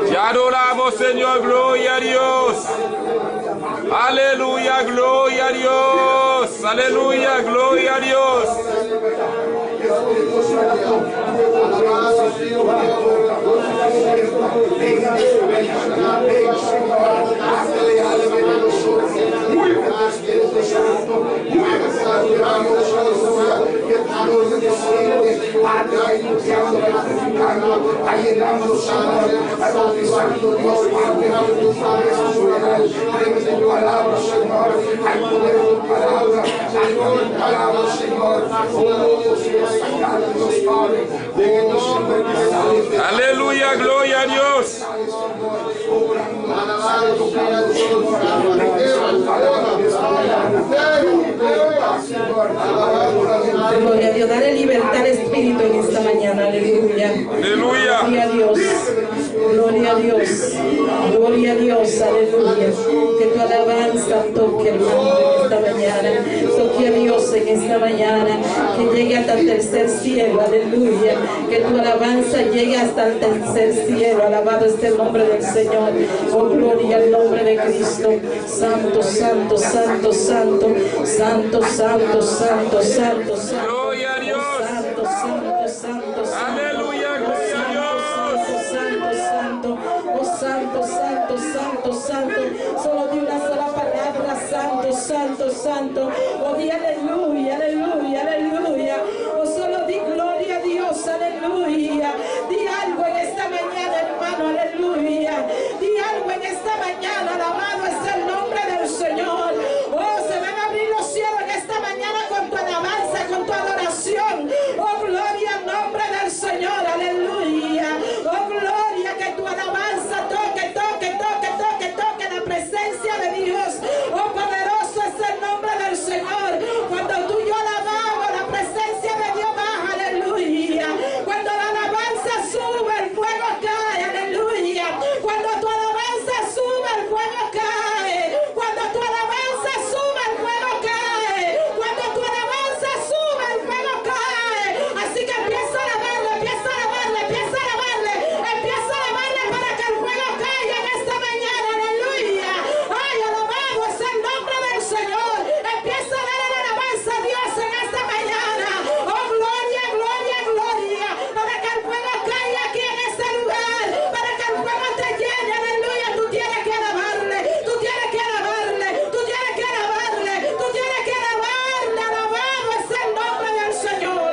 Te adoramos, Señor, gloria a Dios. Aleluya, gloria a Dios. Aleluya, gloria a Dios. Aleluya, gloria a Dios. Gloria a Dios, dale libertad al Espíritu en esta mañana, aleluya. Aleluya. Gloria a Dios, gloria a Dios, gloria a Dios, aleluya. Que tu alabanza toque, hermano, en esta mañana. Toque a Dios en esta mañana. Que llegue hasta el tercer cielo, aleluya. Que tu alabanza llegue hasta el tercer cielo. Alabado esté el nombre del Señor. Oh, gloria al nombre de Cristo. Santo, santo, santo, santo, santo, santo, santo, santo, santo. Gloria a Dios. Santo, santo, santo, santo. Aleluya, gloria a Dios. Santo, santo, oh santo, santo, santo, santo. Solo di una sola palabra, santo, santo, santo. Oh di aleluya, aleluya, aleluya. Oh solo di gloria a Dios, aleluya. Di algo en esta mañana, hermano, aleluya. Di algo en esta mañana, alabado es el nombre del Señor. Oh, se van a abrir los cielos en esta mañana con tu alabanza, con tu adoración. Oh, gloria al nombre del Señor, aleluya. Oh, gloria, que tu alabanza toque, toque, toque, toque, toque la presencia de Dios. Oh, poderoso es el nombre del Señor. Cuando tú y yo alabamos, la presencia de Dios baja, aleluya. Cuando la alabanza sube, el fuego cae, aleluya. Cuando tu alabanza sube, el fuego cae. Cuando tu alabanza sube, el fuego cae. Cuando tu alabanza sube, el fuego cae. Así que empieza a alabarle, empieza a alabarle, empieza a alabarle, empieza a alabarle para que el fuego caiga en esta mañana, aleluya. Ay, alabado es el nombre del Señor. Empieza a darle la alabanza a Dios en esta mañana. Oh, gloria, gloria, gloria. Para que el fuego caiga aquí en este lugar. Para que el fuego te llene, aleluya. Tú tienes que alabarle, tú tienes que alabarle, tú tienes que alabarle, tú tienes que alabarle. Alabado es el nombre del Señor.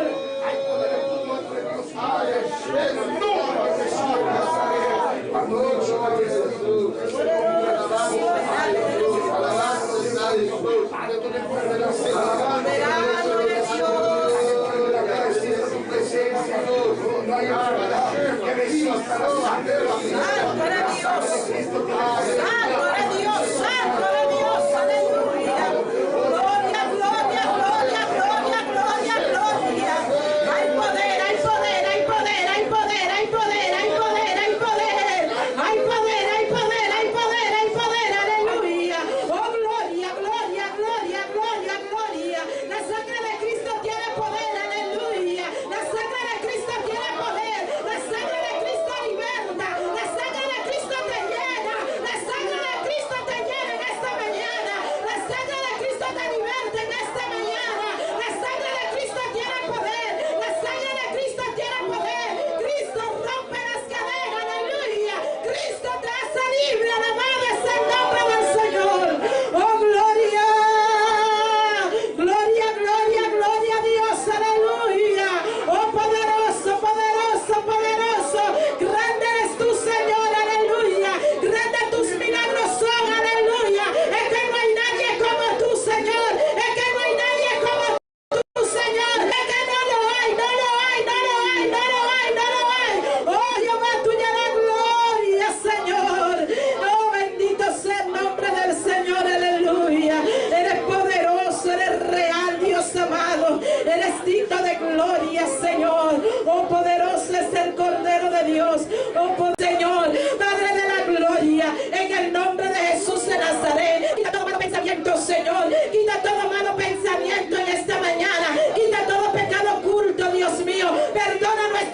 Señor, quita todo malo pensamiento en esta mañana, quita todo pecado oculto, Dios mío, perdona nuestra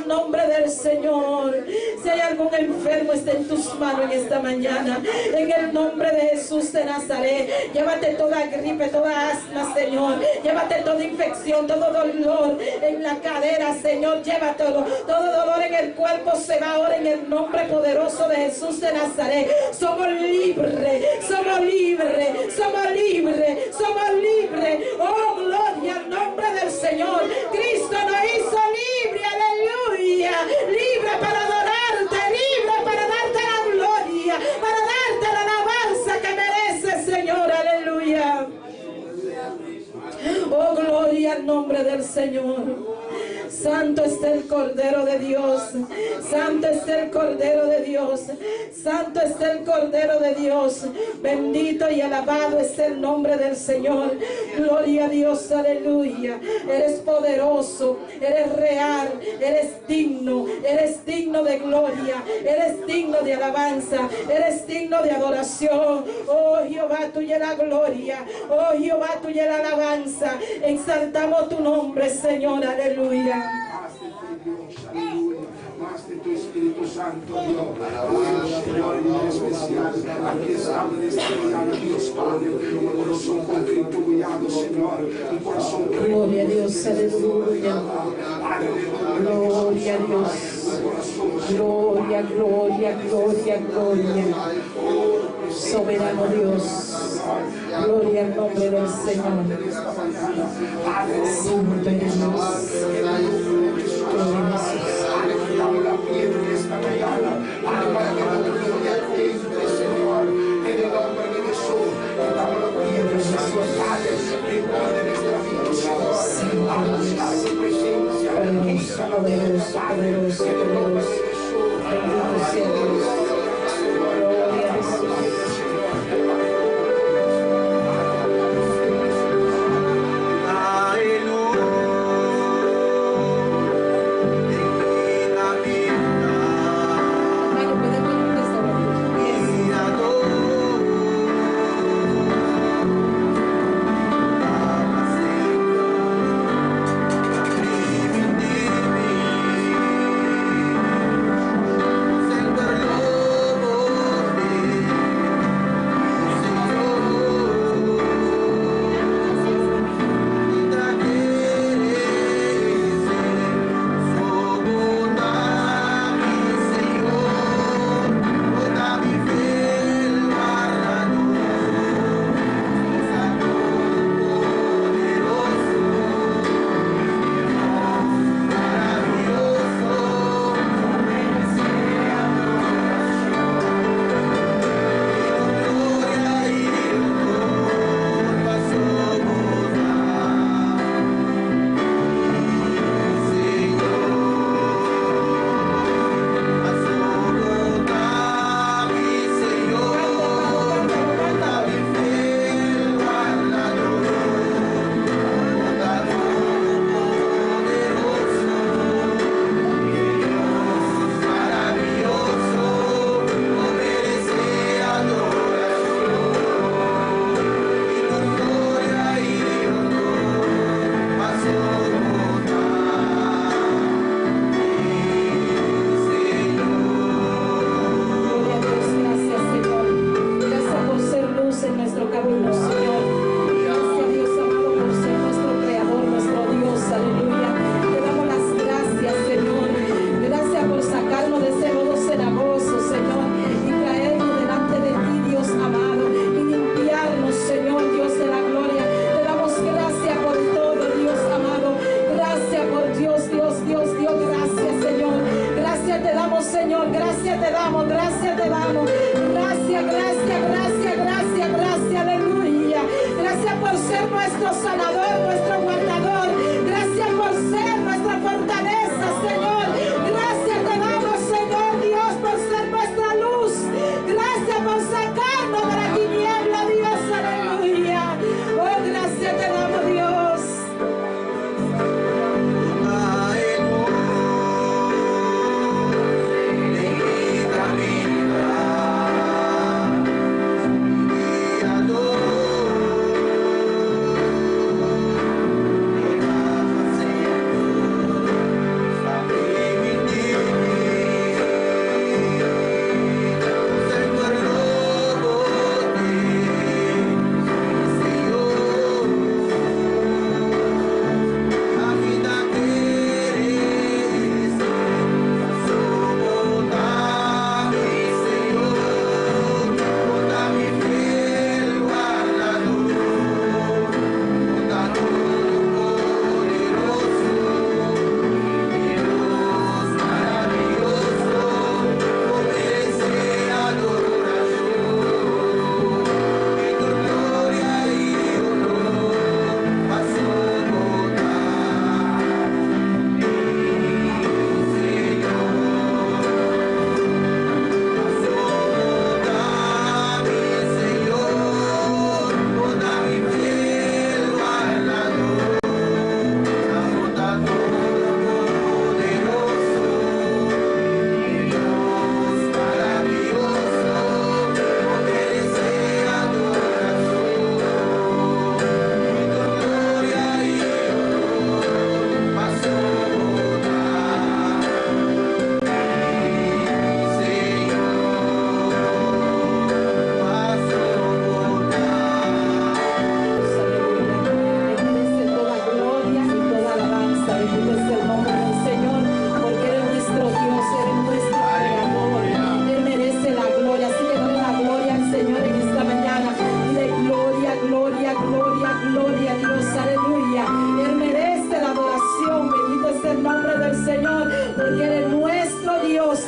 nombre del Señor. Si hay algún enfermo, está en tus manos en esta mañana. En el nombre de Jesús de Nazaret. Llévate toda gripe, toda asma, Señor. Llévate toda infección, todo dolor en la cadera, Señor. Llévatelo. Todo dolor en el cuerpo se va ahora en el nombre poderoso de Jesús de Nazaret. Somos libres, somos libres, somos libres, somos libres. Oh, gloria al nombre del Señor. Cristo nos hizo libre, aleluya. Libre para adorarte, libre para darte la gloria, para darte la alabanza que mereces, Señor, aleluya. Oh, gloria al nombre del Señor. Santo está el Cordero de Dios. Santo está el Cordero de Dios. Santo está el Cordero de Dios. Bendito y alabado es el nombre del Señor. Gloria a Dios, aleluya. Eres poderoso, eres real, eres digno de gloria, eres digno de alabanza, eres digno de adoración. Oh Jehová, tuya es la gloria. Oh Jehová, tuya es la alabanza. Exaltamos tu nombre, Señor, aleluya. Más de tu Espíritu Santo, Dios. Hoy, Señor, en especial, aquí estamos en este día, Dios Padre, un corazón contrito, humillado, Señor, un corazón contrito. Gloria a Dios, aleluya. Gloria a Dios. Gloria, gloria, gloria, gloria. Soberano Dios. Gloria al nombre del Señor. Santo eres Dios. Gloria a Jesús. La piedra en esta mañana, para que la gloria entre, Señor, en el nombre de Jesús, damos la piedra, Señor, en poder de nuestra vida, Señor, a buscar tu presencia, poderoso, poderoso, poderoso, poderoso. Bendito sea Dios. Gloria a Jesús.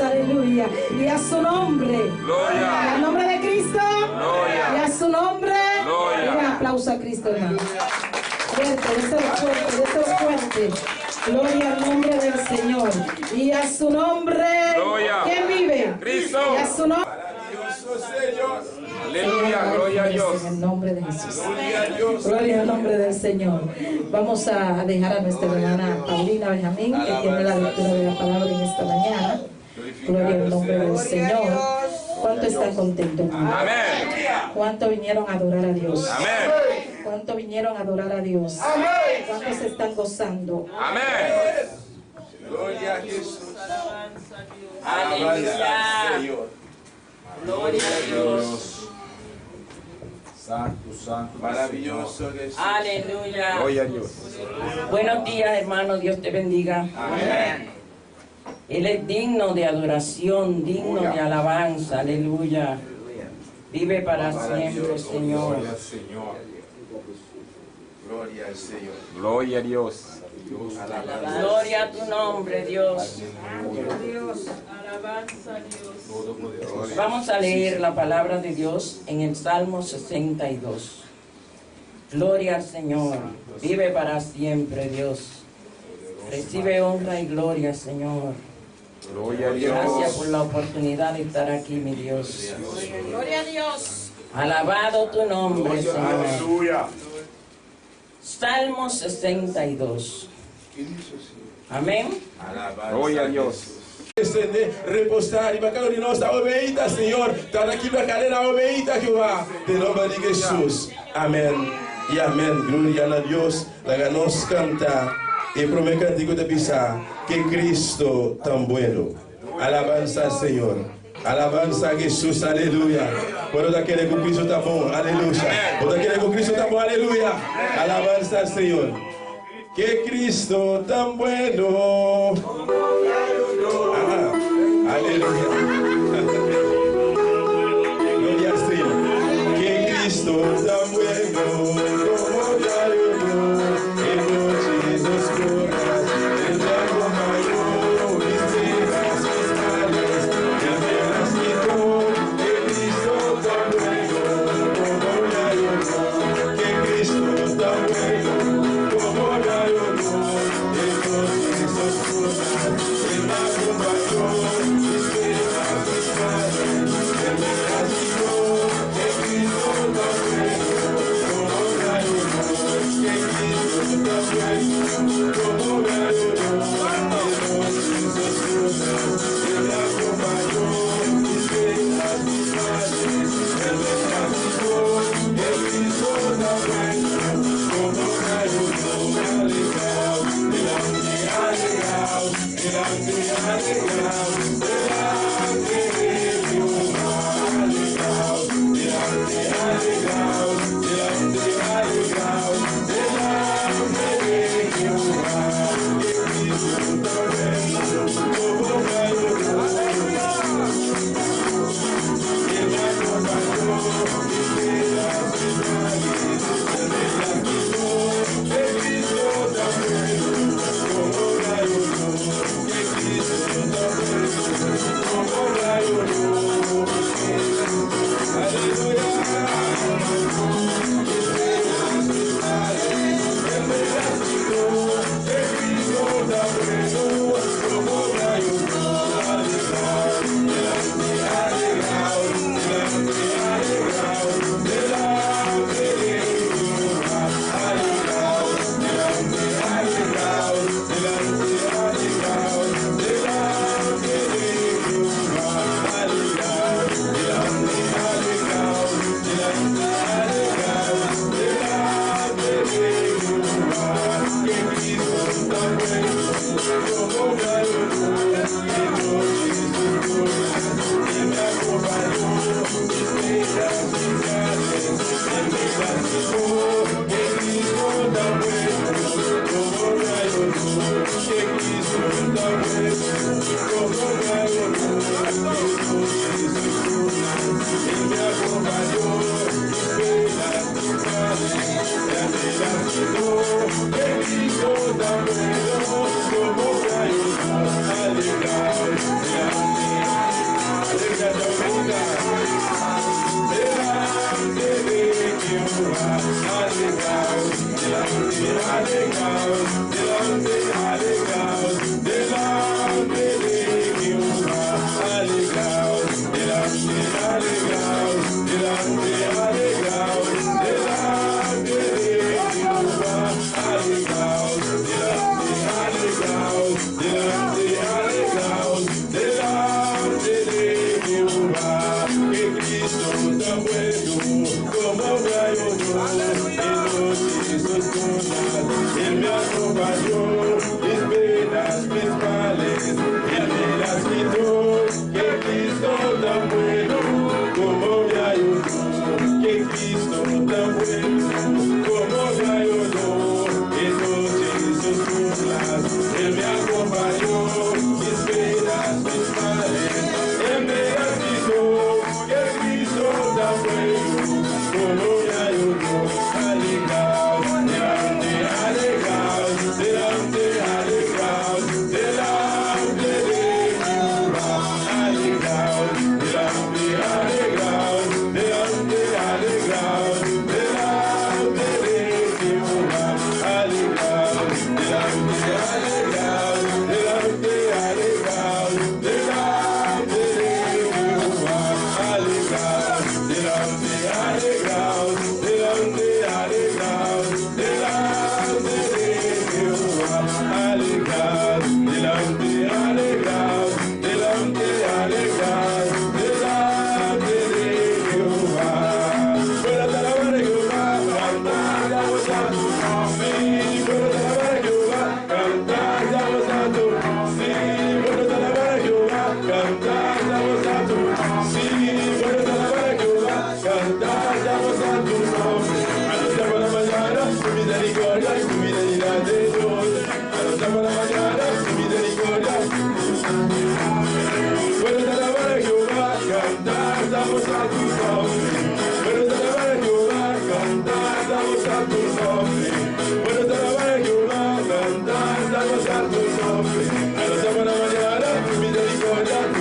aleluya. Y a su nombre. Gloria. Al nombre de Cristo. Gloria. Y a su nombre. Gloria. Un aplauso a Cristo, hermano. Fuerte, deseo fuerte. Gloria al nombre del Señor. Y a su nombre. Gloria. ¿Quién vive? Cristo. Y a su nombre. Aleluya, gloria a Dios. En el nombre de Jesús. Gloria al nombre del Señor. Vamos a dejar a nuestra hermana Paulina Benjamín, que tiene la lectura de la palabra en esta mañana. Gloria al nombre del Señor. ¿Cuánto están contentos, hermano? Amén. ¿Cuánto vinieron a adorar a Dios? Amén. ¿Cuánto vinieron a adorar a Dios? ¿Cuántos se están gozando? Amén. Gloria a Jesús. Aleluya. Gloria a Dios. Santo, santo, maravilloso Jesús. Aleluya. Gloria a Dios. Buenos días, hermano. Dios te bendiga. Amén. Él es digno de adoración, digno de alabanza. Aleluya. Vive para siempre, Señor. Gloria al Señor. Gloria al Señor. Gloria a Dios. Gloria a tu nombre, Dios. Vamos a leer la palabra de Dios en el Salmo 62. Gloria al Señor. Vive para siempre, Dios. Recibe honra y gloria, Señor. Gloria a Gracias Dios. por la oportunidad de estar aquí, mi Dios. Gloria a Dios. Alabado tu nombre, Señor. Aleluya. Salmo 62. Amén. Gloria a Dios. Descender, reposar e bacana de nossa obeita, Senhor. Está aqui para cadeira obeita que vai. Em nome de Jesus. Amém. E amém. Glória a Deus. Laga nos cantar. E promete cantigo de pisar. Que Cristo tão bueno. Alabanza al Señor. Alabanza a Jesús. Aleluya. Bueno, da quiere con Cristo está bom. Aleluya. Bueno, quiere con Cristo está bom. Aleluya. Alabanza al Señor. Que Cristo tan bueno. Aleluya. Gloria al Señor. Que Cristo tan bueno. Como ya yo en noches oscuras. El blanco mayor. Mis penas, mis males. El veras y todo. Que Cristo tan bueno. Como ya yo que Cristo tan bueno. Como ya yo en noches oscuras.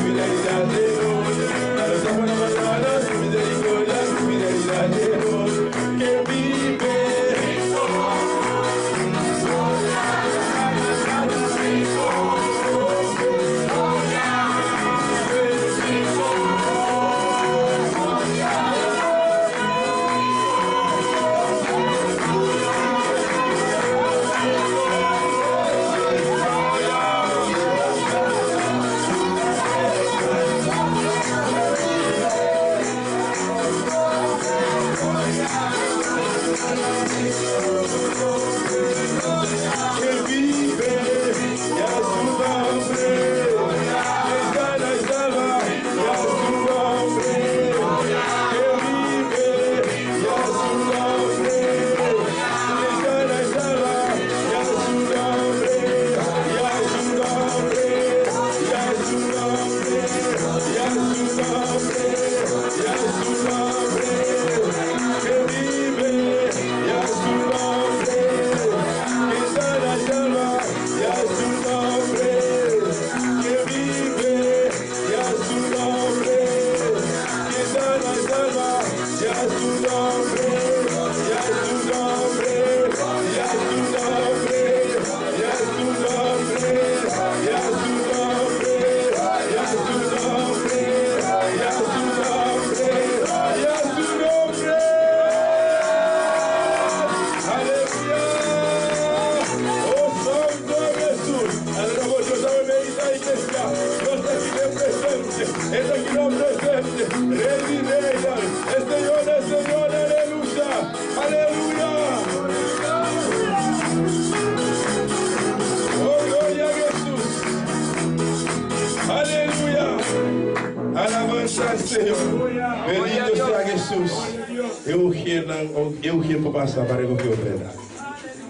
fidelidad de Dios. A los ojos mañana, su misericordia, su fidelidad de Dios. Que vive.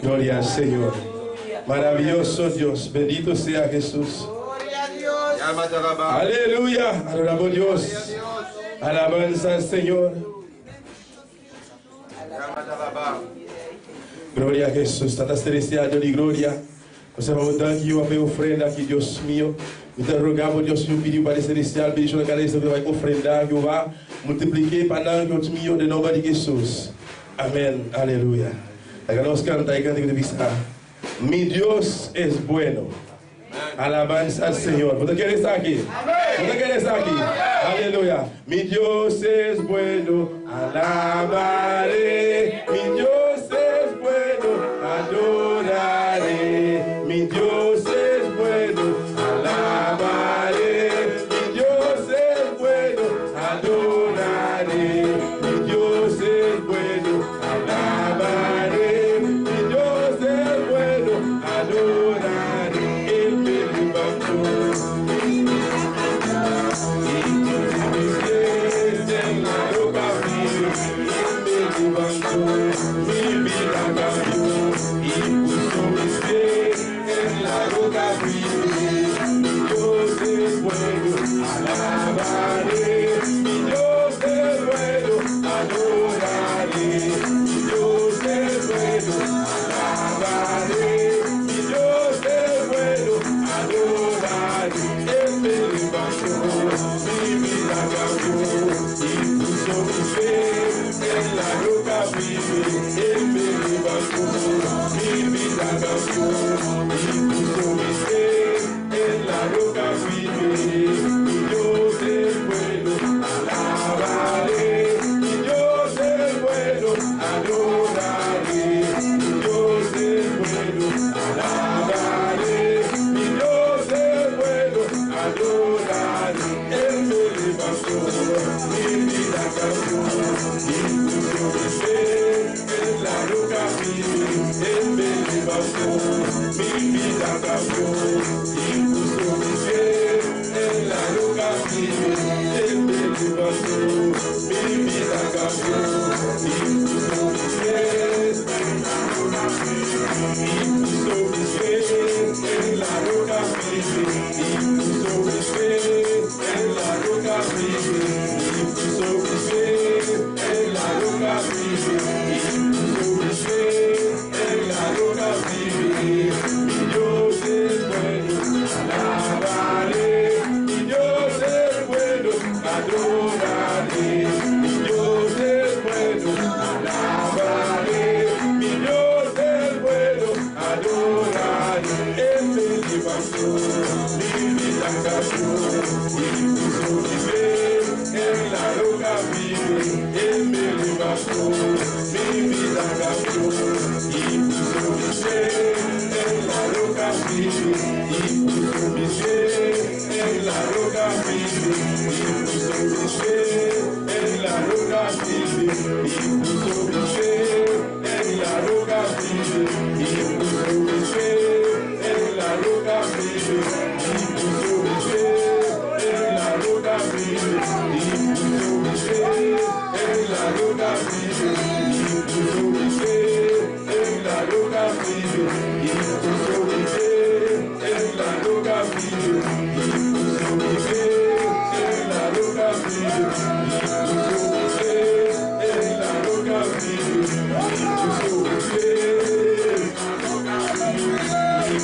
Gloria al Señor. Maravilloso Dios. Bendito sea Jesús. Aleluya. Adoramos a Dios. Alabanza al Señor. Gloria a Jesús. Tata celestial, Dios de gloria. Nós vamos dar aqui uma ofrenda aqui, Deus mío. Então rogamos, Deus mío, pedir para o celestial, pedir para cada vez que vai ofrendar, que vai multiplicar para Deus mío, de nome de Jesus. Amén. Aleluya. Acá nos canta y canta que dice, mi Dios es bueno. Alabanza al Señor. ¿Usted quiere estar aquí? ¿Usted quiere estar aquí? Aleluya. Mi Dios es bueno. Alabaré. Mi Dios es bueno. Adoraré. Mi Dios es bueno. Alabaré. Mi Dios es bueno. Adoraré. Mi Dios es bueno. Alabaré. Dios es bueno, alabaré, mi Dios es cambió, mi vida cambió, y puso mi fe en la roca firme, y puso mi fe en la roca firme, y puso mi fe en la roca firme, y puso mi fe en la roca firme, y puso mi fe en la roca firme, y puso mi fe en la roca firme, y puso mi fe en la roca firme, y puso mi fe en la roca firme, y puso mi fe en la roca firme, y puso mi fe en la roca firme, y puso mi fe en la roca firme, y puso mi fe, y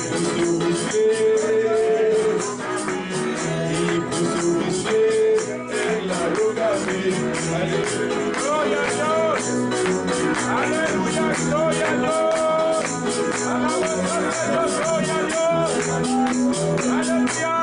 puso mi fe, y puso mi fe en la roca firme. Gloria a Dios. Aleluya, gloria a Dios. Alabanza a Dios, gloria a Dios. Aleluya.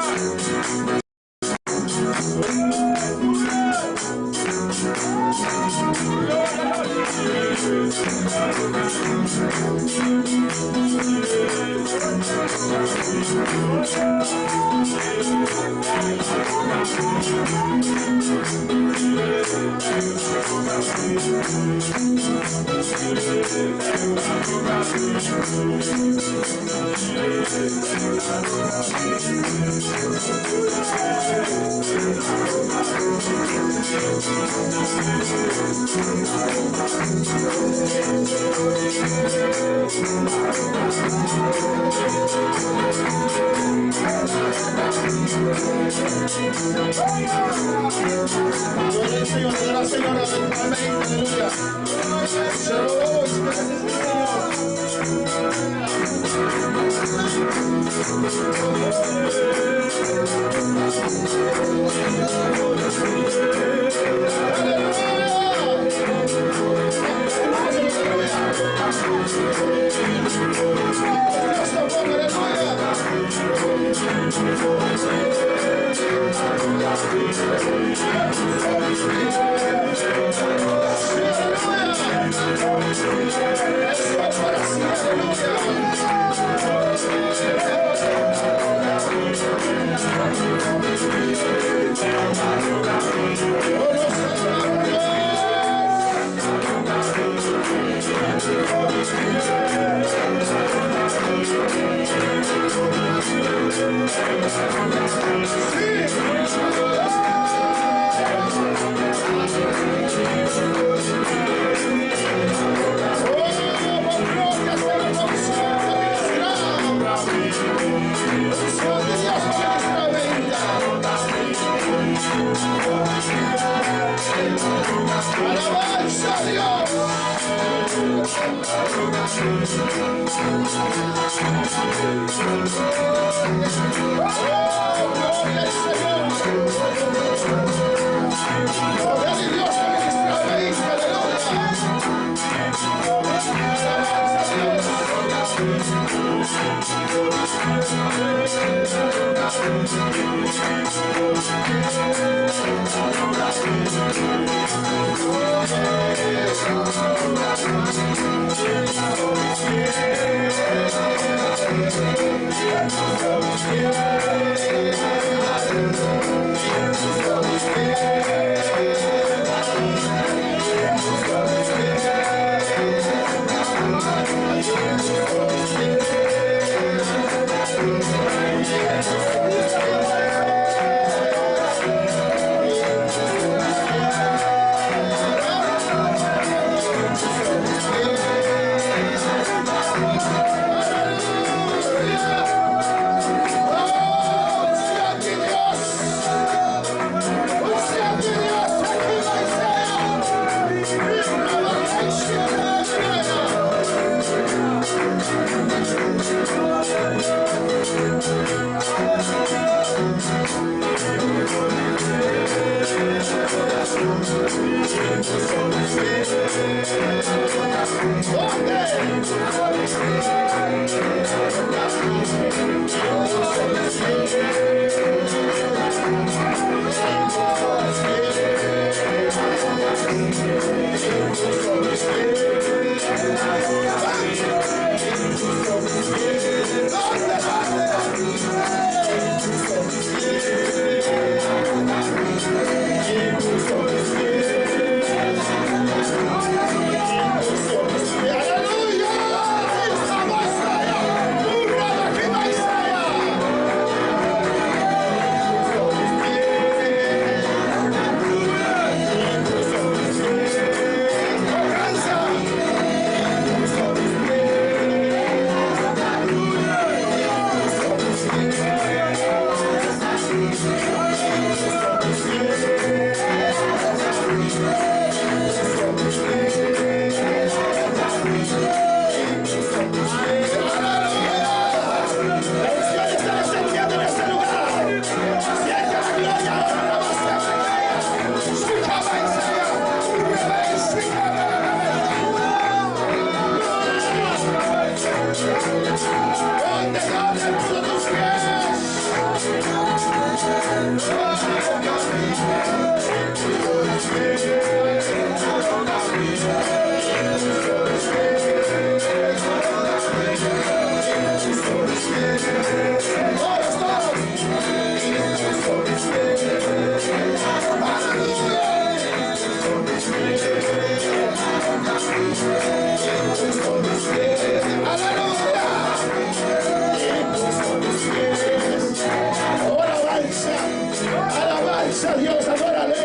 Alabanza a Dios, adórale.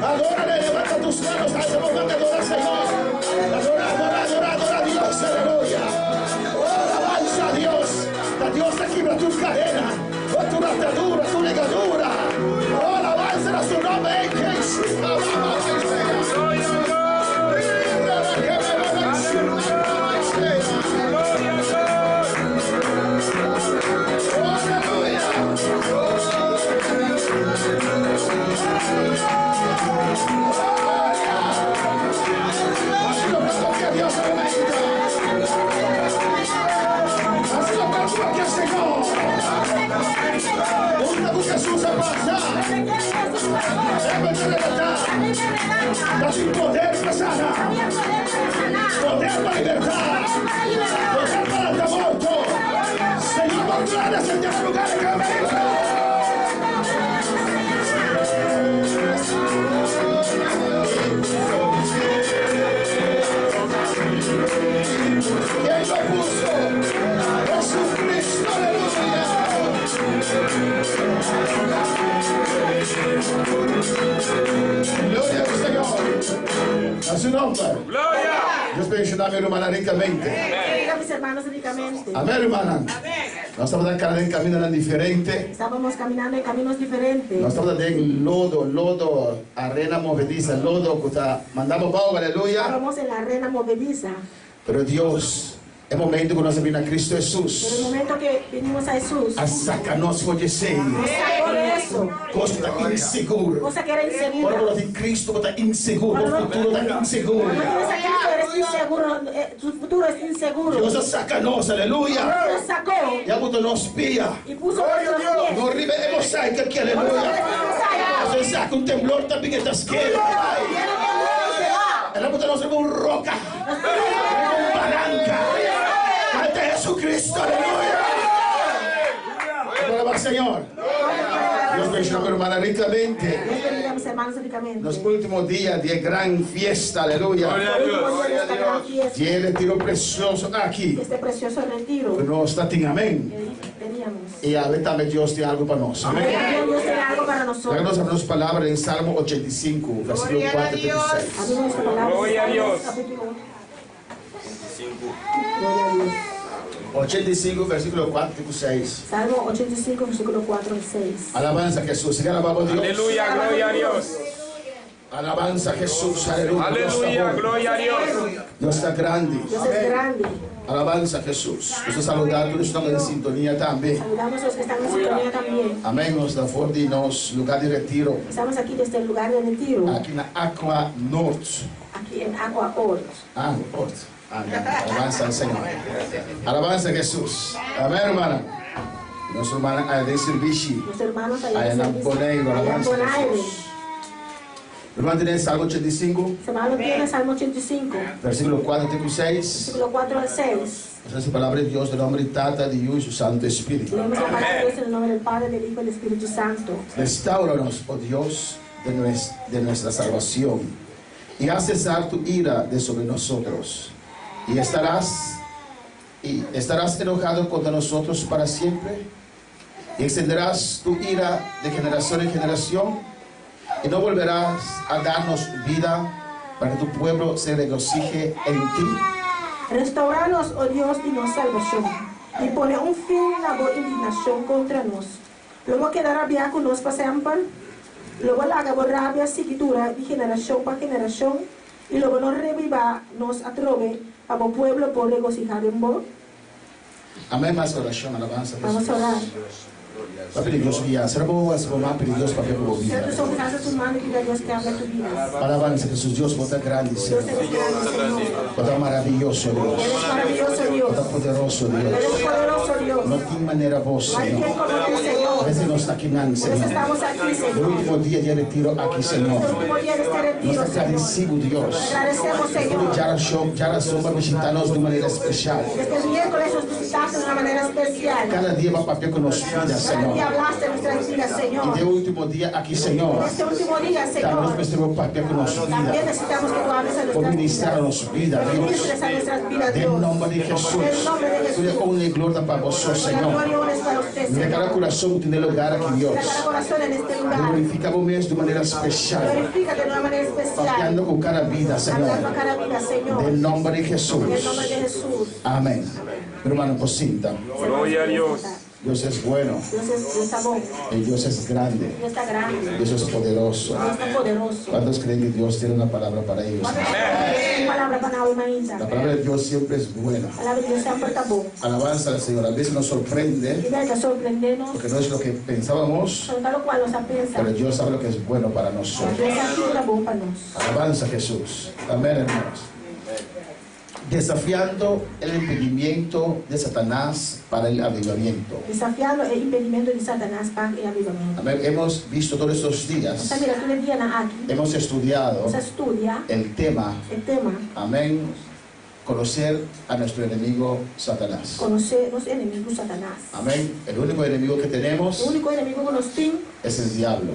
Adórale, levanta tus manos. Haz un momento, adora al Señor. Adora, adora, adora, adora a Dios, aleluya. Oh, alabanza a Dios. A Dios te quiebra tu cadena. Oh, tu atadura, tu ligadura. Oh, alabanza a su nombre en Jesús. Jesús avanza. Dame poder para sanar, poder para libertar, poder para el aborto. Señor, por gracias en este lugar de América. ¿Quién lo puso? Jesucristo, aleluya. Gloria al Señor. A su nombre. Gloria. Dios bendiga a mi hermana ricamente. Bendiga a mis hermanos ricamente. Amén, hermana. Nós estamos en camino diferente. Estábamos caminando en caminos diferentes. Nós estamos en lodo, arena movediza, lodo, mandamos pau, aleluya. Estábamos en la arena movediza. Pero Dios, el momento que nós abrimos a Cristo Pero el Jesús, momento que vinimos a Jesús, a sacar-nos conhecer, nos sacó de eso. coisa está inseguro. Cosa que era Quando insegura. falamos de Cristo, está inseguro, o futuro está inseguro. Cuando tienes a Cristo eres inseguro, tu futuro es inseguro. Deus a saca-nos, aleluya. Nos sacó E a botou nos pia. y puso nuestros pies. No arriba é mosaica aqui, Cuando aleluya. nos Você saca temblor também que está esquerdo. Ela botou nos como roca, como palanca. Ante Jesucristo, aleluya. Alabar al Señor. Dios bendiga a mi hermana ricamente. Dios bendiga a mis hermanos ricamente. Nos últimos días de gran fiesta, aleluya. Gloria a Dios. Esta gran fiesta, Y el retiro precioso aquí. este precioso retiro Que nós está em amém. que teníamos. E a ver também Deus tem algo para nós. Amém. Dios tiene algo para nosotros. Nós abrimos palavras em Salmo 85, versículo 4 e 36. Abrimos esta palabra. Gloria a Dios. Capítulo. Gloria a Dios. 85, versículo 4 e 6. Salmo 85, versículo 4 y 6. Alabanza a Jesús. Siga alabando a Dios. Aleluya, gloria a Dios. Alabanza a Jesús. Aleluya. Dios está Aleluya, bueno. gloria a Dios. Dios está grande. Dios es grande. Alabanza a Jesús. Nos saludar todos estamos em sintonia também. Saludamos a los que están en sintonía también. Amém. Nos da fora de nós lugar de retiro. Estamos aquí desde el lugar de retiro, Aqui na Aqua Norte. aquí en Agua Oro. Ah, no importa. Amém. Alabanza al Senhor. Alabanza a Jesús. Amém, hermana. Nossa irmã é de serviço. Los hermanos allá Allá en en servicio, Bonaire, allá en alabanza a Bonaire. Jesús. Irmã tiene Salmo 85, Se va a tiene Salmo 85, versículo 4 e 6. versículo 4 al 6. Essa é a palavra de Deus, do nome de Tata, de Hijo e do Santo Espírito. Leemos la palabra de Dios en el nombre del Padre, del Hijo y del Espíritu Santo. Restaura-nos, oh Dios, de nuestra salvación, y haz cesar tu ira de sobre nosotros. Y estarás enojado contra nosotros para siempre, y extenderás tu ira de generación en generación, y no volverás a darnos vida para que tu pueblo se regocije en ti. Restauranos, oh Dios, y nos salvación, y pone un fin a la indignación contra nos. Luego quedará bien con nos para siempre, luego la haga rabia seguidura de generación para generación, y luego nos reviva, nos atrove a vos pueblo por regocijar en vos. Amén, más oración, alabanza. Vamos a orar. Papi de Dios, guía. Será bom, es bom, papi de Dios, papi de Cierra vida. tus ojos, alza tus manos y pide a Dios que hable tu vida. Alabanza, Jesús, Dios, vos estás grande, Dios Señor. eres grande, Señor. Vos estás maravilloso, Dios. Eres maravilloso, Dios. Vos estás poderoso, Dios. Eres poderoso, Dios. No tem maneira vos, No hay Señor. quien como tú, A Señor. veces nos está quemando, Por eso Señor. estamos aquí, El Señor. último día de retiro aquí, Señor. El último día de este Nos retiro, está Señor. agradecido, Dios. Agradecemos, Señor. Ya la sombra visitarnos de maneira especial. Desde el miércoles nos visitaste de una manera especial. Cada dia va papel que nos vida, Cada día Señor. hablaste de nuestras vidas, E Señor. de último dia aqui, Señor. Este último día, Também Señor. nos precisamos papel que nos También vida. necesitamos que tú hables a Por nuestras ministrar a vidas. nossa vida, Deus. Ministres a nuestras vidas, Em Dios. nome de Jesus. En el nombre de Tudo é Jesús. honra e glória para vos, La Senhor. gloria y honra es para usted, Declara Señor. coração que en el lugar aquí, Dios. Mira cada corazón en este lugar. Glorificamos de manera especial. Glorifícate de una manera especial. Paseando con cada vida, Hablando a Señor. cada vida, Señor. En nombre de Jesús. En el nombre de Jesús. Amén. Mi hermano, pues sienta. Gloria a Dios. Dios es bueno. Dios está bueno. Y Dios es grande. Dios está grande. Dios es poderoso. Dios está poderoso. ¿Cuántos creen que Dios tiene una palabra para ellos? Palabra para hoy, mañana. La palabra de Dios siempre es buena. Palabra de Dios siempre está buena. Alabanza al Señor. A veces nos sorprende Y debe sorprendernos. porque no es lo que pensábamos, Sobre lo cual nos piensa. pero Dios sabe lo que es bueno para nosotros. Dios está bueno para nosotros. Alabanza a Jesús. Amén, hermanos. Desafiando el impedimento de Satanás para el avivamiento. Desafiando el impedimento de Satanás para el avivamiento. Amén. Hemos visto todos estos días, Esta mira, tú le vienes aquí. hemos estudiado Se estudia el tema, el tema. amén, conocer a nuestro enemigo Satanás. Conocer los enemigos de Satanás. Amén. El único enemigo que El tenemos único enemigo que nos tiene es el diablo,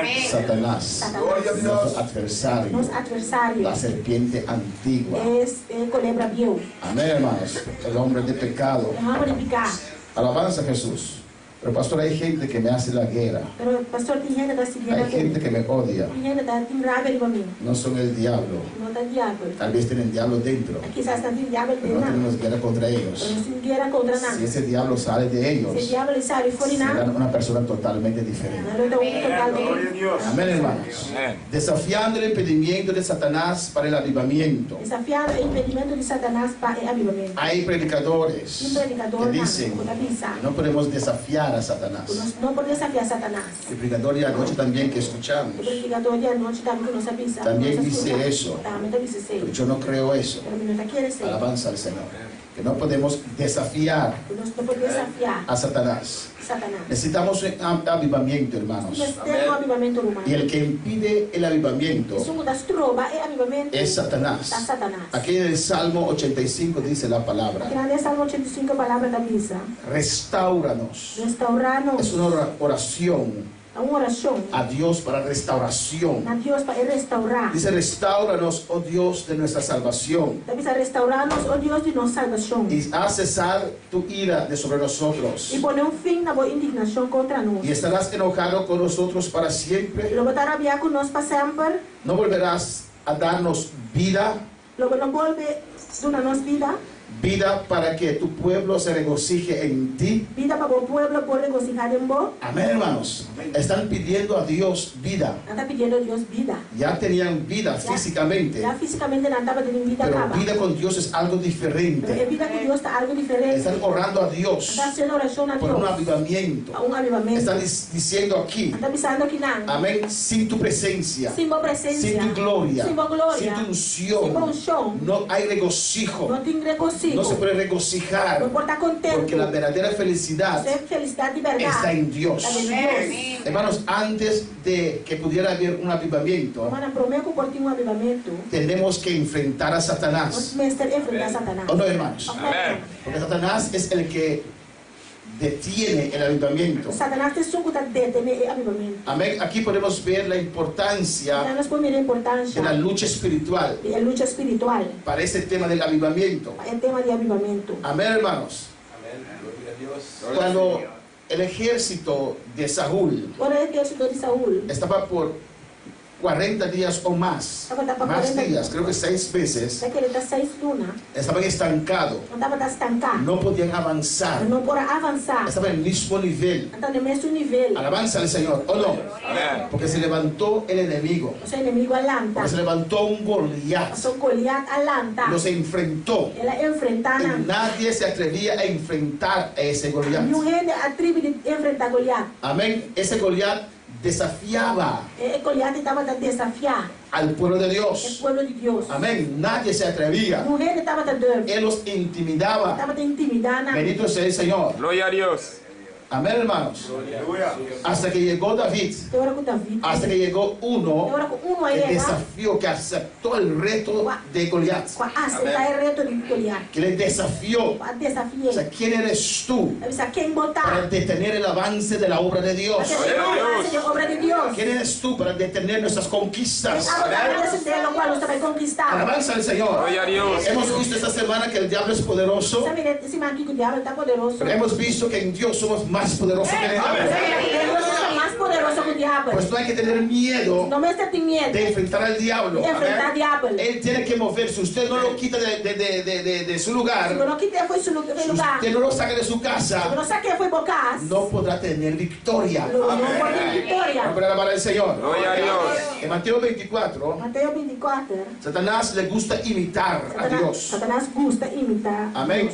es Satanás, Satanás. nuestro adversario, Los adversarios. la serpiente antigua. Es el culebra viejo. Amén, hermanos. El hombre de pecado. Nos vamos a verificar. Alabanza a Jesús. Pero pastor, hay gente que me hace la guerra. Pero el pastor tiene gente que sigue Hay gente que me odia. tiene gente que tiene rabia de mí. No son el diablo. No está diablo. Tal vez tienen diablo dentro. Quizás está el diablo de Pero no nada. tenemos guerra contra ellos. Pero no se guerra contra nada. Si ese diablo sale de Si el ellos, diablo le sale fuera y serán nada. una persona totalmente diferente. No lo da un totalmente. Amén, hermanos. Amén. Desafiando el impedimento de Satanás para el avivamiento. Desafiando el impedimento de Satanás para el avivamiento. Hay predicadores Un predicador que dicen con la visa. que no podemos desafiar a Satanás. No por desafiar a Satanás. El predicador de anoche también que El escuchamos, predicador de anoche también nos avisa. También nos dice escucha. eso. También te dice pero sí. yo no creo eso. Pero no te quiere ser. Alabanza al Señor. Que no podemos desafiar No puede desafiar a Satanás. a Satanás. Necesitamos un avivamiento, hermanos. Tem um avivamento humano. Y el que impide el avivamiento Isso das trova é avivamento es da Satanás. Satanás. Aquí en el Salmo 85 dice la palabra: Aqui na Salmo 85, a palavra da missa. restauranos. Restaurar-nos. Es una oración Uma oração a Dios para restauración. a Deus para restaurar. Dice: restauranos, oh Dios de nuestra salvación, Deve restaurar-nos, ó Deus de nossa salvação. y haz cesar tu ira de sobre nosotros. E poner fim na boa indignação contra nós. Y estarás enojado con nosotros para siempre. Logo estar rabiar conosco para sempre. No volverás a darnos vida, Logo não volve dar nossa vida. vida para que tu pueblo se regocije en ti. Vida para o povo poder regocijar em vos. Amén, hermanos. Están pidiendo a Dios vida. Está pedindo a Deus vida. Ya tenían vida físicamente, Já fisicamente não estava tendo vida pero acaba. vida con Dios es algo Pero é diferente. vida com Deus está algo diferente. Están orando a Dios Está haciendo oração a por un Deus. avivamiento. A avivamento. Están diciendo aquí: Está pisando aqui não. amén, sin tu presencia, Sin voz presencia. sin tu gloria, Sin voz gloria. sin tu Sin voz unción, unción. no hay regocijo. No tem regocijo. No se puede No regocijar, pode estar contento. porque la verdadera felicidad Ser felicidade de verdade. está en Dios. Está en Dios. Hermanos, antes de que pudiera haber un avivamiento, Hermana, prometo por ti avivamento. tenemos que enfrentar a Satanás. Nós mestre enfrentar Satanás. ¿O no, hermanos? Amén. Porque Satanás es el que detiene el avivamiento. Satanás te sucuta de tener avivamento. Amén. Aquí podemos ver la Já importancia nós podemos ver a importância de la lucha espiritual da luta espiritual. para este tema del avivamiento. É tema de avivamento. Amén, hermanos. Cuando el ejército de Saúl Ora, é que o Senhor de Saúl estaba por 40 días o más días, creo que 6 meses, daquele das 6 lunas, estaban estancados, não estava estancado. no podían avanzar, Não pode avançar. estaban en el mismo nivel. Está no mesmo nível. Alabanza al Señor, ¿o no? Amén. Porque se levantó el enemigo, O seu inimigo alanta. porque se levantó un Goliat, Son Goliat alanta. los enfrentó. Ela enfrentar Y nadie se atrevía a enfrentar a ese Goliat. e o rei a tribo de enfrentar Goliat. Amén. Ese Goliat desafiaba Goliat estava a desafiar al pueblo de o Dios. povo de Deus. Amén. Nadie se atrevía. O rei estava a dor. Él los intimidaba. Estava a intimidar na. Bendito sea el Señor. Gloria a Dios. Amén, hermanos. Hasta que llegó David, Tem hora com David. hasta que llegó Tem uno hora com que ele. desafió, que aceptó el reto de Goliat, Com a aceitar o reto de Goliat. que le desafió. A O desafiar. sea, ¿quién eres tú Avisa quem para botar. detener el avance de la obra de Dios? Porque se não vai ser obra de Deus. ¿Quién eres tú para detener nuestras conquistas? A botar esse dele, o qual você vai conquistar. Alabanza al Señor. Gloria a Dios. Hemos visto esta semana que el diablo es poderoso, Sabe, esse aqui que o diabo está poderoso. pero hemos visto que en Dios somos más poderoso que el diablo. Deus é mais poderoso que o diabo. Pues no hay que tener miedo Não me tem medo de enfrentar al diablo. de enfrentar o diabo. Él tiene que moverse. Usted no lo quita de su lugar. Se não quiser foi seu lugar, Usted no lo saque de su se casa. não sabe que foi por casa, No podrá tener victoria. não pode ter vitória. Vamos a alabar al Señor. Gloria a Dios. En Mateo 24, Mateus 24, Satanás le gusta imitar a Dios. Satanás gusta imitar. Amén.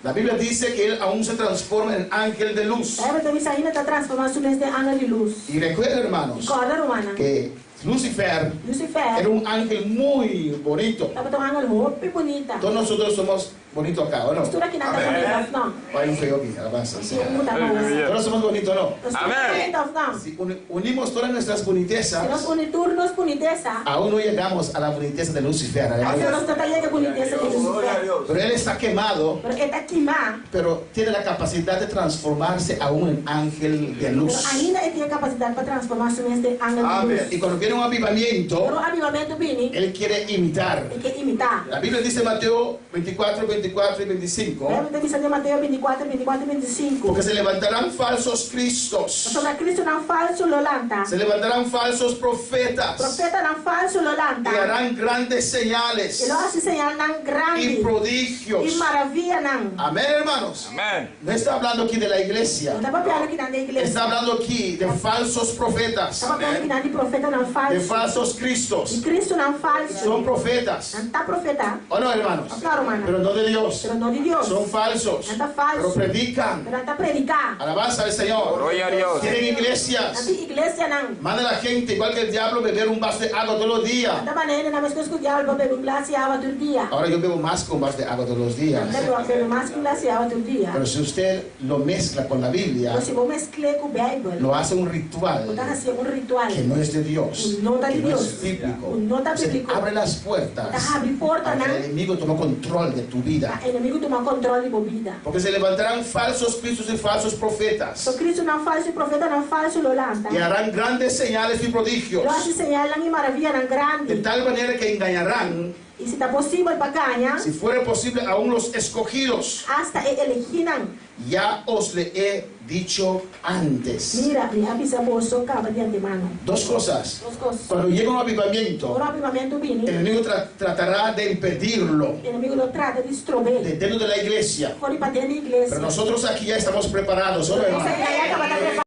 La Biblia dice que él aún se transforma en ángel de luz. A Bíblia diz ainda está transformando neste anjo de luz. Y recuerden, hermanos, Recorda, Romana, que Lucifer Lucifer era un ángel muy bonito. estava um ángel roupa e bonita. Todos nosotros somos bonitos acá, ¿o no? Mistura aqui na bonita, não. Hay un feo aquí, alabanza al Señor. Muita coisa. Todos somos bonitos, ¿no? Amén. Não. Si unimos todas nuestras Se nós bonitezas, unir turnos boniteza, aún no llegamos a la boniteza de Lucifer. aí aleluya. nós tratamos de boniteza de Lucifer. Pero él está quemado, Porque está queimado, pero tiene la capacidad de transformarse aún en ángel de mas luz. ainda ele tem a capacidade para transformar-se neste ángel de luz. Y cuando viene un avivamiento, Pero o avivamento vini, él quiere imitar. ele quer imitar. La Biblia dice en Mateo 24, 24 y 25, A Bíblia diz em Mateus 24, 24 e 25. porque se levantarán falsos cristos, Sobre Cristo não falso lolanta. se levantarán falsos profetas Profeta não falso lolanta. y harán grandes E señales lo hace señal não y grande. E prodigios. maravilha não. Amén, hermanos. Amén. No está hablando aquí de la Não iglesia, estava falando aqui na igreja. está hablando aquí de falsos profetas, Estava falando aqui na de profeta não de falso. falsos E cristos. Cristo não falso. Son profetas, Não está profeta. ¿o no, hermanos? Claro, hermano. Pero no de Dios, Pero no de Dios. son falsos, Não está falso. pero predican. Pero está predicar. Alabanza al Señor. Gloria a Dios. Tienen Não iglesias, tem igreja não. manda a la gente, igual que el diablo, beber un vaso de agua todos los días. Não está maneira na mesma coisa que o diabo bebe um glace de água todo dia. Ahora yo bebo más que un vaso de agua todos los días. Não bebe mais que um glace de água todo dia. Pero si usted lo mezcla con la Biblia, Mas se vou mesclar com o Bíblia, lo hace un ritual está haciendo um ritual. que no es de Dios, No está que de no Dios. es bíblico. No está Se bíblico. abre las puertas Está abre porta, a que el não. enemigo tomó control de tu vida. O inimigo toma controle de bebida. Porque se levantarán falsos cristos y falsos profetas So Cristo não falso, profeta não falso, lolanta. y harán grandes señales y prodigios, Lo hace señal e maravilha não de grande. tal manera que engañarán, E se está possível para ganhar, si fuera posible, aún los escogidos. hasta elegiram. Ya os le he dicho antes. Mira, me avisa vos, acaba de antemano. Dos cosas. Duas coisas. Cuando llega un avivamiento, O avivamento el vini, enemigo tratará de impedirlo o inimigo lo trata de estrober. dentro de la iglesia. Fora para dentro da igreja. Pero nosotros aquí ya estamos preparados, ¿no, Você hermano? já acaba de preparar.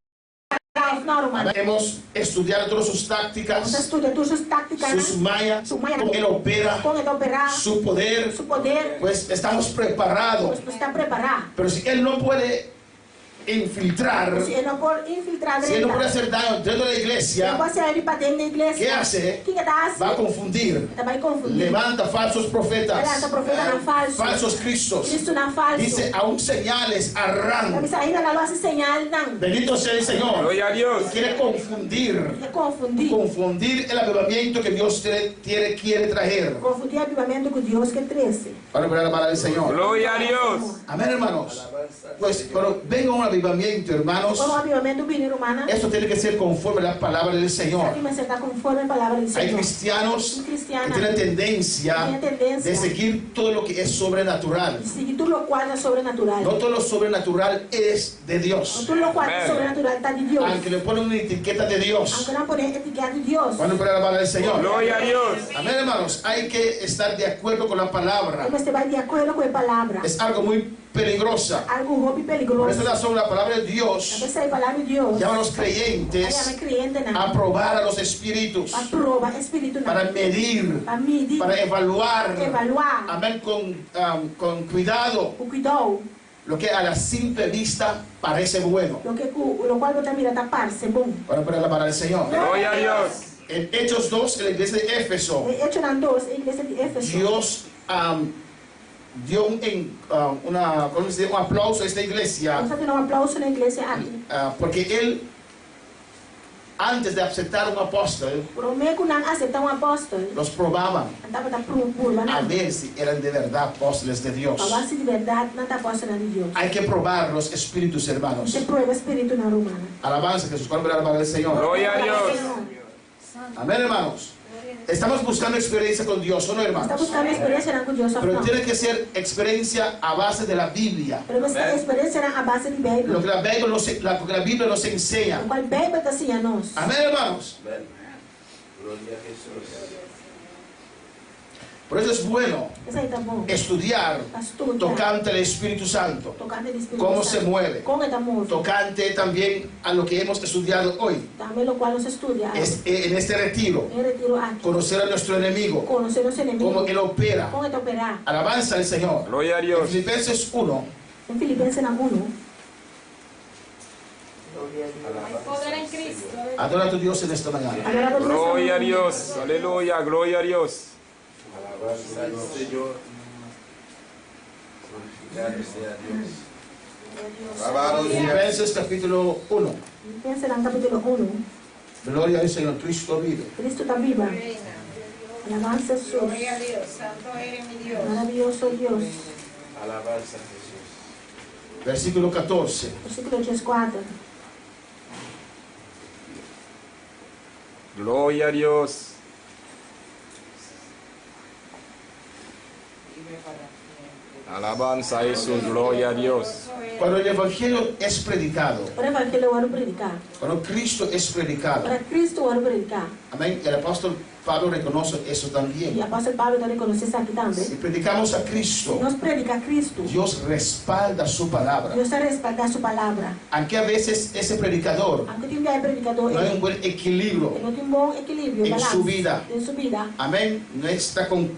Não, hermano. Hemos estudiado todas sus Você tácticas, estuda todas as táticas, sus mallas, Su malla. cómo él opera, como ele operar, su poder. seu poder, Pues estamos preparados. você está preparado. Pero si él no puede infiltrar, Se ele não pode infiltrar si él no puede dentro, hacer daño dentro de la não iglesia, pode sair para dentro da igreja. ¿qué hace? O que está va a assim? confundir. Vai confundir. Levanta falsos Levanta profetas, profeta não falso. falsos cristos. Cristo não falso. Dice, aún señales harán. Mas ainda não hace señal, não. Bendito sea el Señor. Gloria a Dios. Quiere confundir. É confundir. Confundir el avivamiento que Dios quiere traer. Confundir o avivamento com Deus que trece. Para poder alabar al Señor. Gloria a Dios. Amén, hermanos. Pues cuando venga un avivamiento, hermanos, Como o avivamento vinir humana, esto tiene que ser conforme a la palabra del Señor. aqui mas está conforme a palavra do Hay Senhor. cristianos Un que cristiano tienen tendencia tiene tendencia de seguir todo lo que es sobrenatural. seguir tudo o qual é sobrenatural. No todo lo sobrenatural es de Dios. Tudo o qual é Amén. sobrenatural está de Deus. Aunque le ponen una etiqueta de Dios. Aunque não poner etiqueta de Deus. Cuando puede alabar al Señor. Gloria a Dios. Amén, hermanos. Hay que estar de acuerdo con la palabra. Mas você vai de acordo com a palavra. Es algo muy peligrosa. Algo roubo e Por peligroso. esa razón la palabra de A Dios veces a palavra de Deus. llama a los Aí creyentes a crente não. a probar a los espíritus, A prova, espírito não. para medir, Para medir. para evaluar, Evaluar. amén, con cuidado O cuidado. lo que a la simple vista parece bueno. Lo qual você mira está parece bom. Para poder alabar al Señor. Gloria a Dios. En Hechos 2, en la iglesia de Éfeso, Hecho não dois, a igreja de Éfeso. Dios dio ¿cómo se dice? Un aplauso a esta iglesia Vamos a dar um aplauso na igreja aqui. porque él, antes de aceptar un apóstol, Por meio que não aceitar um apóstolo, los probaban andava da curva, a não. ver si eran de verdad apóstoles de Dios. Para ver se de verdade não está apóstolo de Deus. Hay que probar los espíritus, hermanos. Você prova espírito na romana. Alabanza, Jesús. ¿Cuál para el Señor? Gloria a Dios. Amén, hermanos. Estamos buscando experiencia con Dios, ¿o no, Está hermanos? buscando experiência com Deus, Pero não. tiene que ser experiencia a base de la Biblia. Pero essa experiência era a base de Bíblia. Lo que la Biblia nos enseña. O qual a Bíblia está assim a nós. Amén, hermanos. Por eso es bueno Isso aí tá bom. estudiar Estuda. tocante al Espíritu Santo, Tocante de Espírito cómo Santo. se mueve, Como está movido. tocante también a lo que hemos estudiado hoy. Também o qual nos estudia. En este retiro, Em retiro aqui. conocer a nuestro enemigo, Conhecer os inimigos. cómo él opera. Como está operar. Alabanza al Señor. Gloria a En Dios. Filipenses 1, Em Filipenses 1. Poder en Cristo. adora a tu Dios en esta mañana. Agora vamos Gloria a Dios. Aleluya. Gloria a Dios. Alabanza al Señor. Glorificado sea Dios. Alabado sea. Filipenses capítulo 1. Filipenses capítulo 1. Gloria al Señor, Cristo vive. Cristo está viva. Alabanza a Jesús. Gloria a Dios. Santo eres mi Dios. Maravilloso Dios. Alabanza a Jesús. Versículo 14. Versículo 14. Gloria a Dios. Alabanza a Jesús. Gloria a Dios. Cuando el Evangelio es predicado, Para o Evangelho eu oro predicar. cuando Cristo es predicado, Para Cristo eu oro predicar. amén, el apóstol Pablo reconoce eso E o también. apóstolo Paulo está reconhecendo aqui também. Si predicamos a Cristo, Nós predica a Cristo. Dios respalda su palabra. Deus está respaldar sua palavra. Aunque a veces ese predicador Aunque tem um predicador, no hay un ele buen equilibrio, não tem um bom equilíbrio, En balance su vida. em sua vida. amén, no está con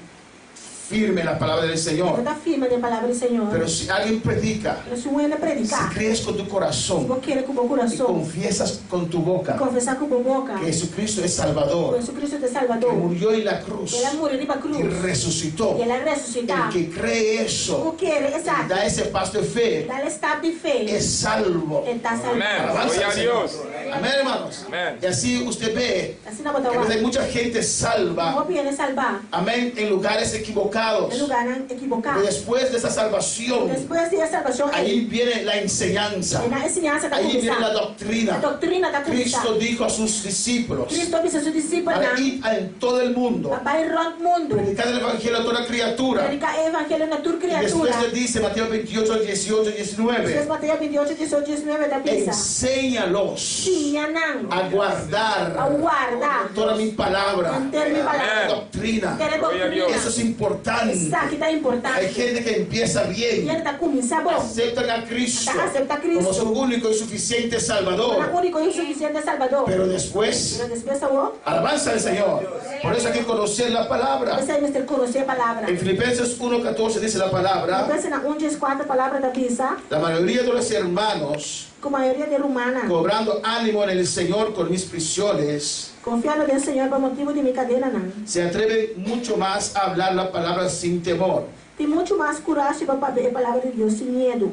firme la palabra del Não Señor. está firme na palavra do Senhor. Pero si alguien predica, Mas se um ele si predicar, crees con tu se corazón você quer com o y coração, confiesas con tu e boca confessar com a boca, que Jesucristo es que Salvador, Jesus Cristo é que Salvador, murió en la cruz ele morreu na y cruz, resucitó, e ele é el ressuscitado. que cree eso O que ele, y exato, da ese paso de fe dá estado de fé, es salvo. ele está Amén. salvado. Alabanza Gloria al a Señor. Dios. Amén, hermanos. Amén. Y así usted ve Assim não botar que a veces hay o mucha gente salva, Como viene salvar amén, en lugares equivocados. em lugar equivocado. Pero después de esa salvación, Depois de salvação, ahí viene la enseñanza, a ensinança está ahí viene la começando. A doctrina. doutrina está Cristo começando. dijo a sus discípulos, Cristo disse a seus discípulos, para ir en todo el mundo, vai errar o mundo, predicar el evangelio a toda criatura. predicar o evangelho na tua Y criatura. después le dice Mateo 28, 18, Vocês 19, Mateus 28, 18, 19 da Bíblia. enséñalos Tinha não. a guardar A guardar. toda mi palabra, Manter mi la palabra. doctrina. Ter a Glória a Deus. doutrina. Eso es importante. Isso aqui está Hay importante. gente que empieza E bien, ele está começando bom. aceptan a Cristo Acepta a Cristo. como su único y suficiente É Salvador, o único e suficiente Salvador. pero después, Pero depois salvou. alabanza al Señor. Por eso hay que conocer la palabra. Você vai ter conhecer a palavra. En Filipenses 1:14 dice la palabra, Pensa na 1:4 palavra da Bíblia, la mayoría de los hermanos, com a maioria de humana, cobrando ánimo en el Señor con mis prisiones, confiando no Senhor por motivo de minha cadeira não. se atreven mucho más a hablar la palabra sin temor. Tem muito mais coragem para falar a palavra de Deus sem medo.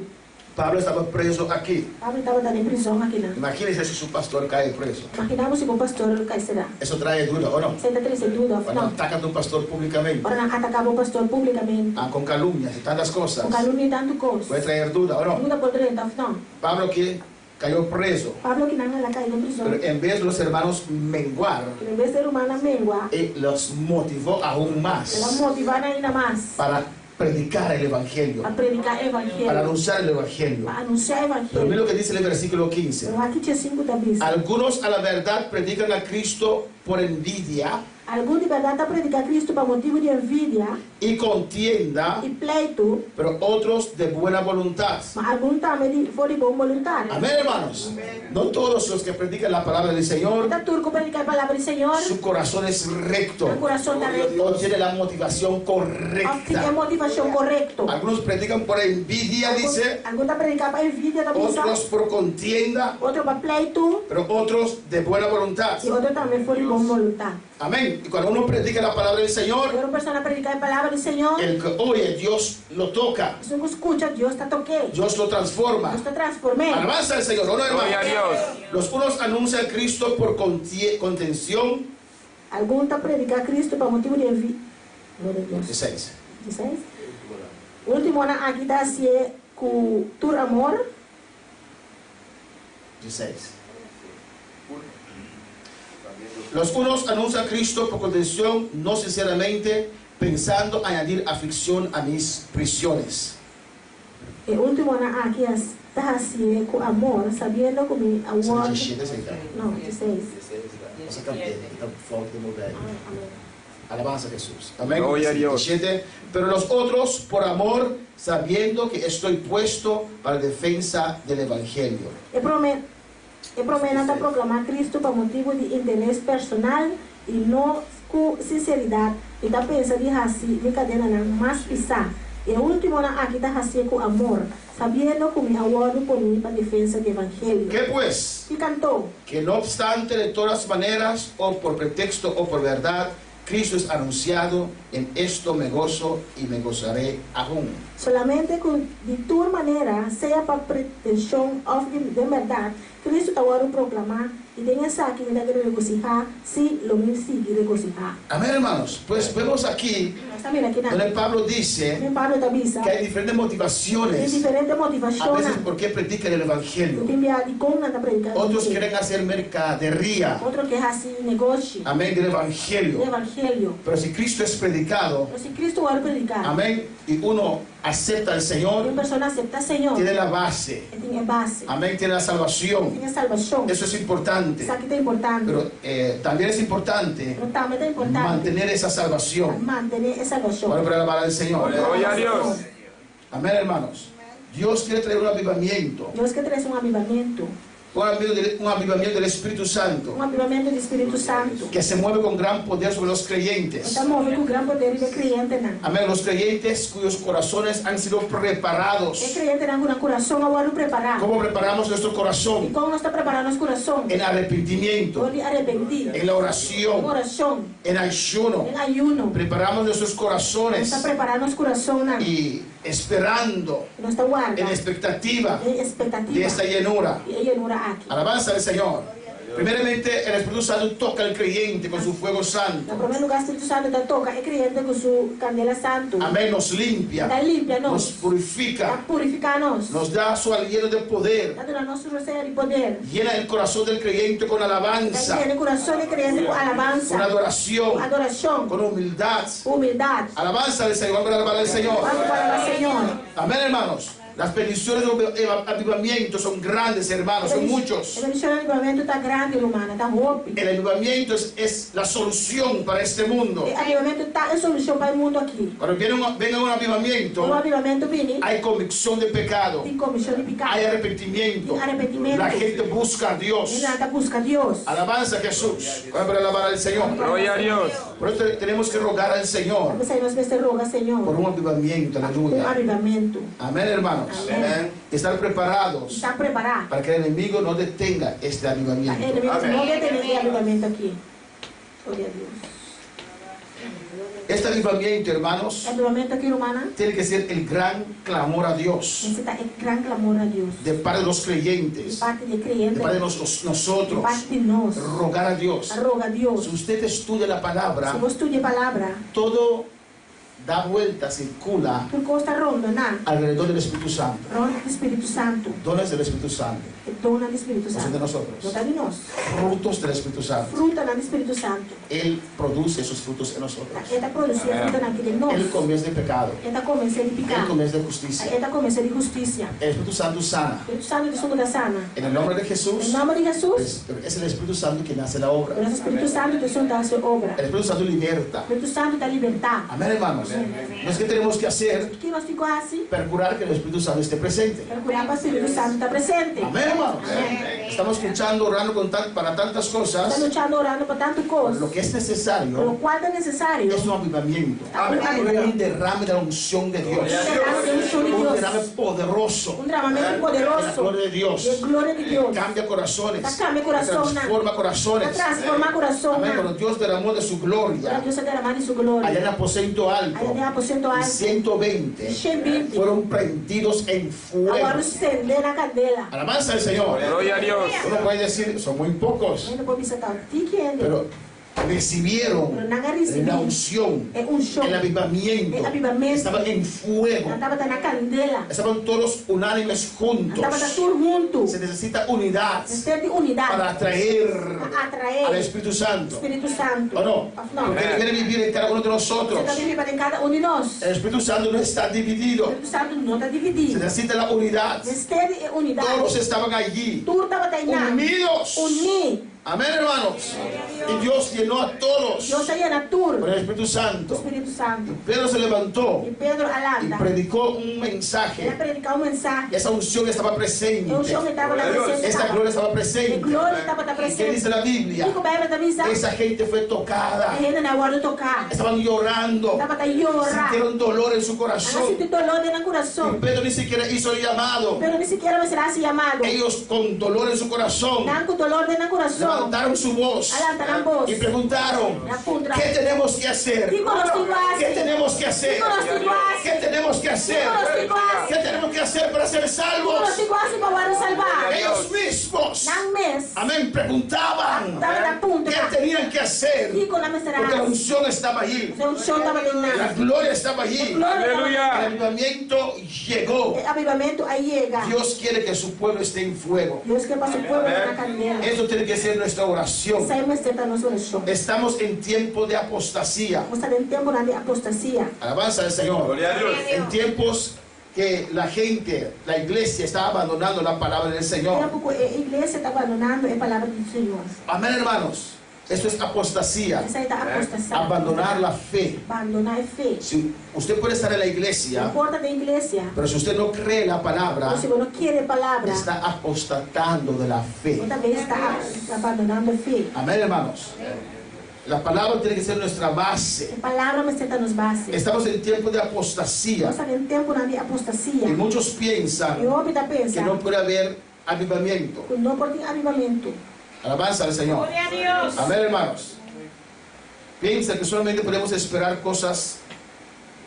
Pablo estaba preso aquí. Pablo estava em prisão aqui não. Imagínense si su pastor cae preso. Imaginamos se o pastor cairá. Eso trae duda, ¿o no? Senta triste dúvida, Cuando não. atacan a un pastor públicamente, Ora não atacava o pastor publicamente. con calumnias y tantas cosas, Com calúnia e tanto coisa. puede traer duda, ¿o no? Dúvida poderia então, não. Pablo que cayó preso, Pablo que não ela caiu em prisão. pero en vez de los hermanos menguar, Em vez de ser humana mengua, los motivó aún ela más motivava ainda mais para predicar el Evangelio, a predicar o para evangelho, anunciar el Evangelio. para anunciar o Pero mira evangelho. lo que dice el versículo 15. Pero aqui tinha 5 da Bíblia. Algunos a la verdad predican a Cristo por envidia Algum de verdade está predicando Cristo para motivo de envidia y contienda, e pleito, pero otros de buena voluntad. mas algum também foi de bom voluntário. Amén, hermanos. No todos los que predican la palabra del Señor, Está turco predicar a palavra do Senhor, su corazón es recto, o coração está recto, no tiene la motivación tem correcta. motivação correta. Algunos predican por envidia, dice, Algum está predicando para envidia da missão, otros por contienda, outro para pleito, pero otros de buena voluntad. e outro também foi de bom voluntário. Amén. Y cuando uno predica la palabra del Señor, Agora uma pessoa predicar a palavra do Senhor, el que oye, Dios lo toca, se não escuta, Deus está toquando, Dios lo transforma. Deus está transformando. Alabanza al Señor, ¿o no, Gloria a hermano? Dios. Los unos anuncian a Cristo por contención. Algum está predicando Cristo para motivo de envidia. Glória a Deus. 16. 16. O último ano aqui está se com tu amor, 16. Los unos anuncian a Cristo por contención, no sinceramente, pensando añadir aflicción a mis prisiones. E último na aqui as tahasie com amor, sabendo que me award. Não, 16. Você canta, então flauta de mover. Alabanza a Jesús. Amén. Gloria a Dios. 17. Pero los otros por amor, sabiendo que estoy puesto para defensa del evangelio. E promete proclamar Cristo por motivo de interesse personal e não com sinceridade. E da pensa de assim, de cadena na mais pisar. E o último na aqui está assim com amor, sabendo que me award por mim para defensa do evangelho. ¿Qué pues? E cantou. Que no obstante de todas maneras, o por pretexto o por verdad, Cristo es anunciado, en esto me gozo y me gozaré aún. Solamente de tua maneira, seja para pretensão ou de verdade, Cristo está agora proclamar y tenga aquí en la que regocijar, si lo mismo sigue regocijar. Amén, hermanos. Pues vemos aquí donde Pablo dice que hay diferentes motivaciones. A veces por qué predican el evangelio. Otros quieren hacer mercadería. Amén, del evangelio. Pero si Cristo es predicado, amén, y uno acepta al Señor, tiene la base. Amén, tiene la salvación. Eso es importante. Pero también es importante mantener esa salvación. Para alabar al Señor. Gloria a Dios. Amén, hermanos. Dios quiere traer un avivamiento. Un avivamiento del Espíritu Santo. Que se mueve con gran poder sobre los creyentes. Amén. Los creyentes cuyos corazones han sido preparados. ¿Cómo preparamos nuestro corazón? En arrepentimiento. En la oración. En ayuno. Preparamos nuestros corazones. Y esperando. En expectativa de esta llenura. Alabanza al Señor. Primeramente, el Espíritu Santo toca al creyente con su fuego santo. Amén, nos limpia, nos purifica, nos da su aliento de poder. Llena el corazón del creyente con alabanza, con adoración, con humildad. Alabanza al Señor, para alabar al Señor. Amén, hermanos. Las bendiciones de avivamiento son grandes, hermanos, son muchos. El avivamiento es la solución para este mundo. Cuando venga un avivamiento, hay convicción de pecado, hay arrepentimiento. La gente busca a Dios. Alabanza a Jesús. Para alabar al Señor. Gloria a Dios. Por eso tenemos que rogar al Señor por un avivamiento. Aleluya. Amén, hermanos. Amén. Estar preparados para que el enemigo no detenga este avivamiento. Este avivamiento, hermanos, tiene que ser el gran clamor a Dios de parte de los creyentes, de parte de nosotros, rogar a Dios. Si usted estudia la palabra, todo da vuelta, circula alrededor del Espíritu Santo. Dones del Espíritu Santo. No son de nosotros. Frutos del Espíritu Santo. Él produce esos frutos en nosotros. Él comienza de pecado. Él comienza de justicia. El Espíritu Santo sana. En el nombre de Jesús, es el Espíritu Santo quien hace la obra. El Espíritu Santo liberta. Amén, hermanos. No es que tenemos que hacer procurar que el Espíritu Santo esté presente. Amén, hermanos. Estamos luchando, orando para tantas cosas. Lo que es necesario es un avivamiento. Un derrame de la unción de Dios. Un derrame poderoso. La gloria de Dios. Cambia corazones. Transforma corazones. Amén. Cuando Dios derramó de su gloria allá en el aposento alto, y 120 fueron prendidos en fuego. Alabanza al Señor. Gloria a Dios. Uno puede decir, son muy pocos, pero recibieron pero não recebi la unción, é show, el avivamiento, é avivamento, estaban en fuego, estava na candela, estaban todos unánimes juntos. estava tudo junto, Se necesita unidad de unidade, para atraer atrair al Espíritu Santo. Espírito Santo. ¿O no? Não, Porque Él quiere vivir en cada uno de nosotros. você está vivendo em cada de nós. El Espíritu Santo no está O dividido. Espírito Santo não está Se dividido. necesita la unidad. Necessita unidade. Todos estaban allí, Tudo estava treinado. unidos. Unir. Amén, hermanos. Y Dios llenó a todos Deus está na por tudo. el Espíritu O Santo. Espírito Santo. Pedro se levantó E Pedro y alanda. predicó un Ele mensaje. predicar mensaje. Esa unción estaba presente. O show estava na presença. Esta gloria estaba A presente. glória estava na ¿Y qué dice presença. la Biblia? Digo, Bíblia da missa. Esa gente fue tocada. Ainda na hora de tocar. Estaban llorando. Estava a llorar. Sintieron dolor en su Ela corazón. sentiu dolor no Y coração. Pedro ni siquiera hizo el llamado. Pero nem sequer vai ser assim chamado. Ellos con dolor en su corazón Não com dolor no coração. levantaron su voz Alantaram voz. y preguntaron, ¿qué tenemos que hacer? Digo, nós temos ¿Qué tenemos que hacer? Digo, nós temos ¿Qué tenemos que hacer? ¿Qué tenemos que hacer para ser Nós salvos? temos para salvar. Ellos mismos, Não mês. amén, preguntaban Estava na punta. qué tenían que hacer. Digo, na Porque la meserá. unción estaba allí, O show estava la treinado. gloria estaba allí, el Aleluya. avivamiento llegó. Avivamento aí chega. Dios quiere que su pueblo esté en fuego. Deus quer para o povo na candela. Eso tiene que ser nuestra oración. Saímos de nossa oração. Estamos en tiempo de apostasía. Estamos em tempo de apostasia. Alabanza al Señor. Gloria a Dios. En tiempos que la gente, la iglesia está abandonando la palabra del Señor. Tempo que a igreja está abandonando a palavra do Senhor. Amén, hermanos. Esto es apostasía. Essa aí está apostasia. Abandonar la fe. Abandonar a fé. Si usted puede estar en la Não iglesia, importa da igreja. pero si usted no cree la palabra, Se você não quer a palavra, está apostatando de la fe. você também está abandonando a fé. Amén, hermanos. La palabra tiene que ser nuestra base. A palavra me senta nos bases. Estamos en tiempo de apostasía. Nós estamos em tempo de apostasia. Y muchos E piensan o homem está que pensando no puede haber avivamiento. que não pode ter avivamento. Alabanza al Señor. Gloria a Dios. Amén, hermanos. Piensa que solamente podemos esperar cosas,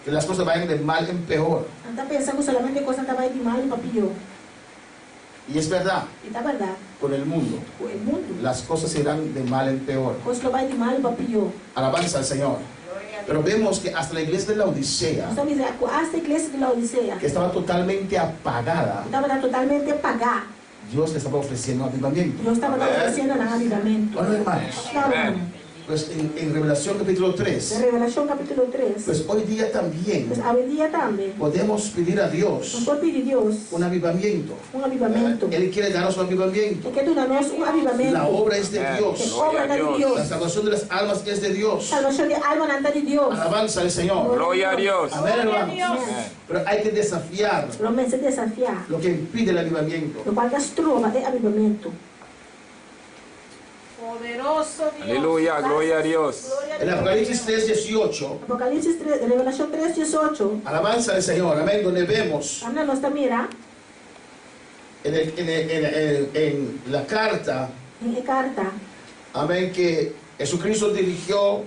que las cosas vayan de mal en peor. Não está pensando solamente que coisa estava de mal para pior. Y es verdad, E está verdade. con el mundo, O mundo, las cosas irán de mal en peor. coisa vai de mal para pior. Alabanza al Señor. Pero vemos que hasta la iglesia de la Odisea, Nós estamos dizendo, esta igreja de Laodicea que estaba totalmente apagada, estava totalmente apagada. Dios le estaba ofreciendo avivamiento. Deus estava oferecendo um avivamento. Bueno, hermanos, Não, pues en Revelación capítulo na 3, Revelação capítulo 3, pues hoy día también pues, hoje dia também, podemos pedir a nós Dios podemos pedir a Deus un avivamiento. avivamento. Él quiere darnos un avivamiento. Ele quer dar nós avivamento. La obra es de Que Dios. obra da de La Deus. salvación de las almas es de Dios. Salvação de alma não está de Deus. Alabanza al Señor. Gloria a Dios. Amén, hermanos. Pero hay que desafiar Pelo se desafiar. lo que impide el avivamiento. No qual as trova de avivamento. Poderoso Dios. Aleluya. Gloria a Dios. En Apocalipsis 3:18, Apocalipse 3, Revelação 3, 18. alabanza al Señor. Amén. Donde vemos Ana nós também mira en la carta, em carta amén, que Jesucristo dirigió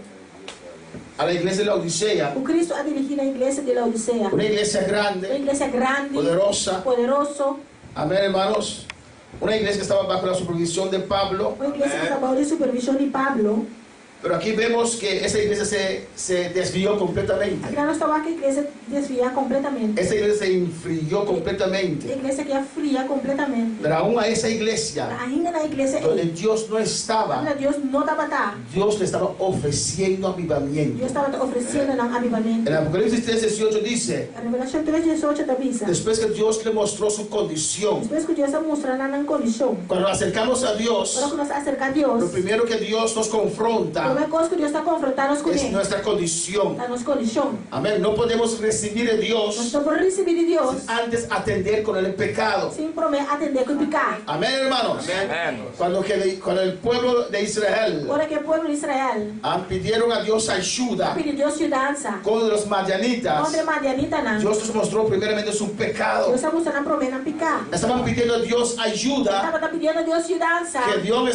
a la iglesia de la Odisea, o Cristo a dirigir a igreja de Laodicea. una iglesia Uma grande, igreja grande, poderosa. poderoso, Amén, hermanos. Una iglesia que estaba bajo la supervisión de Pablo. uma igreja que estava de supervisão de Pablo. Pero aquí vemos que esa iglesia se desvió completamente. Aqui nós estamos que a igreja desvia completamente. Esa iglesia se enfrió A completamente. igreja que é fria completamente. Pero aún a esa iglesia Ainda na igreja donde Dios no estaba, Deus não estava lá. Dios le estaba ofreciendo avivamiento. Deus estava oferecendo um avivamento. En Apocalipsis 3:18 dice, A Revelação 3, 18 te avisa. después que Dios le mostró su condición, Depois que Deus está mostrando uma condição. cuando nos acercamos a Dios, Quando nós acercamos a Deus, lo primero que Dios nos a confronta primeira coisa que Deus está confrontando com es ele. nuestra condición. A nossa condição. Amén. No podemos recibir de Nós Dios estamos por receber de Deus antes atender con el pecado. sem prometer atender com o pecado. Amén, hermanos. Amén. Cuando el pueblo de Israel Agora que o povo de Israel pidieron a Dios ayuda pediu Deus ajudança con los madianitas, contra Madianita não. Dios nos mostró primeramente su pecado. Deus está mostrando promessa pecar. Estaban pidiendo a Dios ayuda, Estava pedindo a Deus ajudança. que Dios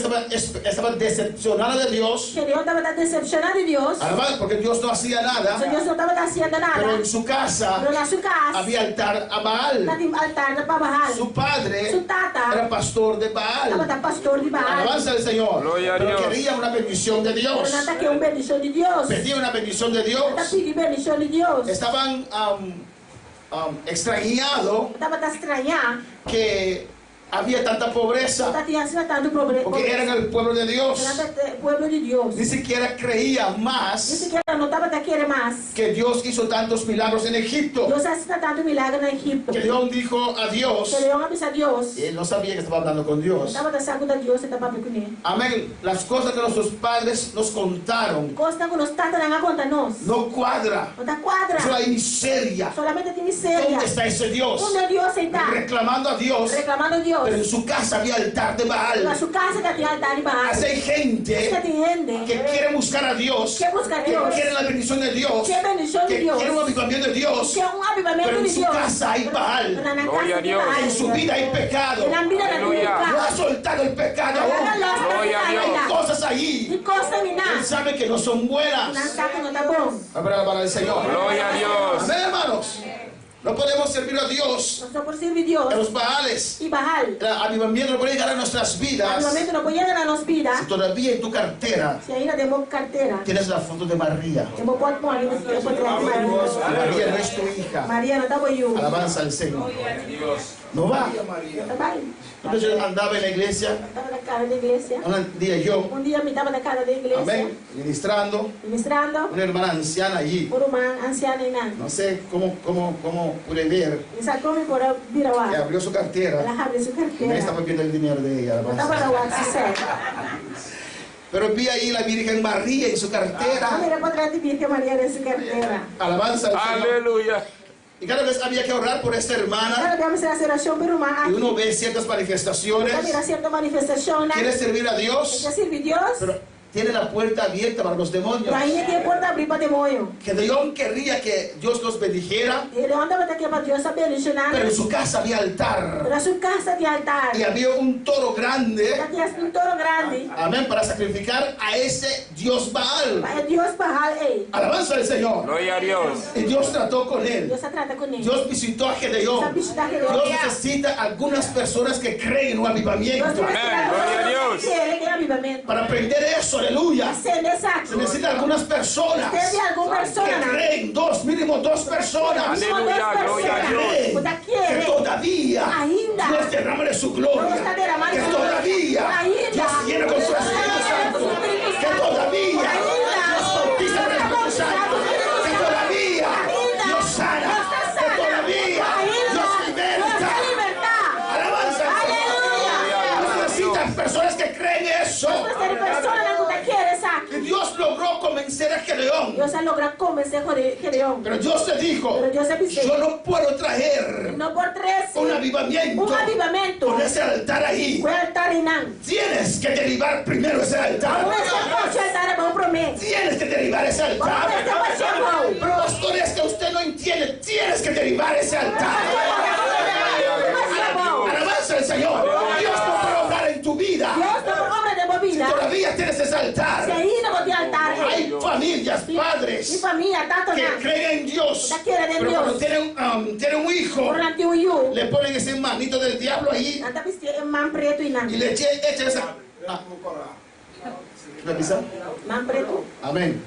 estaba decepcionado de Dios, Que Deus estaba decepcionado de Dios. Además, porque Dios no hacía nada. Dios no estaba haciendo nada. Pero en su casa Pero en su casa había altar a Baal. altar para Baal. Su padre Su tata era pastor de Baal. estaba pastor de Baal. Alabanza al Señor. Gloria a Pero Dios. quería una bendición de Pero Dios. nada que una bendición de Dios. Pedía una bendición de Dios. Nada pide bendición de Dios. Estaban extrañados Estaba a estranhar. que había tanta pobreza. Estaba tanto problema. Porque eran el pueblo de Dios. Era el pueblo de Dios. Ni siquiera creía Ni más siquiera no estaba a querer más. que Dios hizo tantos milagros en Egipto. Dios hace tanto milagro en Egipto. Que León dijo a Dios. Que León avisa a Dios. Y él no sabía que estaba hablando con Dios. Estaba pensando a Dios y estaba hablando con él. Amén. Las cosas que nuestros padres nos contaron Costa que nos tratan a contarnos. no cuadra. No te cuadra. Eso hay miseria. Solamente tiene miseria. ¿Dónde está ese Dios? ¿Dónde Dios está? Reclamando a Dios. Reclamando a Dios. Pero en su casa había altar de En Baal. su casa que tiene altar y Baal. Así hay gente Que tiene gente que quiere buscar a Dios. que busca a Que Dios. quiere la bendición de Dios. Que bendición de Que Dios. quiere un avivamiento de Dios. Que un avivamiento Pero en de su Dios. casa hay Baal. Pero en la Gloria casa a Dios. de Baal. En su vida hay pecado. En la vida de Aleluya. No ha pecado. soltado el pecado aún. Gloria a Dios. Hay cosas allí. Y cosa ni Él nada. sabe que no son buenas. Nada que no está bom. Abra para el Señor. Gloria a Dios. Amén, hermanos. No podemos servir a Dios Nosotros por servir Dios en los Baales. y Baal. El avivamiento no puede llegar a nuestras vidas. Avivamiento no puede llegar a nos vida. Si todavía en tu cartera Si ahí no tenemos cartera. tienes la foto de María. Tenemos pot moli, no sé, pot María. María no es tu hija. María no está por you. Alabanza al Señor. No va. Entonces yo andaba en la iglesia. Estaba en la cara de la iglesia. Un día yo, Un día me estaba en la cara de la iglesia. amén, ministrando. Ministrando. Una hermana anciana allí. Por una anciana y nada. No sé cómo pude ver. Y sacó mi por Que Birawa. abrió su cartera. La abre su Y me cartera. estaba viendo el dinero de ella. Estaba Alabanza. la WhatsApp. Pero vi ahí la Virgen María en su Ah, cartera. mira para atrás de Virgen María en su cartera. Alabanza al Señor. Aleluya. Y cada vez había que orar por esta hermana. Ahora vamos a hacer oración por una Y uno ve ciertas manifestaciones. Mira cierta manifestación. Quiere servir a Dios. ¿Qué sirve Dios? Pero tiene la puerta abierta para los demonios. Pero ahí no tiene puerta abrir para demonio. Que León querría que Dios los bendijera. Y le anda para que para Dios a bendicionar. Pero en su casa había altar. Pero a su casa de altar. Y había un toro grande. Ya tienes un toro grande. Amén. Para sacrificar a ese Dios Baal. Para Dios Baal, Alabanza al Señor. Gloria a Dios. Y Dios trató con él. Dios se trata con él. Dios visitó a Gedeón. Dios visita a Gedeón. Dios necesita algunas personas que creen en un avivamiento. Dios Amén. Gloria a Dios. Quiere que avivamiento. Para aprender eso, aleluya. Se Se necesitan algunas personas Usted de alguna que persona. creen, mínimo dos personas. Aleluya, gloria a Dios. Creen que todavía Ainda. Dios derrama de su gloria. Dios está derramando Que su todavía Ainda. Dios llena con su Espíritu Santo. Que todavía Dios bautiza con el Espíritu Santo. Que todavía Dios sana. Que todavía Dios liberta. Alabanza. Dios necesita personas que creen eso. Y Dios logró convencer a Gedeón. Dios ha logrado convencer a Gedeón. Pero Dios le dijo, Pero Dios le dice, yo no puedo traer no por 13. un avivamiento Un avivamiento. con ese altar ahí. Fue altar y nan. Tienes que derribar primero ese altar. Vamos a hacer altar, vamos a prometer. Tienes que derribar ese altar. Vamos a hacer altar. Pero pastor, es que usted no entiende. Tienes que derribar ese altar. Alabanza al Señor. Dios no puede obrar en tu vida. Dios no por obra de movida. Todavía tienes ese altar. Se ahí no de altar. Hay familias, Mi padres familia, tanto que nan. creen en Dios. La quieren en Pero Dios. cuando tienen un hijo, Por la tío you. le ponen ese manito del diablo ahí Nanta viste man preto y nan. y le echan esa. ¿La pisa? Man preto. Amén.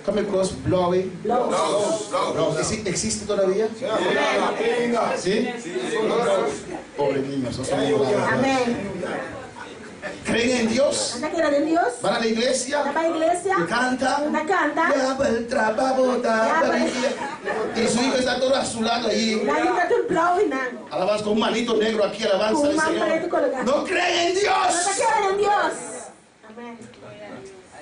Come across blowy. Blow. No, ¿existe todavía? ¿Sí? Pobre niños, no son bravos. Amén. ¿Creen en Dios? Anda que era de Dios. ¿Van a la iglesia? Anda para la iglesia. ¿Y canta? Anda canta. Ya va el trabajo, y su hijo está todo a su lado ahí. La ayuda tu blow y nan. Alabanza con un manito negro aquí, alabanza al Señor. No creen en No te Dios. quieren en Dios. Amén.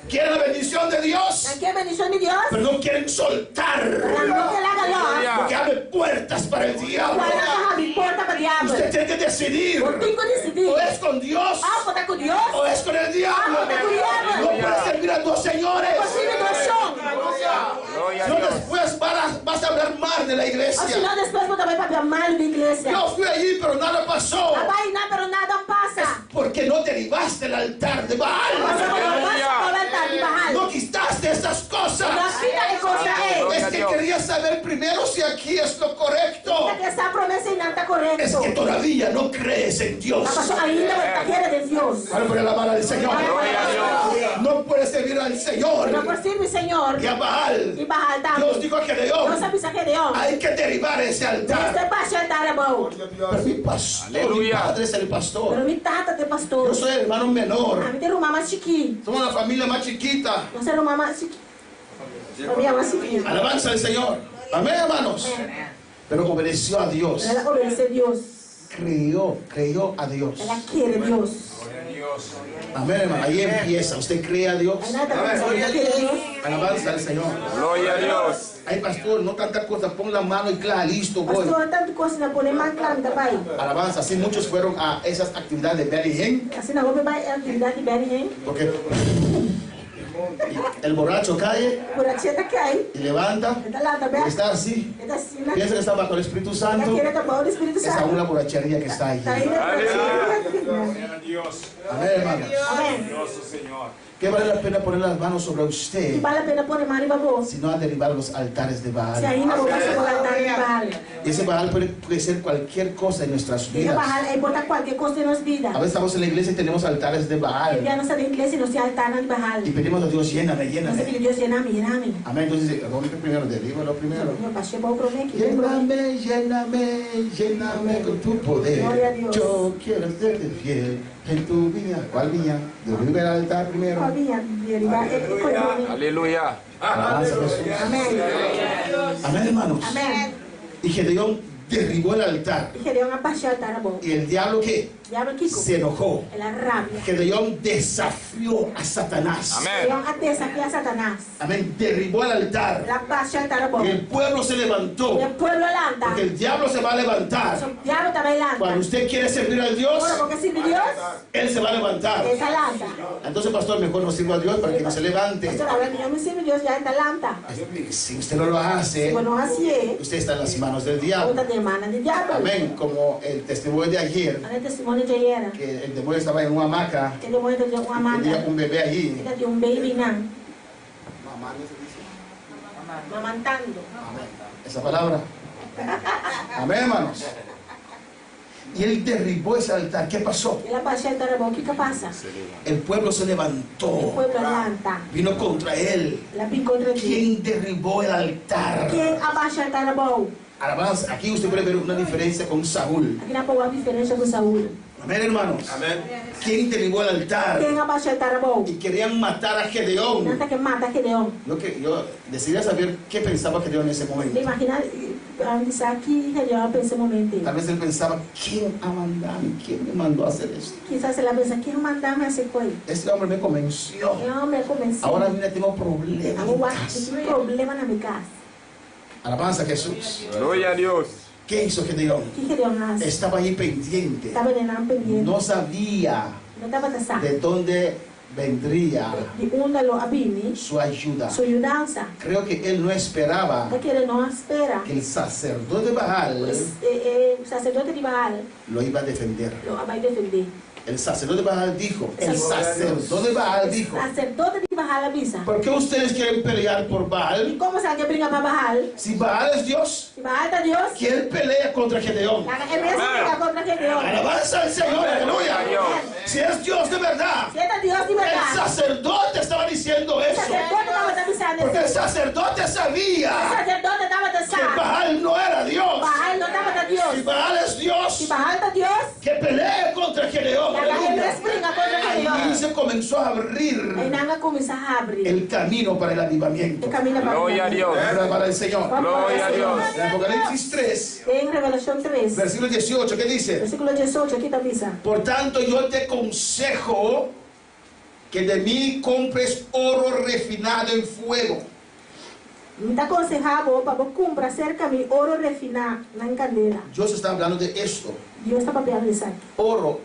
Quieren la bendición de Dios, ¿Qué bendición de Dios? pero no quieren soltar. No te la haga Porque abre puertas para el diablo. Dios. No importa para diablo. Usted tiene que decidir. Eu tenho que decidir. O es con Dios Ah, vou estar com Deus? o es con el diablo. Ah, vou estar com o diabo. No puedes servir a dos señores. Possível doação. Gloria Si a no, Dios. después vas a hablar mal de la Ou iglesia. senão depois vou também para mal da igreja. Yo fui allí, pero nada pasó. Vai nada, pero nada passa. Porque porque no derribaste el altar de Baal. No quitaste esas cosas. Es que quería saber primero si aquí es lo correcto. Es que todavía no crees en Dios. Para poner la mano del Señor. No puedes servir al Señor y a Baal. Dios dijo a Gedeón, hay que derribar ese altar. Pero mi pastor, mi padre es el pastor. Yo soy el hermano menor. Somos la familia más chiquita. Alabanza al Señor. Amén, hermanos. Pero obedeció a Dios. Creyó a Dios. Amén, hermano. Ahí empieza. ¿Usted cree a Dios? Alabanza al Señor. Gloria a Dios. Ay, pastor, no tanta cosa. Pon la mano y claro, listo, voy. Alabanza. Así muchos fueron a esas actividades de Benny Hinn. Porque el borracho cae y levanta. Y está así. Piensa que está bajo el Espíritu Santo. Es aún la borrachería que está ahí. Amén, hermanos. ¿Qué vale la pena poner las manos sobre usted si no a derribar los altares de Baal? Y ese Baal puede ser cualquier cosa en nuestras vidas. A veces estamos en la iglesia y tenemos altares de Baal. Y pedimos a Dios, lléname, lléname. Amén. Entonces, rompe primero, derríbalo primero. Lléname, lléname, lléname con tu poder. Yo quiero serte fiel en tu viña. ¿Cuál viña? Derriba el altar primero. Aleluya. Alabanza a Jesús. Amén, hermanos. Y Gedeón derribó el altar. Y el diablo, ¿qué? Se enojó. Gedeón desafió a Satanás. Amén. Amén. Derribó el altar. Y el pueblo se levantó. Porque el diablo se va a levantar. Cuando usted quiere servir a Dios, él se va a levantar. Entonces, pastor, mejor no sirva a Dios para que no se levante. Si usted no lo hace, usted está en las manos del diablo. Amén. Como el testimonio de ayer, que el demonio estaba en una hamaca, tenía un bebé allí. Esa palabra. Amén, hermanos. Y él derribó ese altar. ¿Qué pasó? El pueblo se levantó. Vino contra él. ¿Quién derribó el altar? Alabanza. Aquí usted puede ver una diferencia con Saúl. Amén, hermanos. Amén. ¿Quién derribó el altar? Y querían matar a Gedeón. Yo decidí saber qué pensaba Gedeón en ese momento. Tal vez él pensaba, ¿quién me mandó a hacer esto? Este hombre me convenció. Ahora mira, tengo problemas. Alabanza a Jesús. Gloria a Dios. ¿Qué hizo Gedeón? Estaba ahí pendiente. No sabía de dónde vendría su ayuda. Creo que él no esperaba que el sacerdote de Baal lo iba a defender. El sacerdote de Baal dijo, ¿por qué ustedes quieren pelear por Baal? Si Baal es Dios, que él pelea contra Gedeón. Alabanza al Señor, aleluya. Si es Dios de verdad, el sacerdote estaba diciendo eso. Porque el sacerdote sabía que Baal no era Dios. Si Baal es Dios, que pelee contra Gedeón. Ahí se comenzó a abrir el camino para el avivamiento. Gloria a Dios. Para el Señor. Gloria a Dios. En Apocalipsis 3, versículo 18, ¿qué dice? Por tanto, yo te aconsejo que de mí compres oro refinado en fuego. Dios está hablando de esto. Oro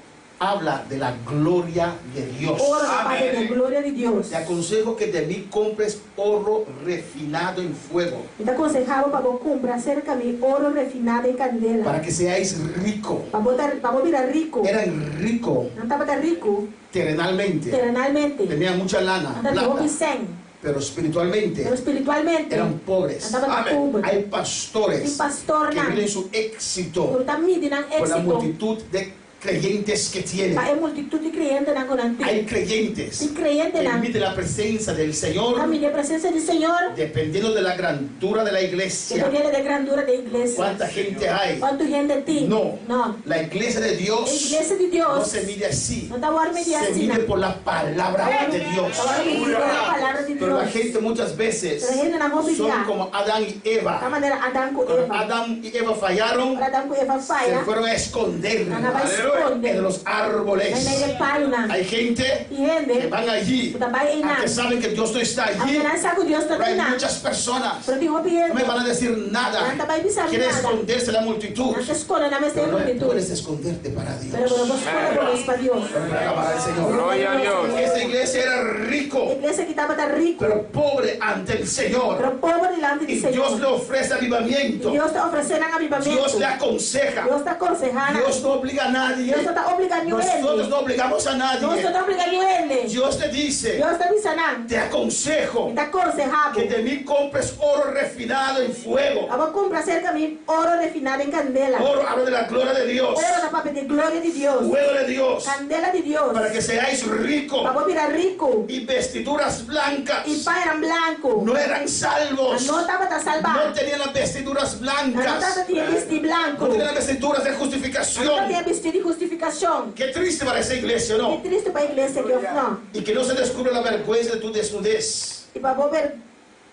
habla de la gloria de Dios. Oro da parte da glória de Deus. Te aconsejo que de mí compres oro refinado en fuego, Eu te aconsejava para você comprar cerca de ouro refinado em candela. para que seáis rico. Para virar rico. Eran rico Não estava tão rico terrenalmente, terrenalmente. tenían mucha lana, Não estava plata, 100. pero espiritualmente Pero espiritualmente. eran pobres. Não estava tão pobre. Hay Tem pastores pastor que não. miden su éxito Por também tem por la éxito. multitud de creyentes que tienen. Hay multitud de creyentes na conante. Hay creyentes Tem creyente que na. miden la presencia del Señor Também de presença do Senhor. dependiendo de la grandura de la iglesia. Dependendo da grandura da igreja. ¿Cuánta gente hay? Quanto gente tem? No. Não. La iglesia de A Dios igreja de no Deus se mide así. não está guardando Se assim. mide por la palabra de Dios. Está guardando a palavra de Pero la Deus. gente muchas veces Pero a gente não son obedece. como Adán y Da Eva. maneira Adão com Cuando Eva. Adán y Eva fallaron, Para Adão com Eva se falha. fueron a esconder Não vai en esconder. los Mas árboles. nem pai não. Hay gente E que gente. van allí, Também aunque não. saben que Dios no está allí. Aunque não sabe que Deus está Pero hay não. muchas personas Pero tem no me van a decir nada. Não vai avisar Quieren nada. esconderse la multitud. Não se esconde na mesa Pero de no multitud. puedes esconderte para Dios. Pero vos esconde por Deus para Deus. Para alabar al Señor. Gloria a Dios. Esta iglesia era A rico, igreja que estava tão rico. pero pobre ante el Señor. Pero pobre delante Y do Dios Senhor. le ofrece avivamiento. Deus está oferecendo avivamento. Dios le aconseja. Deus está aconsejando. Dios no obliga a nadie. Deus não está obligando Nosotros ele. no obligamos a Deus não nadie. está obligando ele. Dios te dice, Deus está avisando. te aconsejo Está aconsejando. que de mí compres oro refinado en fuego. Eu vou comprar cerca de mim ouro refinado em candela. Oro habla de la gloria de Dios. Ouro da papel de glória de Deus. Fuego de Dios. Candela de Deus. Para que seáis ricos. Para vos virar rico. Y vestiduras blancas. E pai era branco. No eran salvos. Não estava a No salvar. tenían las vestiduras Não estava blancas. tinha vestido branco. No tenían las vestiduras de Não justificación. tinha vestido de justificação. Qué triste para esa iglesia, Que ¿no? triste para a igreja que eu não. Y que no se descubre la vergüenza de tu desnudez. E para vos ver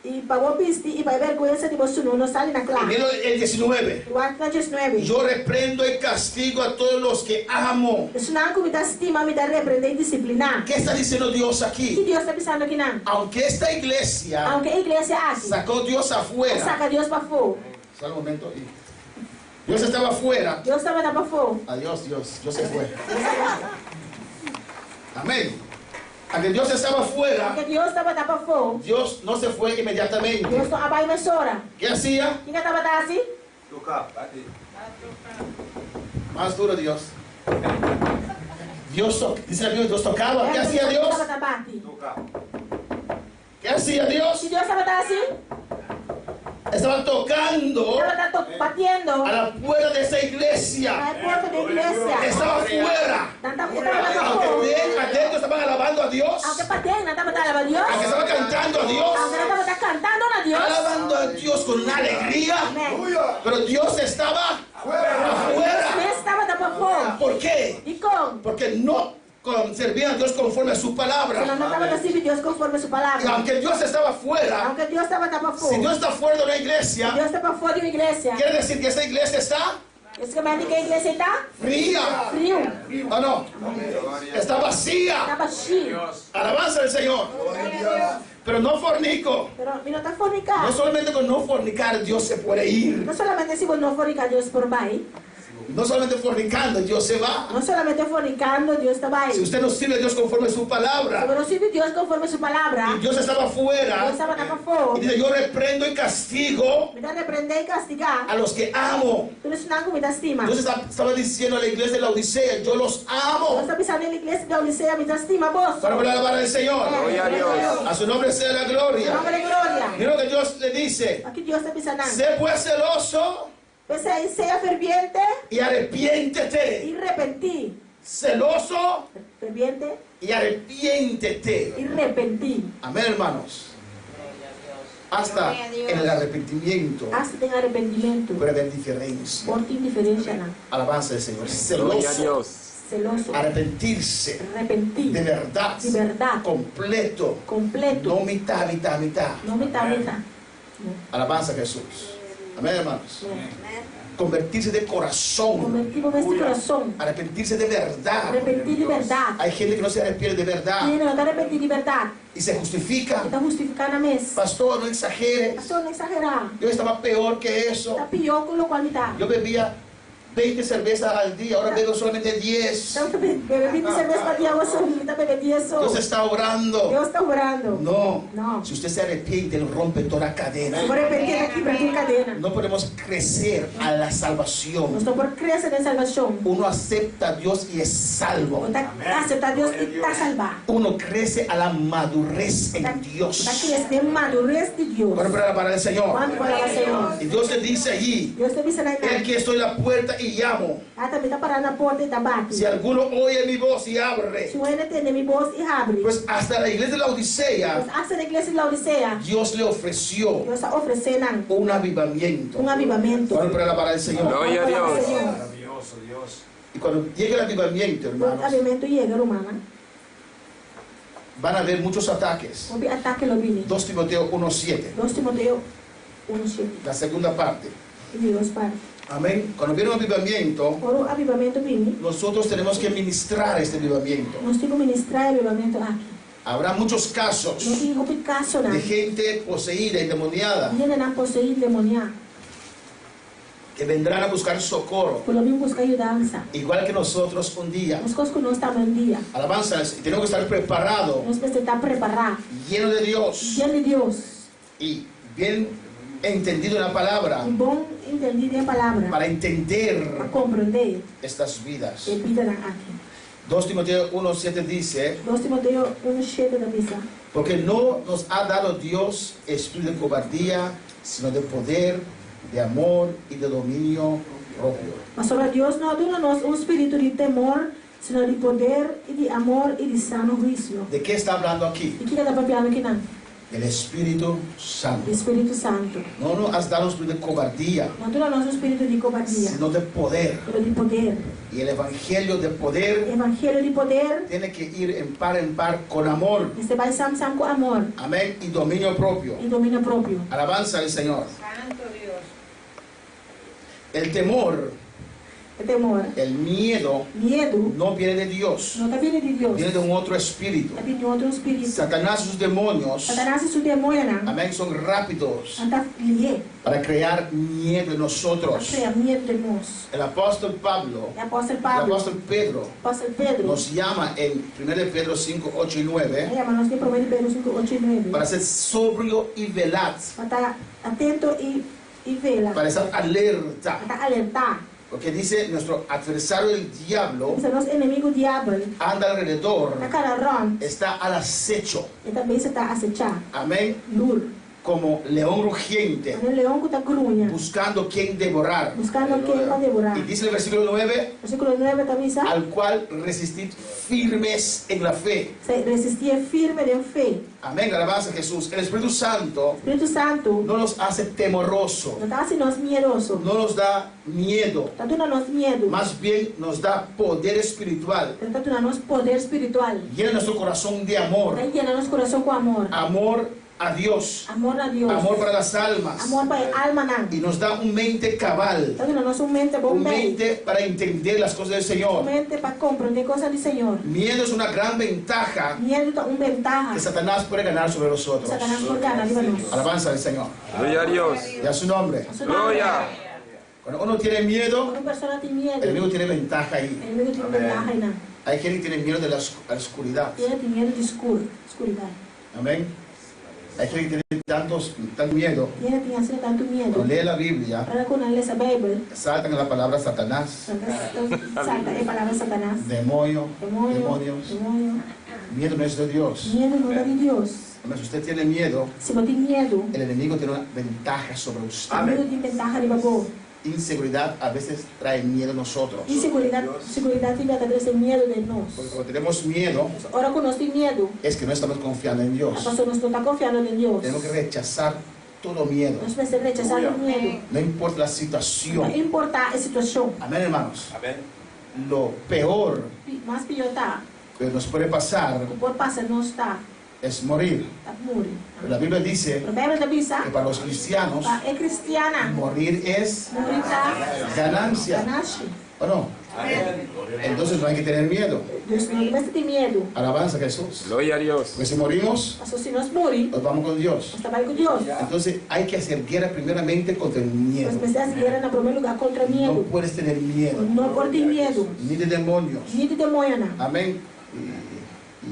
e para vos vestir e para vergonha de você não sai na Y clara. mira el 19. O ato 19. Yo reprendo y castigo a todos los que amo. Isso não me dá estima, me dá repreender e disciplinar. ¿Qué está diciendo Dios E aquí? Deus está pensando aqui não. Aunque esta iglesia Aunque a igreja aqui sacó Dios afuera. saca Deus para fogo. Solo un momento. Dios estaba afuera. Deus estava para fogo. Adiós, Dios. Dios se fue. Amén. Aunque Dios estaba afuera, Porque Deus estava para fogo. Dios no se fue inmediatamente. Deus não abai mais hora. ¿Qué hacía? Quem estava assim? Más duro Dios. Dice la Biblia, Dios tocaba. ¿Qué hacía Dios? Estava bate. ¿Qué hacía Dios? Se Deus estava assim, Estaba tocando estava batendo a la puerta de esa iglesia. na porta da igreja. Estaba afuera. Estava para Aunque fogo. adentro estaban alabando a Dios. Aunque batendo, não estava para Deus. Aunque estaban cantando a Dios. Aunque não estava cantando a Deus. Alabando a Dios con una alegría. Amém. Pero Dios estaba afuera. Deus estava para fogo. ¿Por qué? E como? Porque no servían a Dios conforme a su Se palabra. não estava a servir Deus conforme a sua Y palavra. aunque Dios estaba afuera, Aunque Deus estava para si fogo. Dios está fuera de una iglesia, Deus está para fora de uma igreja. quiere decir que esa iglesia está Isso que que a igreja está fría. frio. ¿O no? Está vacía. Estava cheio. Alabanza del Señor. Pero no fornico. Pero não está No fornicar. solamente con no fornicar Dios se puede ir. Não solamente se não fornicar, Deus por vai. No solamente fornicando Dios se va. Não solamente fornicando, Deus está vai. Si usted no sirve a Dios conforme a su Se palabra, não sirve Deus conforme a sua palavra, y Dios estaba Deus afuera, estava para fogo. y dice, yo reprendo y castigo Me dá repreender e castigar. a los que amo. Tu não me dá estima. Dios estaba diciendo a la iglesia de la Odisea, yo los Deus amo. está pensando na igreja da Odisseia, me dá estima, vos. Para poder alabar al Señor. Gloria a Dios. A su nombre sea la Em gloria. nome de glória. Mira lo que Dios le dice. Aqui Deus está pensando. Sé pues celoso Seja ferviente y arrepiéntete. e arrepentir. Celoso Ferviente y arrepiéntete. e arrepentir. Amén, hermanos. Hasta en el arrepentimiento Hasta tem arrependimento. puede haber diferencia. Por ti diferença não. Alabanza del Señor. Gloria a Celoso. Dios. Celoso. Arrepentirse Arrepentir. de verdad. De verdad. Completo. Completo. No mitad, mitad, mitad. Não me tá, me tá. Alabanza a Jesús. Amén, hermanos. Convertirse de corazón. Convertimos este coração. Arrepentirse de verdad. Arrepentir de verdade. Hay gente que no se arrepiente de verdad Quem não está arrepentir de verdade, y se justifica. está justificando a mesa. Pastor, no exagere. Pastor, não exagerar. Yo estaba peor que eso. Está pior com o qual me tá. Yo bebía 20 cervezas al día, ahora bebo solamente 10. Então, beber 20 cervejas para dia, você está bebendo 10 só. Dios está obrando. Deus está orando. No. No. Si usted se arrepiente, Él rompe toda cadena. Por arrepentir aqui para tua cadena. No podemos crecer a la Nós salvación. estamos por crescer na salvação. Uno acepta a Dios y es salvo. Aceptar Deus e está salvado. Uno crece a la madurez en Dios. Está crescendo en madurez de Deus. Ahora para el Señor. Quando para o Senhor. Y Dios le dice allí, Deus te avisa na Él que estoy en la puerta y llamo. também está parando na porta e está batendo. Si alguno oye mi voz y abre, Se o ene entende minha voz e abre. pues hasta la iglesia de la Odisea, Mas essa da igreja de Laodicea, Dios le ofreció Deus está oferecendo un avivamiento. avivamento. Ahora para el Señor. Gloria a Dios. Maravilloso, Dios. Y cuando llegue el avivamiento, O hermanos, avivamento chega, romana. van a haber muchos ataques. O ataque lo vini. 2 Timoteo 1:7, 2 Timoteo 1:7. la segunda parte. E Deus para. Amén. Cuando viene un avivamiento, Por o avivamento vini, nosotros tenemos que ministrar este avivamiento. nós temos que ministrar o avivamento aqui. Habrá muchos casos Não tem complicação, não. de gente poseída, endemoniada, Gente não possuir demoniado. que vendrán a buscar socorro, Por lo mismo busca ayudanza. igual que nosotros un día. As coisas que nós estamos em dia. Alabanzas, y tenemos que estar preparados, Nós precisamos estar preparados. llenos de Dios Diante de Deus. y bien entendido en la palabra E bom entender a palavra. para entender Para compreender estas vidas. a vida aqui. 2 Timoteo 1:7 dice, 2 Timoteo 1:7 da missa. porque no nos ha dado Dios espíritu de cobardía, sino de poder, de amor y de dominio propio. Mas sobre Deus não dá a nós espírito de temor, sino de poder e de amor e de sano juízo. ¿De qué está hablando aquí? E o que está falando aqui não? Del Espíritu Do Santo. Espírito Santo. No nos has dado espíritu de cobardía, Não dá a nós espírito de covardia, sino de poder. pero de poder. Y el evangelio de poder Evangelho de poder, tiene que ir en par con amor. você vai sam com amor Amén. Y dominio propio. e domínio próprio. Alabanza al Señor. Santo Dios. El temor, É temor. el miedo, Medo no viene de Dios. não está vindo de Deus. Viene de un otro espíritu. Está vindo de outro espírito. Satanás y sus demonios, Satanás e seu demônio não. amén, son rápidos Está lié. para crear miedo en nosotros. Cria medo de nós. El apóstol Pablo, E apóstolo el Pablo, apóstol Pedro, apóstolo Pedro, nos llama en 1 Pedro 5, 8 y 9 mas nós temos prometo Pedro 5, 8 e 9. para ser sobrio y velad, Para estar atento e vela. para estar alerta. Para estar alertar. Porque dice nuestro adversario el diablo Esse é nosso inimigo diabo. anda alrededor, Na cara ron. está al acecho, E também você está acechar. amén, Lur. como león rugiente, Mas o leão que está grunha. buscando quien devorar. Buscando quem vai devorar. Y dice el versículo 9, Versículo 9 também sabe. al cual resistid firmes en la fe. Se resistia firme de fé. Amén, alabanza a Jesús. El Espíritu Santo Espírito Santo no nos hace temoroso, não está assim nós miedoso. no nos da miedo, Está dando a nós medo. más bien nos da poder espiritual. Está dando a nós poder espiritual. Llena nuestro corazón de amor, Está llena nosso coração com amor. amor a Dios, Amor a Deus. amor para las almas, Amor para a alma não. y nos da un mente cabal, Está dando a nós mente bom un bem. mente para entender las cosas del Señor. Mente para compreender coisas do Senhor. Miedo es una gran ventaja Medo é ventaja. que Satanás puede ganar sobre nosotros. Satanás por ganar de nós. Alabanza al Señor Gloria a Dios. y a su nombre. Gloria. Cuando uno tiene miedo, Quando uma pessoa tem medo, el enemigo tiene ventaja ahí. o inimigo tem ventaja não. Hay quien tiene miedo de la oscuridad. Ele tem medo de escuridade. Amén. Hay quien tiene tanto miedo. Ele tem assim tanto medo. Cuando lee la Biblia, Para quando ele lê a Bíblia, saltan la palabra Satanás, salta a palavra Satanás. demonio, Demônio, demonios. demônio. Miedo no es de Dios. Medo não é de Deus. Pero si usted tiene miedo, Se você tem medo, el enemigo tiene una ventaja sobre usted. medo de ventaja de babô. Inseguridad a veces trae miedo a nosotros. Inseguridade, seguridade vai trazer medo de nós. Porque cuando tenemos miedo, Ora, quando nós temos medo, es que no estamos confiando en a Dios. pessoa não está confiando em Deus. Tenemos que rechazar todo miedo. Nós precisamos rechazar o medo. No importa la Não situación. importa a situação. Amén, hermanos. Lo peor Mas pior tá. que nos puede pasar O por passar não está. es morir. tak muri. Pero la Biblia dice Pero Biblia bisa, que para los cristianos pa kristiana, morir es muri ta ganancia. ganashi. ¿O no? Entonces no hay que tener miedo. Dus não começa a ter medo. Alabanza a Jesús. Gloria a Dios. Pues si morimos, Mas se nós morir, nos vamos con Dios. nós trabalhamos com Deus. Entonces hay que hacer guerra primeramente contra el Nós miedo. precisamos guerra no primeiro lugar contra No medo. puedes tener miedo, Não pode ter medo. ni de demonios. Ni de demônio, não. Amén.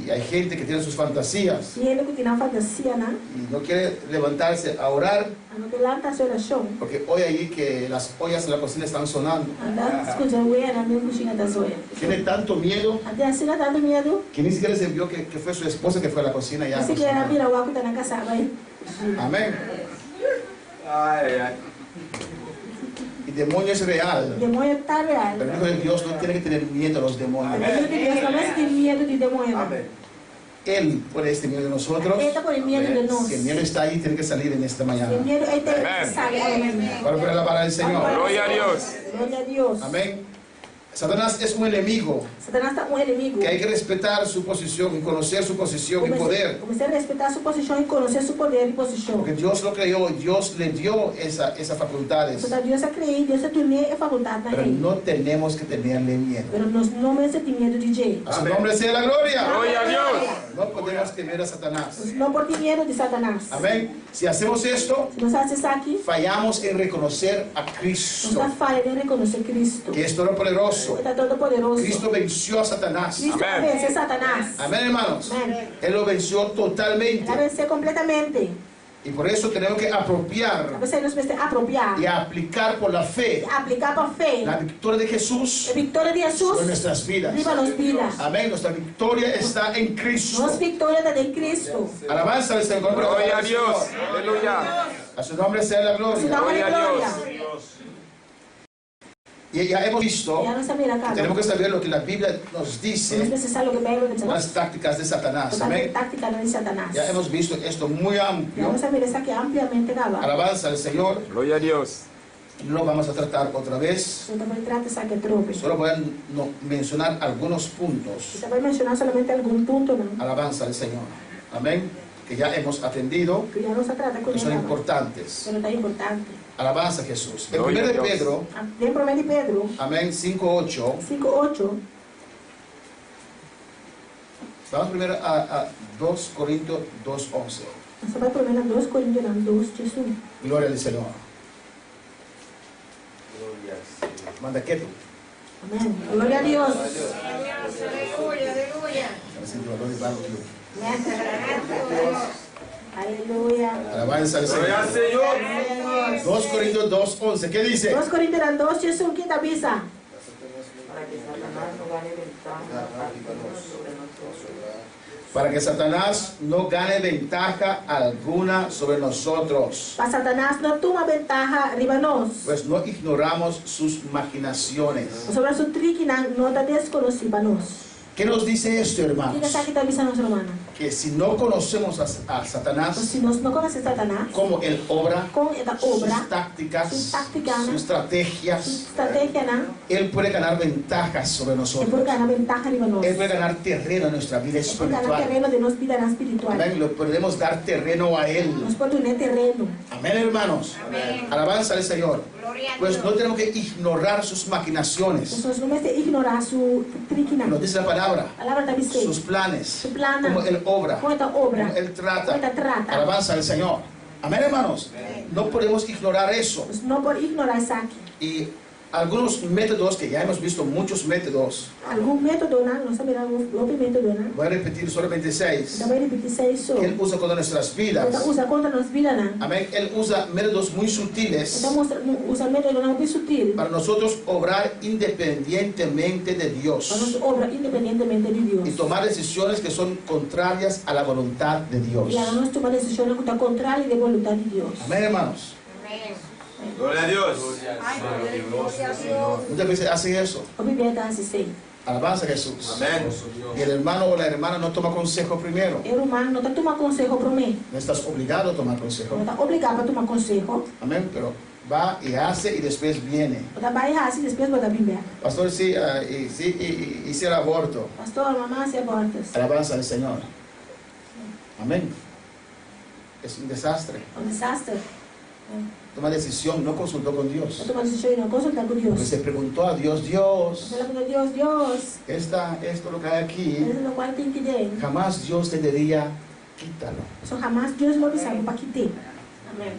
Y hay gente que tiene sus fantasías E ele que tem fantasia, não. y no quiere levantarse a orar A não levanta a sua oração. porque hoy allí que las ollas en la cocina están sonando. Anda, escuta, o era mesmo cozinha da zoia. Tiene tanto miedo Até assim, não dando medo. que ni siquiera se vio que fue su esposa que fue a la cocina ya. a Esse que era cocinar. mira o água tá na casa, vai. Amén. Y demonio es real. O demônio está real. Pero el Hijo de Dios no tiene que tener miedo a los O demonios. Deus de Deus não é ter medo de demônio. Él pone este miedo de nosotros. Ele está por medo de nós. Si el miedo está ahí, tiene que salir en esta mañana. O medo é ter que sair agora. Para poder alabar al Señor. Gloria a Dios. Glória a Deus. Amén. Satanás es un enemigo Satanás está um inimigo. que hay que respetar su posición y conocer su posición y poder. Comecei a respeitar sua posição e conhecer seu poder e posição. Porque Dios lo creó, Dios le dio esas facultades. Portanto, Deus a criou, Deus a tornou a faculdade na Pero ele. no tenemos que tenerle miedo. Pero nós não menos ter medo de Jay. A su nombre sea la gloria. Gloria a Dios. No podemos temer a Satanás. Nós não por ter medo de Satanás. Amén. Si hacemos esto, Se nós fazemos isso aqui, fallamos en reconocer a nós Cristo, está falha de reconhecer Cristo. que es todopoderoso. Está todo poderoso. Cristo venció a Satanás. Cristo Amén. vence Satanás. Amén, hermanos. Amén. Él lo venció totalmente. Ela venceu completamente. Y por eso tenemos que apropiar Você nos precisa apropriar. y aplicar por la fe Aplicar para a fé. la victoria de Jesús A vitória de Jesus en nuestras vidas. viva nos vidas. Amén. Nuestra victoria está en Cristo. Nossa vitória está em Cristo. Alabanza al Señor. Gloria a Dios. Aleluya. A su nombre sea la Su gloria. nome é Glória a Deus. glória. Y ya hemos visto, Já não sabia a cara. tenemos que saber lo que la Biblia nos Nós dice, precisamos lo que a Bíblia diz. las tácticas de Satanás. Portanto, Amén. tática de Satanás. Ya hemos visto esto muy Já amplio. vamos a ver essa aqui ampliamente gravada. Alabanza al Señor. Gloria a Dios. No lo vamos a tratar otra vez. Eu também trato essa aqui trope. Solo voy a mencionar algunos puntos. Você vai mencionar solamente algum ponto, não? Alabanza al Señor. Amén. Que ya hemos atendido, Que já não se trata com que son ela. importantes. Pero está importante. Alabanza a Jesús. En Gloria 1 a de Dios. Pedro, Lembra de Pedro amén, 5:8. 5:8. Vamos primero a 2 Corintios 2:11. Você vai primeiro a 2 Coríntios 2:1. Gloria al Señor. Manda quieto. Amém. Glória a Deus. Aleluya, aleluya. Aleluia. Alabanza al Gloria al Señor. Señor. 2 Corintios 2:11. ¿Qué dice? 2 Coríntios 2:1. Quem tá bisa? Para que Satanás no gane ventaja alguna sobre nosotros. Para Satanás não toma ventaja arriba nós. Pues no ignoramos sus maquinaciones. Sobre su trick não está desconhecido para nós. ¿Qué nos dice esto, O que hermanos? está aqui está bisa nossa irmã? Que si no conocemos a Mas Satanás, se nós não conhecemos Satanás, cómo él obra, com esta obra, sus tácticas, sus tácticas, sus estrategias, estratégia, não? él puede ganar ventajas sobre É por nosotros. ganhar ventaja arriba nós. Él puede ganar terreno en nuestra vida É por ganhar espiritual. terreno de nossa vida espiritual. Amén. Lo podemos dar terreno a él. Nós podemos ter terreno. Amén, hermanos. Alabanza al Señor. Gloria a Pues Dios. no tenemos que ignorar sus maquinaciones. Nós não podemos ignorar su trick, Nos não. dice la palabra. A palavra está dizendo. Sus planes. Su plana. Como él obra. Com esta obra. Como él trata. Com esta trata. Alabanza al Señor. Amén, hermanos. No podemos ignorar eso. Nós não podemos ignorar isso aqui. Y algunos métodos, que ya hemos visto muchos métodos, Algum método, não? Nós sabemos outro método, não? voy a repetir solamente 6, Também repetir isso. que él usa contra nuestras vidas. Então, usa contra nossa vida, não? Amén. Él usa métodos muy sutiles Então, usa método não bem sutil. para nosotros obrar independientemente de Para Dios nós obra independentemente de Deus. y tomar decisiones que son contrarias a la voluntad de Dios. E a nós tomar decisões que estão contrárias da vontade de Deus. Amén, hermanos. Amén. Gloria a Dios. Ay, gloria a Dios. Muchas veces hacen eso. A Bíblia está assim. Alabanza a Jesús. Amén. Y el hermano o la hermana no toma consejo primero. O humano não está tomando conselho para mim. No estás obligado a tomar consejo. Não está obrigado a tomar conselho. Amén. Pero va y hace y después viene. Está vai assim, depois bota a Bíblia. Pastor, sí, hice el aborto. Pastor, mamãe, se abortas. Alabanza al Señor. Amén. Es un desastre. Un disaster. Toma decisión, no consultó con No Dios. toma decisión y no consultar con Porque Dios. se preguntó a Dios, Dios, Se le preguntó a Dios, esto lo que hay aquí, eso es lo cual tiene que llegar. jamás Dios te diría, quítalo. Eso jamás Dios lo avisaron para quitar. Amén.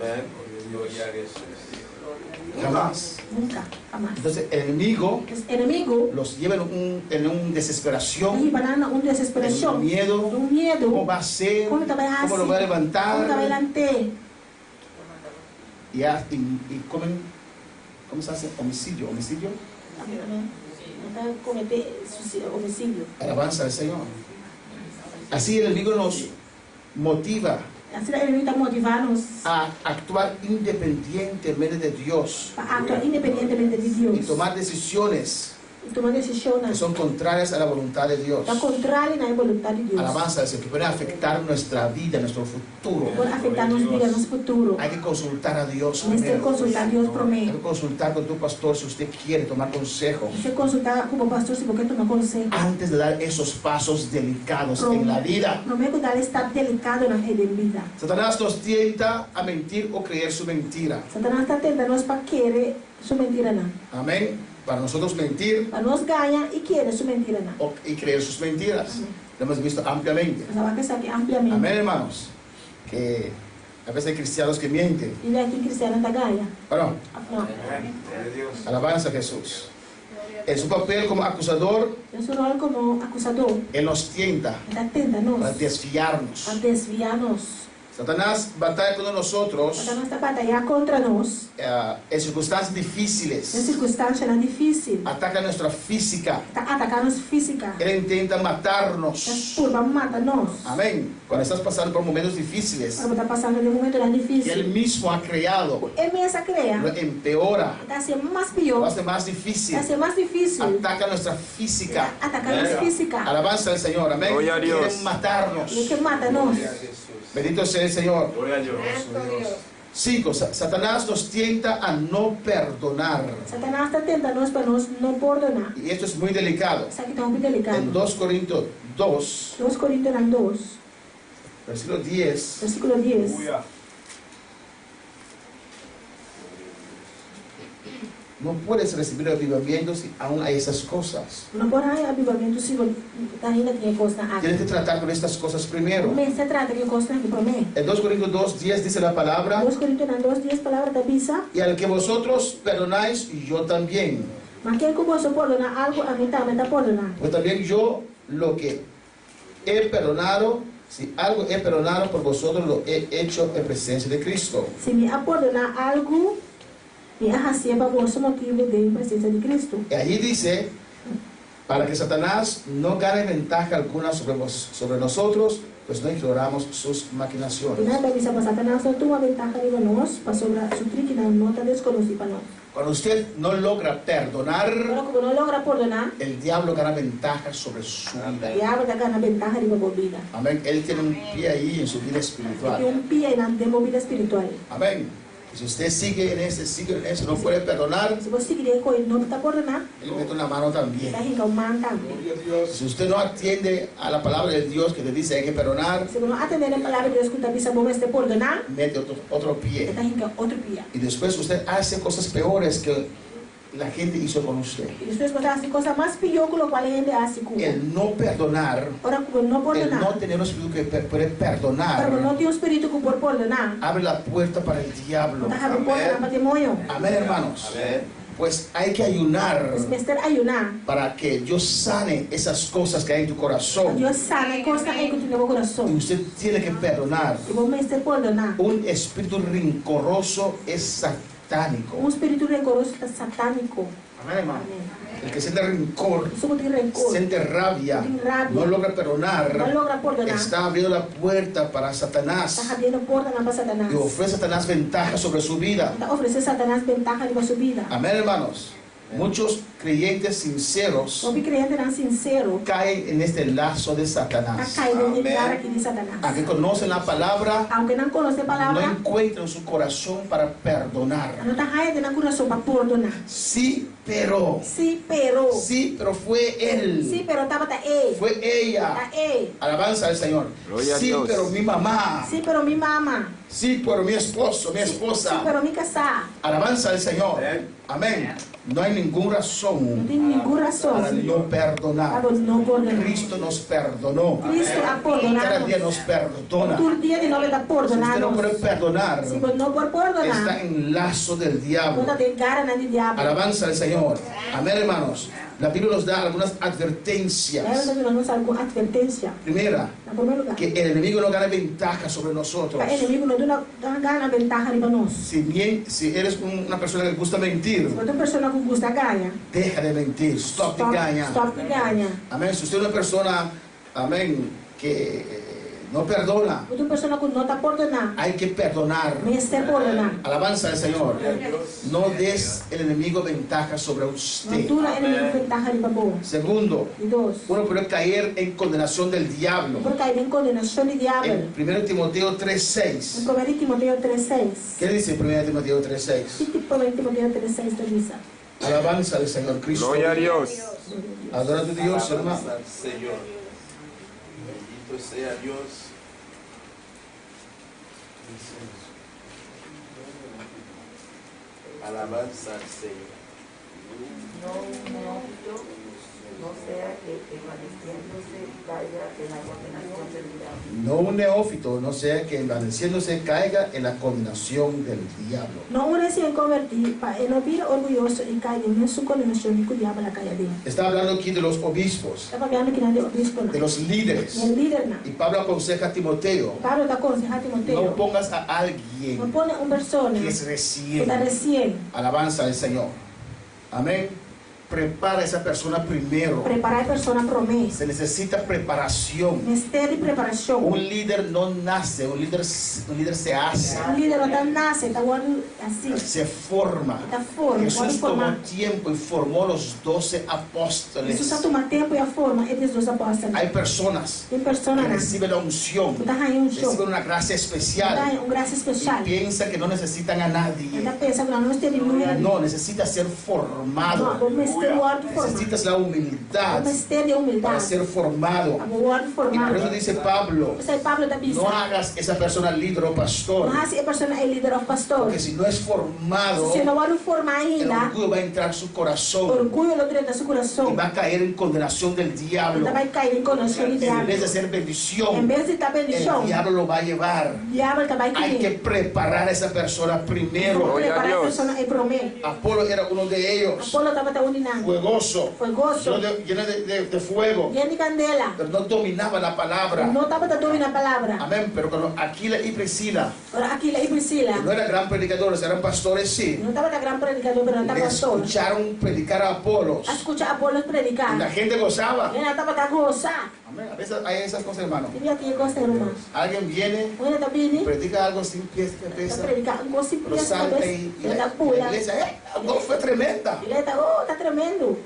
Jamás. Nunca, jamás. Entonces el enemigo El enemigo los lleva en un desesperación, y van a una en un desesperación, miedo. un miedo. ¿Cómo va a ser? ¿Cómo te vas a ¿Cómo lo hacer? va a ¿Cómo te va a levantar? adelante? Y comen, ¿cómo se hace? Homicidio. No te comete homicidio. Alabanza al Señor. Así el enemigo nos motiva Así el enemigo está motivarnos a actuar independientemente de Dios para actuar independientemente de y Dios tomar decisiones y tomar que decisiones son contrarias a la voluntad de Dios. está contraria a la voluntad de Dios. Alabanza al Señor, que pueden afectar nuestra vida, nuestro futuro. Puede afectarnos vida, nuestro futuro. Hay que consultar a Dios Necesita primero. consultar a Dios Hay primero. que consultar con tu pastor si usted quiere tomar consejo Necesita consultar como pastor si porque toma consejo. antes de dar esos pasos delicados en la vida. No me gusta estar delicado en la vida. Satanás nos tienta a mentir o creer su mentira. Satanás está tentando para quiere su mentira. No. Amén. Para nosotros mentir Para nos gana y quiere su mentira. No. y creer sus mentiras. Lo hemos visto ampliamente. O sea, va a pensar que ampliamente. Amén, hermanos. Que a veces hay cristianos que mienten. Y de aquí cristiano está gaya. Bueno, No. alabanza a Jesús. En su papel como acusador, En su rol como acusador, Él nos tienta está tentándonos para desfiarnos. a desviarnos. Satanás batalla con nosotros Satanás está batallando contra nos en circunstancias en difíciles. circunstancias difíciles. Ataca nuestra física. Está atacando física. Él intenta matarnos. Está por matarnos. Amén. Cuando estás pasando por momentos difíciles Cuando está pasando en un momento tan que difícil, Él mismo ha creado, Él mismo crea, lo empeora, está haciendo más lo peor, hace más difícil. está haciendo más difícil. Ataca nuestra física. Atacar la física. Alabanza al Señor. Amén. Gloria a Dios. Quieren matarnos. Y es que mátanos. Bendito sea el Señor. Santo Dios. 5. Satanás nos tienta a no perdonar. Satanás está tentándonos para nos no perdonar. Y esto es muy delicado. O sea que estamos muy delicados. En 2 Corintios 2, 2 Corintios 2, versículo 10. versículo 10. No puedes recibir avivamiento si aún hay esas cosas. No puede haber avivamiento si también tiene cosas Tienes aquí. que tratar con estas cosas primero. Me se trata de cosas que por mí. En 2 Corintios 2, 10 dice la palabra: 2 Corintios 2, 10 palabras de pisa. y al que vosotros perdonáis, yo también. Mas que como se perdona algo, a mí también está perdonando. Pues también yo lo que he perdonado, si algo he perdonado por vosotros, lo he hecho en presencia de Cristo. Si me ha perdonado algo, me ha sido por su motivo de presencia de Cristo. Y allí dice, para que Satanás no gane ventaja alguna sobre nosotros, pues no ignoramos sus Y maquinaciones. nada dice, pues Satanás no toma ventaja de nosotros, para sobre su trick y no está desconocido para nosotros. Cuando usted no logra perdonar, Pero como no logra perdonar, el diablo gana ventaja sobre su el vida. diablo está ganando ventaja de la vida. Amén. Él tiene un pie ahí en su vida Tiene espiritual. un pie en la vida espiritual. Amén. Y si usted sigue en ese, no puede perdonar, Si vos sigues con él, no está perdonando, él mete una mano también. está en un man también. Si usted no atiende a la palabra de Dios que te dice hay que perdonar, Si no atender la palabra de Dios que te avisa, vos este perdonar, mete otro pie. está en otro pie. Y después usted hace cosas peores que la gente hizo con usted. Y después cuando hace cosas más peor que lo cual la gente hace con él. El no perdonar, Ahora, como no el no perdonar, tener un espíritu que puede pero perdonar, no tiene un espíritu que puede perdonar, abre la puerta para el diablo. no te deja perdonar matrimonio. Amén, hermanos. Pues hay que ayunar Es mejor ayunar. para que Dios sane esas cosas que hay en tu corazón. Dios sana cosas en tu Y corazón. usted tiene que perdonar. Y vos me estés perdonar. Un espíritu rencoroso es satánico. Un espíritu rencoroso es satánico. Amén, hermano. Amén. El que siente rencor, Eso tiene rencor. siente rabia, Tiene rabia. no logra perdonar, No logra perdonar. está abriendo la puerta para Está Satanás abriendo puertas para Satanás. y ofrece a Satanás ventaja sobre su vida. Está ofreciendo a Satanás ventaja de su vida. Amén, hermanos. Muchos creyentes sinceros Obi crente não sincero, caen en este lazo de tá Satanás. caindo em lugar aqui de Satanás. Aunque conocen la palabra, Aunque não conhece a no palavra, encuentran su corazón para perdonar. não tá raiando na coração para perdonar. Sí, pero. Sim, pero. Sí, pero fue él. Sim, pero estava tá ei. Fue ella. Tá ei. Alabanza al Señor. Gloria a Sí, Dios. pero mi mamá. Sim, pero mi mama. Sí, pero mi esposo, mi Sim, esposa. pero mi casar. Alabanza al Señor. Amén. No hay ninguna Não razón tem nenhuma razão para no perdonar. para não perdonar. Cristo nos perdonó. Cristo a Cada día perdonar. nos perdona. Todo dia de novo está Si usted no perdonar. puede perdonar, Se você não pode está perdonar, en lazo del diablo. você tem cara na de diabo. Alabanza al Señor. Amén, hermanos. La Biblia nos da algunas Aí advertencias. nós temos alguma advertência. Primera, Em primeiro lugar, que el enemigo no gana ventaja sobre nosotros. o inimigo não dá ganha ventaja para nós. Si eres una persona que le gusta mentir, Se você é uma pessoa que gosta ganha, deja de mentir. Stop de ganhar. stop de ganha. Amén. Si usted es una persona, amén, que no perdona, Se você é uma pessoa que não está perdonar, hay que perdonar. mas está perdonar. Alabanza al Señor. No des el enemigo ventaja sobre Não usted. dura inimigo ventaja de bom. Segundo, E dois, uno puede caer en condenación del diablo. por cair em condenação de diabo. En 1 Timoteo Em 3:6. 1 Timoteo 3:6. ¿Qué dice 1 Timoteo 3:6? Que tipo 1 Timoteo 3:6 diz? Alabanza al Señor Cristo. Gloria a Dios. Adora a tu Dios, hermano. Alabanza al Señor. Bendito sea Dios. Alabanza al Señor. No sea que envaneciéndose caiga en la condenación del diablo. No un neófito, no sea que envaneciéndose caiga en la condenação del diablo. Não recién convertir, para não vir orgulhoso e cair em sua condenação e que o diabo la caia dele. Está hablando aquí de los obispos, Estava falando que não é obispo, de não. los líderes. É líder, não. Y Pablo aconseja a Timoteo, Pablo está aconsejando a no Timoteo. pongas a Não alguien põe uma pessoa que es que recién. está recién. Alabanza al Señor. Amén. Prepara a esa persona primero. Preparar a pessoa promessa. Se necesita preparación. Mistério de preparação. Un líder no nace, un líder se hace, líder não está nasce, está assim. se forma. Está forma, pode Jesús tomó formar. tiempo y formó los 12 Jesus apóstoles. está tomando tempo e a forma, eles dos apóstolos. Hay personas Tem que pessoas que reciben la unción, está ganhando um show. reciben una gracia Está especial graça especial. y piensan que no necesitan a nadie. Está pensando que não esteja de No, necesita ser Não, formado. o mistério de formar. Necesitas la O humildad mistério de para humildade. ser formado. O word Y por formado. eso dice Pablo, Você Pablo da Bíblia. no hagas esa persona líder o pastor, Não se a pessoa é líder ou pastor. porque si no es formado, Se não vai formar el ainda, orgullo va a entrar en su corazón orgulho lo direito do seu y coração. va a caer en condenación del diablo. Então vai cair em coração de En diabo. vez de ser Em bendición, vez de estar bendição, el diablo lo va a llevar. diabo vai Hay que cair. preparar a esa persona primero. Gloria a Preparar a Dios. pessoa e prometer. Apolo era uno de ellos, Apolo estava unidade. fuegoso, Foi gosto. lleno de fuego, Lleno de candela. pero no dominaba la palabra. Não estava dominando a palavra. Amén, pero cuando Aquila y Priscila, Agora aqui e Priscila. que no eran gran predicadores, eran pastores, sí, Não estava gran predicador, pero le estava pastor. escucharon predicar a Apolos. Escucha Apolo Y predicar. la gente gozaba. Ela estava a gozar. Amén. A veces hay esas cosas, hermano. Devia ter gostado, irmão. Alguien viene, Ela está vindo. predica algo sin pies ni Está cabeza, predicando com pero simplesmente salta cabeça. y Ela la pula. iglesia, no, fue tremenda. Ele está, oh, está tremendo.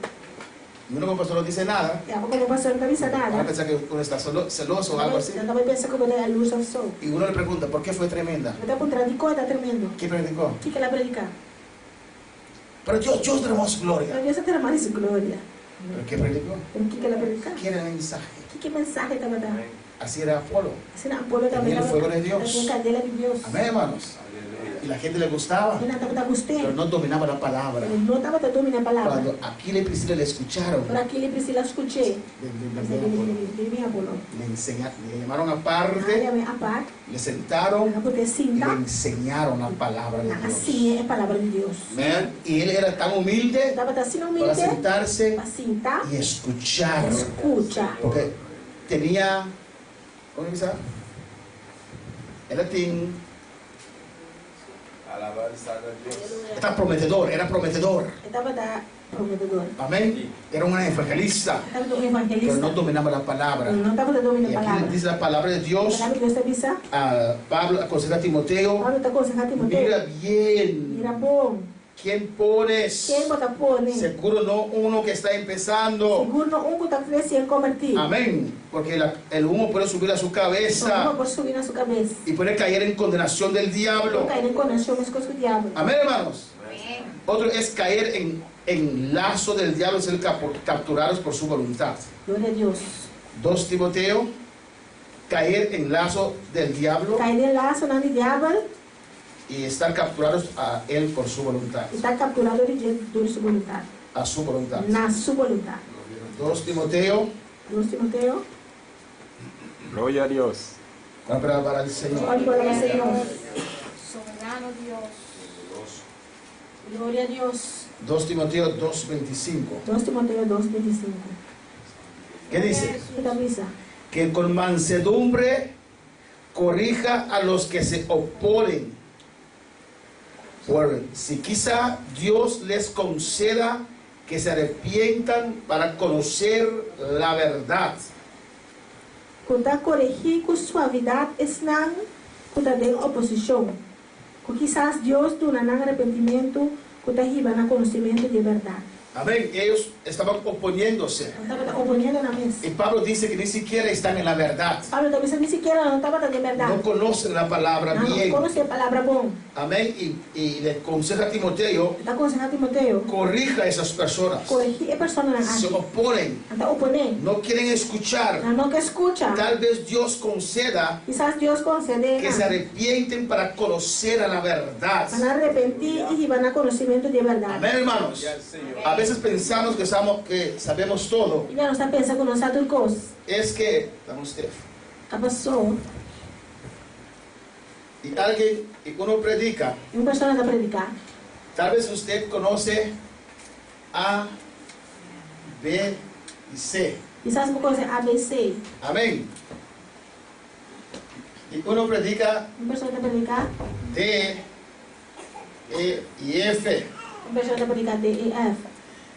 Y uno como pastor no dice nada, E a pouco o pastor não avisa van a nada. pensar que uno está celoso o algo así. Eu também penso que eu a luz ao sol. Y uno le pregunta, ¿por qué fue tremenda? Eu estou predicou, está tremendo. ¿Qué predicó? O que ela predica? Pero Dios tenemos gloria. Para Deus ter mais glória. ¿Pero qué predicó? O que ela predica? ¿Qué era el mensaje? Que mensagem estava dando? Así era Apolo. Assim, Apolo também Tenía el fuego de Dios. tinha candela de Deus. Amén, hermanos. Y la gente le gustaba, Ela estava pero gostando. no dominaba la palabra. Ele não estava dominando a palavra. Cuando Aquila y Priscila le escucharon, Por aqui ele precisa escutar. le De Apolo. le llamaron Aí aparte, a parte, le sentaron para poder y le sentar. enseñaron la palabra de Dios. Assim é a palavra de Deus. Amén. Y él era tan humilde Estava assim para humilde sentarse para sentar. y escuchar, Escuta. porque tenía, ¿cómo se llama? Él tenía, Alabanza a Dios. era prometedor, Estava da prometedor. amén. Era un evangelista, Estava do pero no evangelista. dominaba la palabra. Não estava dominando Y a aquí palavra. dice la palabra de A Dios. palavra de Deus avisa. A Pablo aconseja a Timoteo, Paulo está aconselhando a Timoteo. mira bien Mira bom. ¿Quién pones? Quem bota pone? Seguro no uno que está empezando. Seguro não que está recém convertido. Amén. Porque el humo puede subir a su Não cabeza pode subir na sua cabeça. y puede caer en condenación del diablo. Não cair em conexão com o diabo. Amén, hermanos. Otro es caer en lazo del diablo, ser capturados por su voluntad. Glória a Deus. 2 Timoteo, caer en lazo del diablo Cair em laço na diabo y estar capturados a él por su voluntad. e está capturado de sua vontade. A su voluntad. Na sua vontade. 2 Timoteo, 2 Timoteo. Gloria a Dios. para el Señor. Olhe para o Senhor. Soberano Dios. Glória a Deus. 2 Timoteo 2:25. 2 Timoteo 2:25. ¿Qué dice? Que avisa. Que con mansedumbre corrija a los que se oponen. Por si quizá Dios les conceda que se arrepientan para conocer la verdad. Quando corrigir com suavidade, ensinando, quando tem oposição. Que quizás Deus dá um arrependimento, quando arriba no conhecimento de verdade. Amén. Ellos estaban oponiéndose. Estava oponiendo na mesa. Y Pablo dice que ni siquiera están en la verdad. Pablo também nem sequer não estava de verdade. No conocen la palabra Não bien. conhece a palavra bom. Amén. Y le aconseja a Timoteo, Está aconselhando Timoteo. corrija a esas personas. Corrigir a pessoa na Se arte. oponen, Está oponendo. no quieren escuchar. Não que escuta. Tal vez Dios conceda Quizás Deus concede. que se arrepienten para conocer a la verdad. Van a arrepentir y van a conocimiento de verdade. Amén, hermanos. A veces pensamos que sabemos todo. E já não está pensando que não sabe tudo coisa. Es que, vamos usted, A pessoa, y alguien, y uno predica, uma pessoa está predicando. tal vez usted conoce A, B y C. Quizás uma coisa ABC. Amén. Y uno predica Uma pessoa está predicando. D, E y F. Uma pessoa está predicando D, E, F.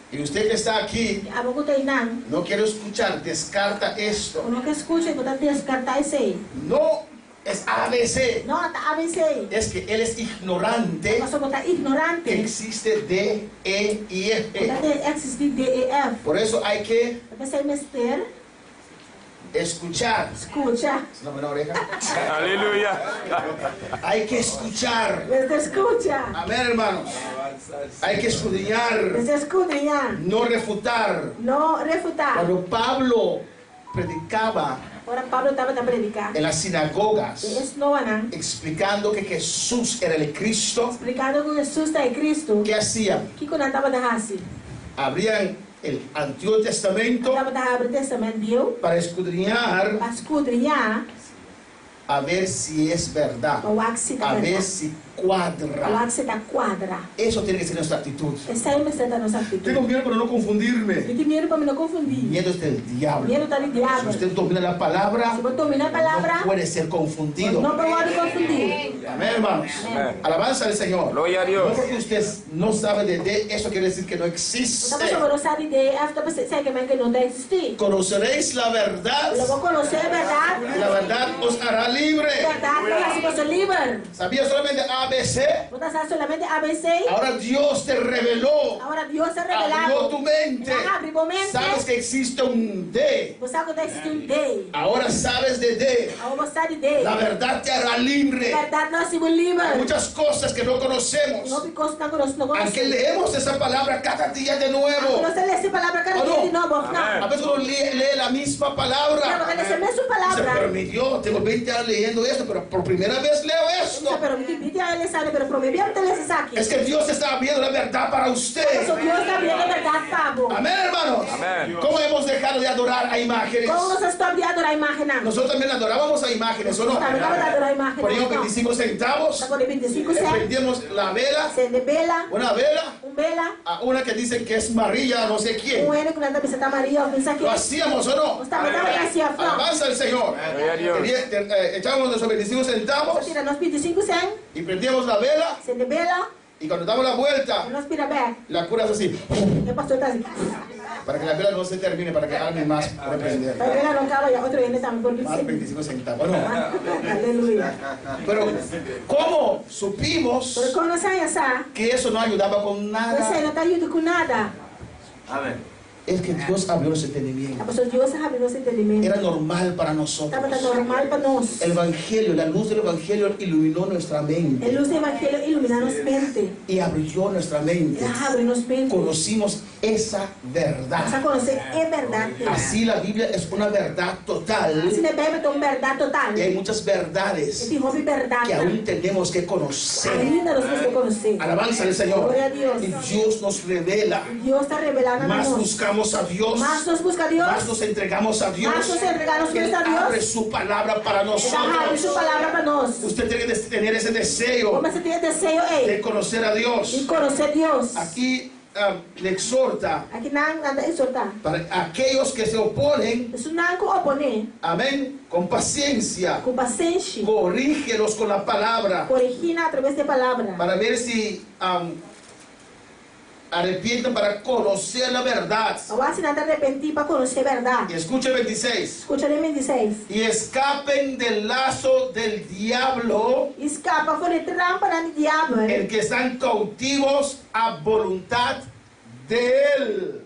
Y usted que está aquí, A pouco tem não. no quiero escuchar, descarta esto. O não que escuta, você tem que descartar esse aí. No es ABC. Não, está ABC. Es que él es ignorante A pessoa está que ignorante. existe D, E y F. Está existir D, E, F. Por eso hay que A pessoa mister, escuchar. escuta. ¿Es una buena oreja? Aleluya. Hay que escuchar. Você escuta. Amén, hermanos. Hay que escudriñar, Você escudriñar. no refutar. Não refutar. Cuando Pablo predicaba Agora Pablo estava a predicar. en las sinagogas, Eles não eram. explicando que Jesús era el Cristo, Explicando que Jesus está em Cristo. ¿qué hacían? Que quando estava da raça. Abrían el Antiguo Testamento Estava da Abre Testamento. para escudriñar Para escudriñar. a ver si es verdad, O axi da a ver verdade. si O cuadra. axi da quadra. Eso tiene que ser nuestra actitud. Essa é a nossa Tengo atitude. miedo para no confundirme. E tem medo para me não confundir. Miedo es del diablo. Medo está de Si diabo. usted domina la palabra, Se você domina a no palavra, puede ser confundido. não pode confundir. Amén, hermanos. Amén. Alabanza al Señor. Gloria a No Dios. porque usted no sabe de D, eso quiere decir que no existe. Então, você não sabe de after você sabe que não está existir. Conoceréis la verdad Eu vou conhecer a verdade. y la verdad os hará libre. Verdade não vai ser livre. ¿Sabía solamente ABC? Você sabe solamente ABC. Ahora Dios te reveló, Agora Deus se abrió revelado. tu mente. Abre o mente. Sabes que existe un D. Você sabe que está existindo D. Ahora sabes de D. Agora você sabe D. La verdad te hará libre. Verdade nós somos Hay livres. muchas cosas que no conocemos. Não ficou não conhece, não Aunque conhece. leemos esa palabra cada día de nuevo. Você lê essa palavra cada Oh, dia no. de novo. Amém. A Não. veces uno lee la misma Não, palabra. porque essa mesma Dice, pero palavra. mi Dios, tengo 20 años leyendo esto, pero por primera vez leo esto. Pero ele sabe, pero provavelmente ele se sabe. Es que Dios está abriendo la verdad para usted. Eso Deus está abrindo a verdade, Pablo. Amén, hermanos. Amén. ¿Cómo hemos dejado de adorar a imágenes? Como você está abrindo a imagem? Nosotros también adorábamos a imágenes, ¿o no? Está abrindo a adorar a imagem. Poníamos 25 centavos, Está com 25 le cents. prendíamos la vela, Se de vela, una vela, vela. a una que dicen que es María, no sé quién. Ele que nada Santa Maria, ou pensa que. ¿Lo hacíamos o no? Está mandando assim a frente. Alabanza al Señor. Gloria a Dios. Echábamos nuestros 25 centavos Tira nos 25 cents. y prendíamos la vela Se de vela, y cuando damos la vuelta, nós pira back. la cura es así. E o pastor está assim. Para que la vela no se termine, para que alguien más pueda aprender. Para que la no acaba ya otro viene también por Más 25 centavos. No. Aleluya. Pero, ¿cómo supimos Pero como saya sa, que eso no ayudaba con você nada? não está ayudando com nada. Es que Dios abrió los entendimientos. Apóstolo Deus abriu nosso entendimento. Era normal para nosotros. Estava normal para nós. El Evangelio, la luz del Evangelio iluminó nuestra A mente luz do Evangelho ilumina nossa mente. y abrió nuestra mente. Ela abre nossa mente. Conocimos esa Essa verdad. conhecer é verdade. Así la Biblia es una verdad Se total na Bíblia tem uma verdade total. y hay muchas verdades Tem uma verdade. que aún tenemos que conocer. Ainda nós temos que conhecer. Alabanza al Señor. Gloria a Dios. Y Dios nos revela. Deus está revelando a Más nós. buscamos a Dios. Más nos busca a Deus. Más nos entregamos a Dios. Más nos entregamos Él a Dios. abre su palabra para Ele abre nosotros. sua palavra para nós. Usted tiene que tener ese deseo Como você tem desejo de aí conocer a de Dios. conhecer Deus. Aquí le exhorta Aqui não anda exortar. para aquellos que se oponen, Isso não é com oponer, amén, con paciencia, com paciência. corrígelos con la palabra Corrigir através da palavra. para ver si arrepienten para conocer la verdad. O assim não te arrepentir para conhecer a Y verdade. escuche 26. Escucha em 26. Y escapen del lazo del diablo, Escapa fora de trampa do diabo. el que están cautivos a voluntad de él.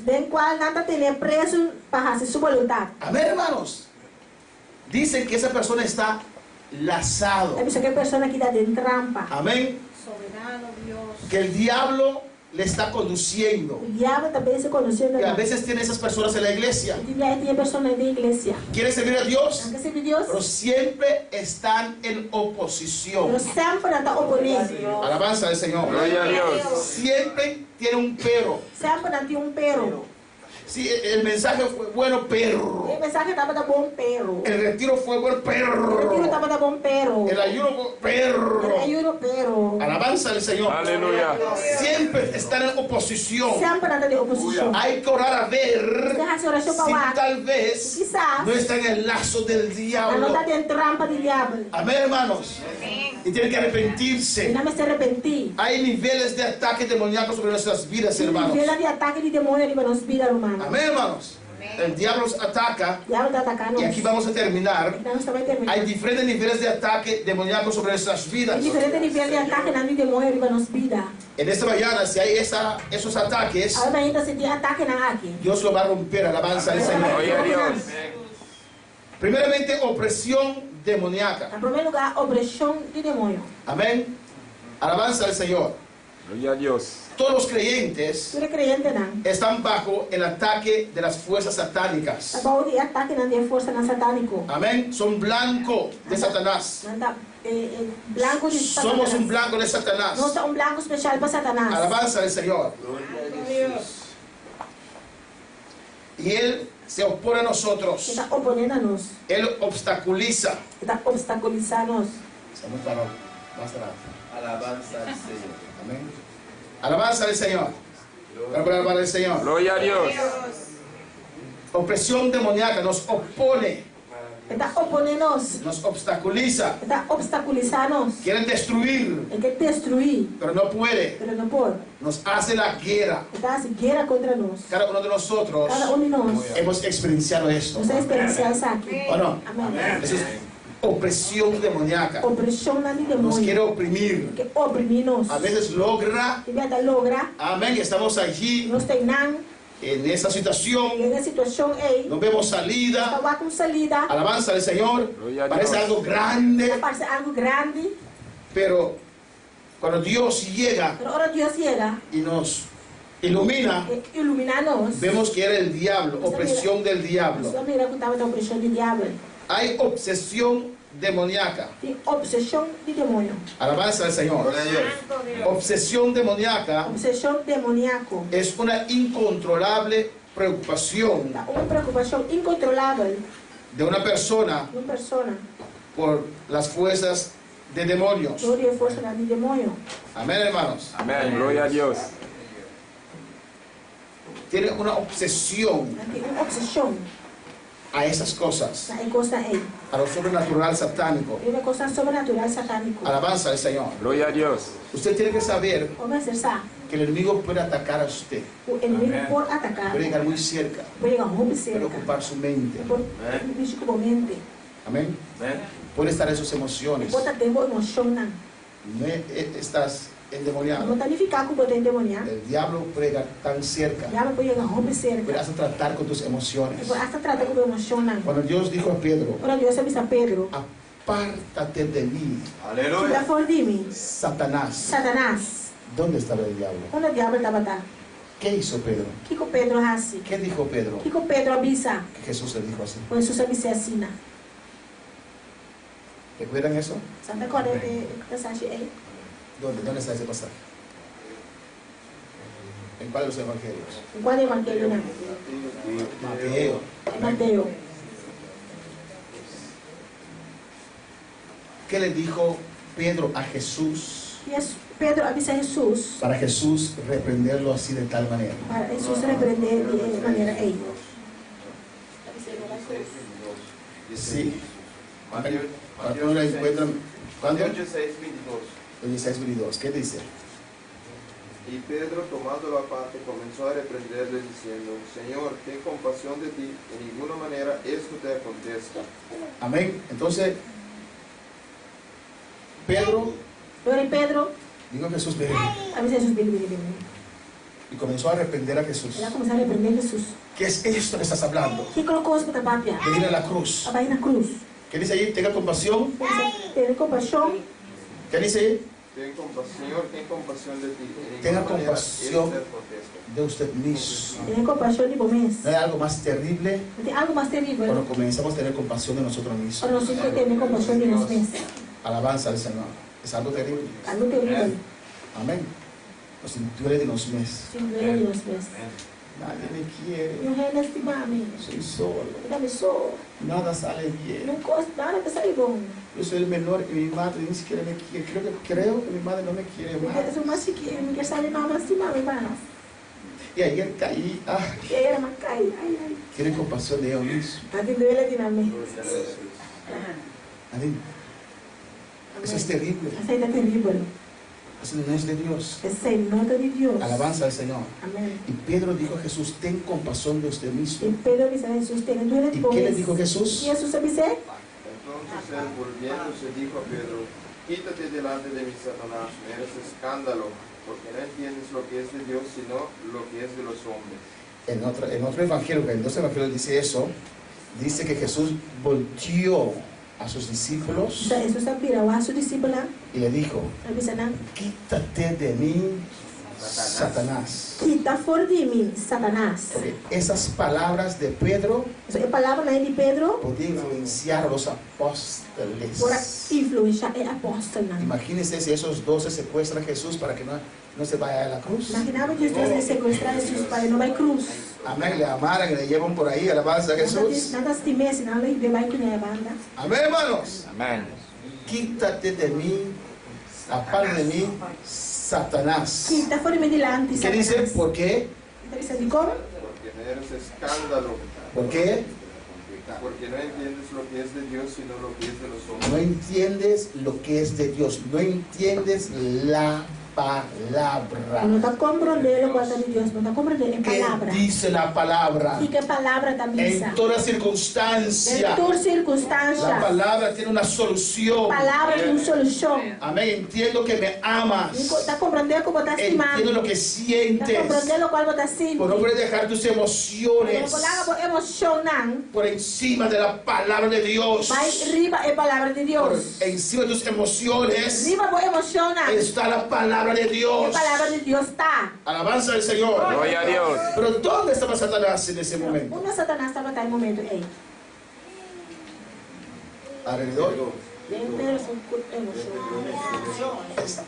Bem qual nada tem preso para fazer sua vontade. Amén, hermanos. Dicen que esa persona está lazado. É por isso que a pessoa que está dentro trampa. Amén. Soberano Dios. Que el diablo le está conduciendo. O diabo também se conhecendo. Que a veces tiene esas personas en la iglesia. Tem pessoas na igreja. Quieren servir a Dios, Não quer servir Deus. pero siempre están en oposición. Pero sempre está opondo. Alabanza al Señor. Gloria a Dios. Siempre tiene un pero. Sempre tem pero. Sí, el mensaje fue bueno, pero. O mensagem estava da bom pero. El retiro fue bueno, O retiro pero. estava da bom pero. El ayuno fue pero. Ayuno pero. Alabanza al Señor. Aleluya. Siempre están en oposición. Sempre está de oposição. Hay que orar a ver Deja essa oração si para lá. tal vez Quizás. no está en el lazo del Ela não diablo. está dentro trampa do diabo. Amén, hermanos. Y tienen que E arrepentirse. não me se arrepentir. Hay niveles de ataque demoníaco sobre nuestras vidas, hermanos. Vela de ataque de demônio em nossa vida, hermano. Amén, hermanos. El diablo nos ataca. O diabo está atacando. Y aquí vamos a terminar. Então, você vai terminar. Hay diferentes niveles de ataque demoníaco sobre nuestras vidas. Hay diferentes niveles de ataque na vida demônio em nossa vida. En esta mañana, si hay esos ataques, Agora ainda se tem ataque na aqui. Dios lo va a romper. Alabanza al Señor. Gloria a Dios. Primeramente, opresión demoníaca. Em primeiro lugar, opressão de demônio. Amén. Alabanza al Señor. Gloria a Dios. Todos los creyentes Você é crente, não? están bajo el ataque de las fuerzas satánicas. Tá bom de ataque na de força na satânico. Amén. Son blanco de Satanás. Não tá blanco de Satanás. Somos un blanco de Satanás. Não tá blanco especial para Satanás. Alabanza al Señor. Y Él se opone a nosotros. Está oponendo a nós. Él obstaculiza. Está obstaculizando-nos. Estamos para más atrás. Alabanza al Señor. Amén. Alabanza al Señor. Alabanza al Señor. Gloria a Dios. Opresión demoníaca nos opone, Está oponendo-nos. nos obstaculiza. Está obstaculizando-nos. Quieren destruir, Ele quer destruir, pero no puede. pero não pode. Nos hace la guerra. Está se guerra contra nós. Cada uno de nosotros Cada de nós. hemos experienciado esto. Você experiencia isso aqui. ¿O no? Amém. Eso es opresión demoníaca. Opressão na de Nos quiere demônio. oprimir. Que oprimir-nos. A veces logra. E até logra. Amén. Estamos allí Nós temos en esa situación. na situação aí. No vemos Está salida. lá com salida. Alabanza al Señor. Gloria a Parece Dios. algo grande. Parece algo grande. Pero cuando Dios llega Pero ahora Deus chega y nos ilumina, e ilumina-nos. vemos que era el diablo, opresión del diablo. Só mira que estava da opressão do diabo. Hay obsesión demoníaca. Tem obsessão de demônio. Alabanza al Señor. Santo Dios. Obsesión demoníaca Obsessão demoníaco. es una incontrolable preocupación Uma preocupação incontrolável de una persona de uma pessoa. por las fuerzas de demonios. Glória e força na de demônio. Amén, hermanos. Amén. Gloria a Dios. Tiene una obsesión. Tem uma obsessão. a esas cosas, na coisa aí. a lo sobrenatural satánico. Ele coisa sobrenatural satânico. Alabanza al Señor. Gloria a Dios. Usted tiene que saber Como você sabe, que el enemigo puede atacar a usted, o inimigo pode atacar, puede llegar muy cerca, pode chegar muito puede cerca, ocupar su mente. pode mexer com a mente, Amén. Puede estar en sus emociones. pode ter emocionar. No estás Não endemoniado. está nem ficar com o poder endemoniado. El diablo puede llegar tan cerca, Já pode chegar muito puede cerca. hasta tratar con tus emociones. Pode hasta tratar com emocionar. Cuando Dios dijo a Pedro, Quando Deus avisa a Pedro, apártate de mí, tira fora de mim, Satanás. Satanás. ¿Dónde estaba el diablo? Quando o diabo estava lá, ¿Qué hizo Pedro? o que o Pedro faz? ¿Qué dijo Pedro? O que o Pedro avisa? Que Jesús le dijo así. O Jesus avisa assim. ¿Recuerdan eso? Santa Coré de passagem aí. ¿Dónde está ese pasaje? ¿En cuál de los evangelios? Qual é o evangelho? Mateo. Mateus. ¿Qué le dijo Pedro a Jesús Pedro avisa a Jesus para Jesús reprenderlo así de tal manera? para Jesus repreender de maneira aí. Sí. Mateo ¿Cuándo lo encuentran? ¿Cuándo? 16:22. ¿Qué dice? Y Pedro, tomándolo aparte, comenzó a reprenderle diciendo: Señor, ten compasión de ti, de ninguna manera esto te acontezca. Amén. Entonces, Pedro, Glória a Pedro, dijo Jesús, ven. avisa a Jesus, vem. Y comenzó a reprender a Jesús. Ela começou a repreender Jesus. ¿Qué es esto que estás hablando? Que colocou os patapapia? De ir a la cruz. A na cruz. ¿Qué dice ahí? Tenga compasión. Ter compaixão. ¿Qué dice ahí? Señor, ten compasión de ti, de Tenga ninguna manera compasión. esto te acontezca. De usted mismo. Ter compaixão de momento. ¿No hay algo más terrible? Tem algo mais terrível. Cuando comenzamos a tener compasión de nosotros mismos. Para nós ter compaixão de nós mesmos. Alabanza al Señor. Es algo terrible. Algo terrível. Amén. Nos duele de los meses. Sim, glória a Deus mesmo. Nadie me quiere. E o rei neste mami. Soy solo. Eu me sou. Nada sale bien. Não gosto nada que sai bom. Yo soy el menor y mi madre ni siquiera me quiere. Creo que mi madre no me quiere Eu más. sou mais chiquinha, me quer saber nada mais de mami, mas. Y ayer caí. E aí ela me cai. Ai. Tienen compasión de ellos mismos. Atendeu ele de mami. Amén. Eso es terrible. Essa aí é terrível. Eso no es de Dios. Essa aí não é de Deus. Alabanza al Señor. Amém. Y Pedro dijo a Jesús, ten compasión de usted mismo. E Pedro avisa a Jesus, tem duele ¿Y de qué le dijo Jesús? E Jesus avisa? Entonces él, volviéndose, dijo a Pedro: Quítate delante de mí, Satanás, me eres escándalo, porque no entiendes lo que es de Dios, sino lo que es de los hombres. En otro evangelio, que en dos evangelios dice eso, dice que Jesús volteó a sus discípulos Jesus virou a sua discípula, y le dijo, avisa, não? quítate de mí, Satanás. Quita fora de mim, Satanás. Porque esas palabras de Pedro A palavra aí de Pedro, podían influenciar a los apóstoles. por influenciar é apóstolo. Imagínense si esos 12 secuestran a Jesús para que no se vaya a la cruz. Imaginava que Jesus ia sequestrar Jesus para não vai cruz. Amén, le amaran y le llevan por ahí, alabanza a Jesús. Nada se temesse, não ele vai com a banda. Amén, hermanos. Amén. Quítate de mí, aparte de mí, Satanás. Quita fora de mim delante, ¿Qué dice? Satanás. ¿Por qué? Então dice assim, como? Porque me eres escándalo, ¿Por qué? porque no entiendes lo que es de Dios, sino lo que es de los hombres. No entiendes lo que es de Dios, no entiendes la palabra. Não está compreendendo a coisa de Deus, não está compreendendo em ¿Qué palavra. dice la palabra? E que a palavra está missa. En toda Em circunstancia, toda la circunstância, palabra tiene una solución. palavra tem solução. Amén, entiendo que me amas. Está compreendendo como está Entiendo estimando. lo que Está sientes. compreendendo qual está Pero no sentindo. puedes dejar tus emociones Não coloca emocionar. por encima de la palabra de Dios. Vai riba é palavra de Por Deus. encima de tus emociones Riba vou emocionar. está la palabra de A Dios. palavra de Deus está. Alabanza al Señor. Gloria a Dios. Pero ¿dónde estaba Satanás en ese momento? Onde Satanás estava no momento? Ei, Alrededor. Pedro são emoção.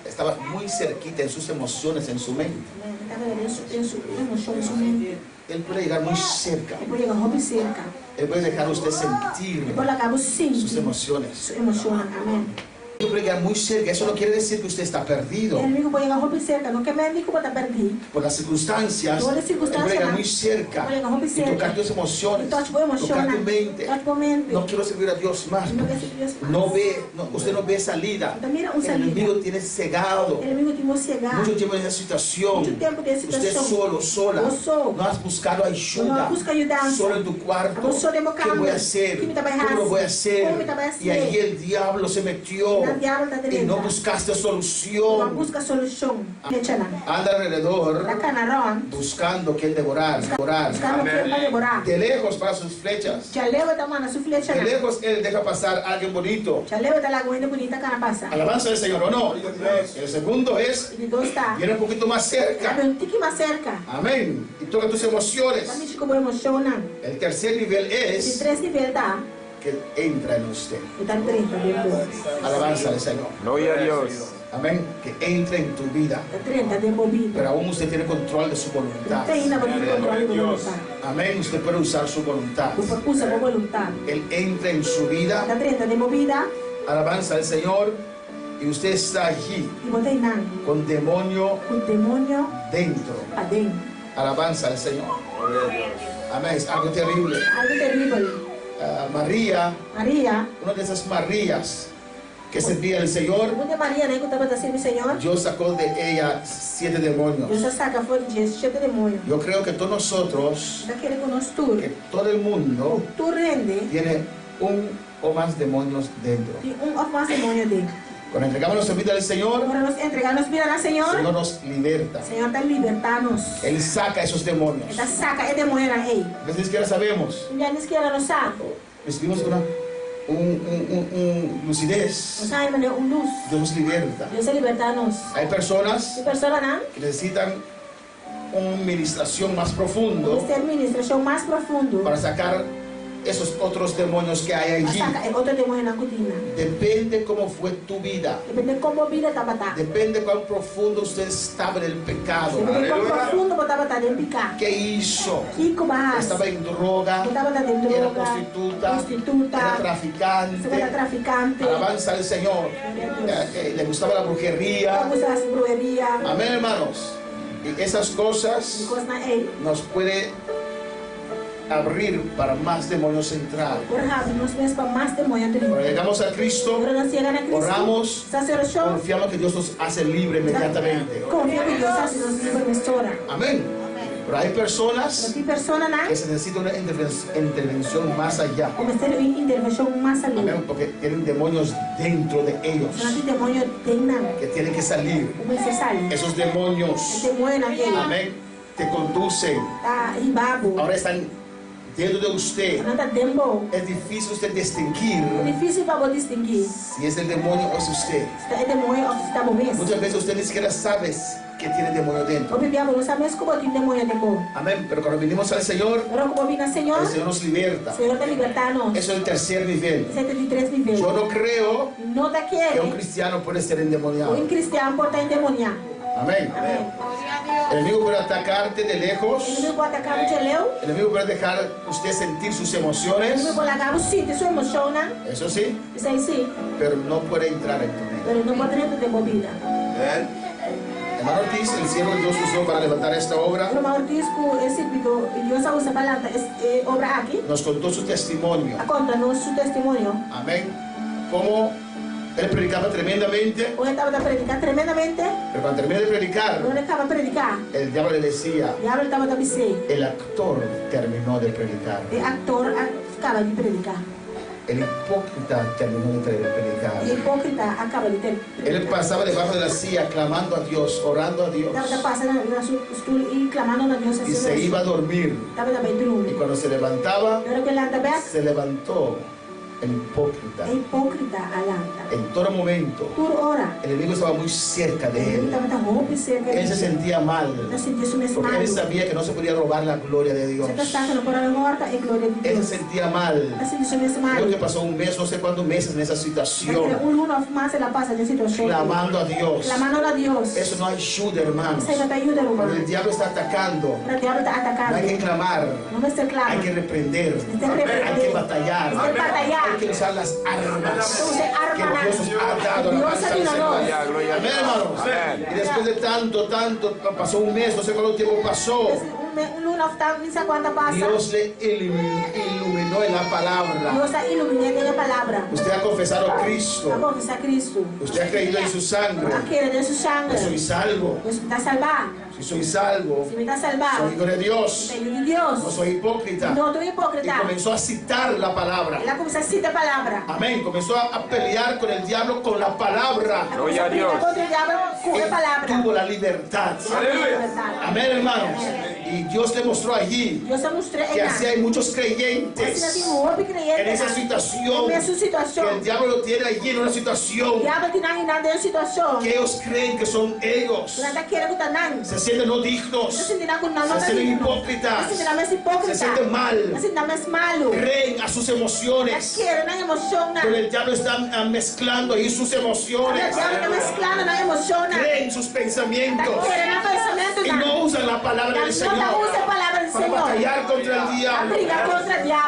Estaba muy cerquita en sus emociones, en su mente. Estava em sua emoção, em sua mente. Él puede llegar muy cerca. Depois chega roupa cerca. Él puede dejar a usted sentir Depois acaba sus sentindo. emociones. Emociona, amém. puede llegar muy cerca. Eso no quiere decir que usted está perdido. O inimigo pode chegar muito cerca, não quer médico para estar perdido. Por las circunstancias, Todas las Él puede circunstancias, llegar ¿no? muy cerca Puede llegar muy y cerca. tocar tus emociones, E toca tua tocar emoção, tu mente. toca tua mente. No quiero servir a Dios más. Não quer servir Deus mais. No ve, usted no ve salida. Então mira El salida. enemigo tiene cegado. O inimigo te vou cegar. Mucho tiempo en esa situación. Mucho tiempo en esa Usted situación. solo, sola. Yo solo. No has buscado ayuda. No busca ayuda. Solo en tu cuarto. Yo solo en mi ¿Qué cama. voy a hacer? ¿Qué me voy a ¿Cómo lo voy a hacer? ¿Cómo me hacer? voy a hacer? Y ahí el diablo se metió. El diablo está Y dentro. no buscaste Não solución. busca solução. Fechana. Anda alrededor Da canarão. buscando que él devorar. Buscando o que para devorar. De lejos para sus flechas. Já leva da mano, su De flecha. lejos él deja pasar a alguien bonito. Já leva da lagoa bonita cara passa. Alabanza del Señor, ¿o no? El segundo es, E de dois está. viene un poquito más cerca. Sabe um tique mais cerca. Amén. Y toca tus emociones. Também te como emociona. El tercer nivel De es 3 nível dá. que entra en usted. E tá 30 depois. Alabanza al Señor. Gloria a Dios. Amén. Que entre en tu vida. Tá 30 depois vida. Pero aún usted tiene control de su voluntad. Tem ainda para controle do voluntad. Amén. Usted puede usar su voluntad. Usa com voluntad. Él entra en su vida. Tá 30 depois vida. Alabanza al Señor. Y usted está allí E botei nada. con demonio O demônio dentro. adentro. Alabanza al Señor. Amén. Es algo terrible. Algo terrível. María, Maria. una de esas Marías que servía al Señor, Muita Maria, né, que estava da servir o Senhor. Dios sacó de ella 7 demonios. Deus saca fora de Jesus, cheio de demônio. Yo creo que todos nosotros, Daquele que nós tu. que todo el mundo Tu rende. tiene un o más demonios dentro. E ou mais demônio dentro. Cuando entregamos nuestra vida al Señor, Agora nós entregarmos vida ao el Senhor. Señor nos liberta. O Senhor está libertando-nos. Él saca esos demonios. Ele saca e demônio na rei. A veces que ahora sabemos, Já nem sequer não sabe. recibimos un lucidez. Não sabe, mas luz. Dios nos liberta. Deus liberta-nos. Hay personas E pessoa não. que necesitan una administración más profundo Este administração mais profundo. para sacar esos otros demonios que hay allí. Saca outro demônio na cotina. Depende cómo fue tu vida. Depende como vida está batendo. Depende cuán profundo usted estaba en el pecado. Depende como profundo você está batendo em picar. ¿Qué hizo? Kiko Barras. Estaba en droga, Estaba dentro de era droga. prostituta, Prostituta. era Você era traficante. traficante. Alabanza al Señor. Le gustaba la brujería. Vamos a hacer brujería. Amén, hermanos. Y esas cosas Coisa na ele. nos puede abrir para más demonios entrar. Por rápido, nós vemos para mais demônio Cuando dentro. llegamos a Cristo, Agora nós chegamos a Cristo. oramos, Essa oração. confiamos que Dios nos hace libre inmediatamente. Confia que Deus hace nos livra na história. Amén. Pero hay personas Tem pessoa na que se necesita una intervención más allá. começar a intervenção mais ali. Amén. Porque tienen demonios dentro de ellos Não tem demônio tem nada. que tienen que salir. Como você sai? Esos demonios, Demônio naquele. amén, te conducen. Tá ribabo. Ahora están dentro de usted. Não tá tempo. Es difícil usted distinguir É difícil para você distinguir. si es el demonio o es usted. Se é demônio ou se está movendo. Muchas veces usted ni siquiera sabe que tiene demonio dentro. O bebê não sabe como tem demônio dentro. Amén. Pero cuando venimos al Señor, Agora como vem na Senhor, el Señor nos liberta. o Senhor está libertando-nos. Eso es el tercer nivel. 73 níveis. Yo no creo Não que un daquele. cristiano puede ser O endemoniado. cristiano pode estar endemoniado. Amén. Amém. El enemigo puede atacarte de lejos. O inimigo pode atacar o geleu. El enemigo puede dejar usted sentir sus O emociones. inimigo pode atacar o sítio, sua emoção, né? Eso sí, Isso aí sim. pero no puede entrar en tu vida. Mas não pode dentro de movida. Hermano Ortiz, el siervo de Dios usó para levantar esta obra. O irmão Ortiz, esse vídeo, Deus usa para obra aqui. Nos contó su testimonio. Conta-nos seu testemunho. Amén. Cómo él predicaba tremendamente, O estava a predicar tremendamente. pero cuando terminó de predicar, Quando ele estava a predicar, el diablo le decía, o diabo estava a dizer. el actor terminó de predicar. O ator acaba de predicar. El hipócrita terminó de predicar. O hipócrita acaba de Él predicar. pasaba debajo de la silla clamando a Dios, orando a Dios. Estava passando na sua estúdio e clamando a Deus. Y se iba a dormir. Estava também dormindo. Y cuando se levantaba, Na hora que ele anda bem, se levantó el hipócrita. é hipócrita a lanta. En todo momento, Por hora, el enemigo estaba muy cerca de ele él. estava tão roubo cerca Él se dele. sentía mal, Não sentia isso mesmo porque mal. él sabía que no se podía robar la gloria de Dios. Você está sacando por a morta é glória de Él Deus. se sentía mal. Não sentia isso mesmo mal. Creo que pasó un mes, no sé cuántos meses en esa Daquele situación, of mais ela passa de situação. clamando a Dios. Clamando a Deus. Eso no ayuda, hermanos. Isso aí não te ajuda, Cuando irmão. el diablo está atacando, O diabo está no hay que atacando. clamar, Não vai ser claro. hay que reprender, Tem que repreender. hay que batallar, Tem que batalhar. hay hay que usar las armas Usted que arma Dios nos ha dado. Dios Alabanza al ha Señor. dado. Gloria a Amén, Dios. hermanos. Amén. Y después de tanto, pasó un mes, no sé cuánto tiempo pasó. Luna of time, minsan cuánto pasa. Dios le iluminó en la palabra. Dios ha iluminado en la palabra. Usted ha confesado a Cristo. Vamos a Cristo. Usted ha creído en su sangre. Quiere de su sangre. Yo soy salvo. Dios me está salvado. Si soy salvo, Si me está salvado. soy hijo de Dios. Soy de Dios. No soy hipócrita. No estoy Y hipócrita. comenzó a citar la palabra. Él comenzó a citar palabra. Amén. Comenzó a pelear con el diablo con la palabra. Gloria a Dios. Contra el diablo con la palabra. Tuvo la libertad. Amén, hermanos. Y Dios le mostró allí Dios se mostró que así hay muchos creyentes en esa situación. Que el diablo lo tiene allí en una situación que ellos creen que son ellos. Se sienten no dignos. Se sienten hipócritas. Se sienten mal. Creen a sus emociones. Pero el diablo está mezclando ahí sus emociones. Creen sus pensamientos. Y no usan la palabra del Señor para batallar contra el diablo.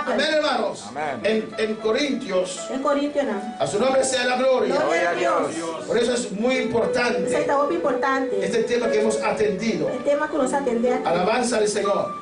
Amén, hermanos. Amén. En Corintios, En Corintios, a su nombre sea la gloria. Gloria a Dios. Por eso es muy importante es algo importante. este tema que hemos atendido. El tema que nos atende aquí. Alabanza al Señor.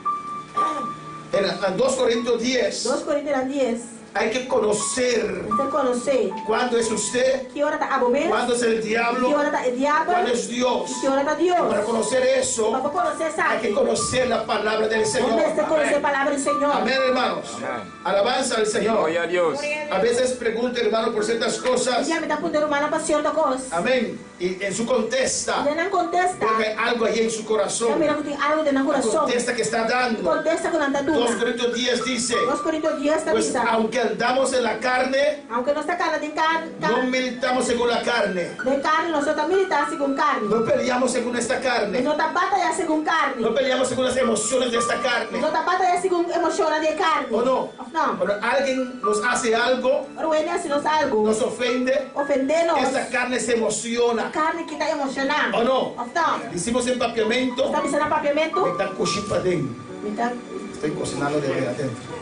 En 2 Corintios 10 2 Corintios 10. hay que conocer Usted conoce cuándo es usted, que hora está abominable, cuándo es el diablo, que hora está el diablo, cuándo es Dios. y que hora está Dios. Para conocer eso, Para conocer esa. hay que conocer la palabra del Señor. Donde se conoce la palabra del Señor. Amén, hermanos. Amén. Alabanza al Señor. Gloria a Dios. A veces pregunta, hermano, por ciertas cosas. Ya me está apuntando hermana para cierta cosa. Amén. Y en su contesta, Y no contesta. porque hay algo ahí en su Ya corazón. mira que tiene algo de nuestro corazón. Contesta que está dando. Contesta con 2 andadura. Corintios 10 dice, 2 Corintios 10 está pues dice. aunque andamos en la carne, Aunque no está carne de no militamos según la carne. de carne, nosotros militamos según carne. No peleamos según esta Y carne. no está batalla según carne. No peleamos según las emociones de esta carne. No está batalla según emociones de carne. ¿O no? No. Cuando alguien nos hace algo, Pero bueno, si nos algo, nos ofende, ofendernos. esta carne se emociona. Carne que está emocionada. ¿O no? No. Hicimos empapiamiento. Está diciendo Me papiamento. están cochando adentro. Estoy cocinando de adentro.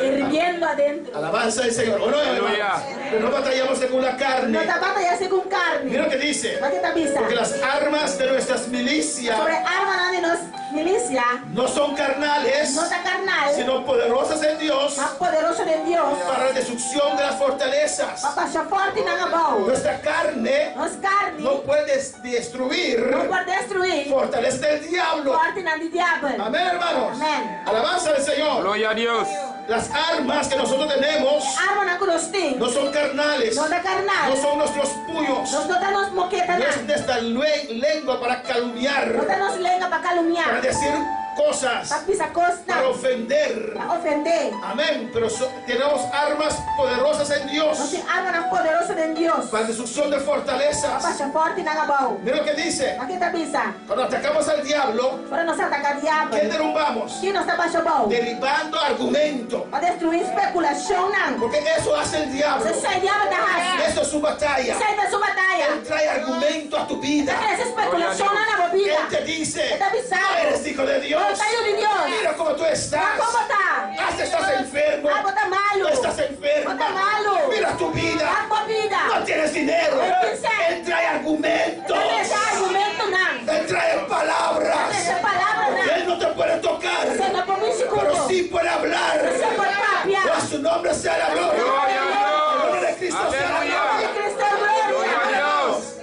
Hirviendo adentro. Alabanza al Señor. ¿O no, hermano? Aleluya. Pero no batallamos según la No carne. está batalla según carne. Mira lo que dice. ¿Para qué te avisa? Porque las armas de nuestras milicias Sobre armas de nos milicia. no son carnales, No está carnal. sino poderosas en Dios Más poderoso de Dios. para la destrucción de las fortalezas. Papá, ya fuerte y nada bau. Nuestra carne No es carne. no puede destruir No puede destruir. fortaleza del diablo. Fuerte y nada de diablo. Amén, hermanos. Amén. Alabanza al Señor. Gloria a Dios. Las armas que nosotros tenemos Arma na crusting. no son carnales, No está carnal. no son nuestros puños, Nos nota nos moqueta no es na. nuestra lengua para calumniar, Nota nos lenga para para calumniar. decir cosas, Para pisar costa. para ofender. Para ofender. Amén, pero tenemos armas poderosas en No Dios se arma na poderoso de Dios. para la destrucción de Papá, fortalezas. ya fuerte y nada bau. Mira lo que dice, ¿Para qué te avisa? cuando atacamos al diablo, Para nos atacar diablo. ¿qué derrumbamos? ¿Quién nos está para bau? Derribando argumento, Para destruir especulación na. porque eso hace el diablo, Se sai diablo da raça. eso es su batalla. Sai da sua batalha. Él trae argumento a tu vida. Essa especulação na nossa vida. Él te dice, Está avisado. no eres hijo de Dios. No, está hijo de Dios. Mira cómo tú estás. Como tá? Estás enfermo. Ah, tá malo. Estás enfermo. Tá malo. Mira tu vida. A tua vida. No tienes dinero. Esse Él trae argumentos. Esse argumento não. Él trae palabras. Essa palavra não. Él no te puede tocar. Você não pode se Pero sí puede hablar. Você pode papiar. A su nombre sea la gloria. Gloria a El nombre de Dios. Cristo sea la Aleluya. gloria. Cristo é Gloria glória. a Dios.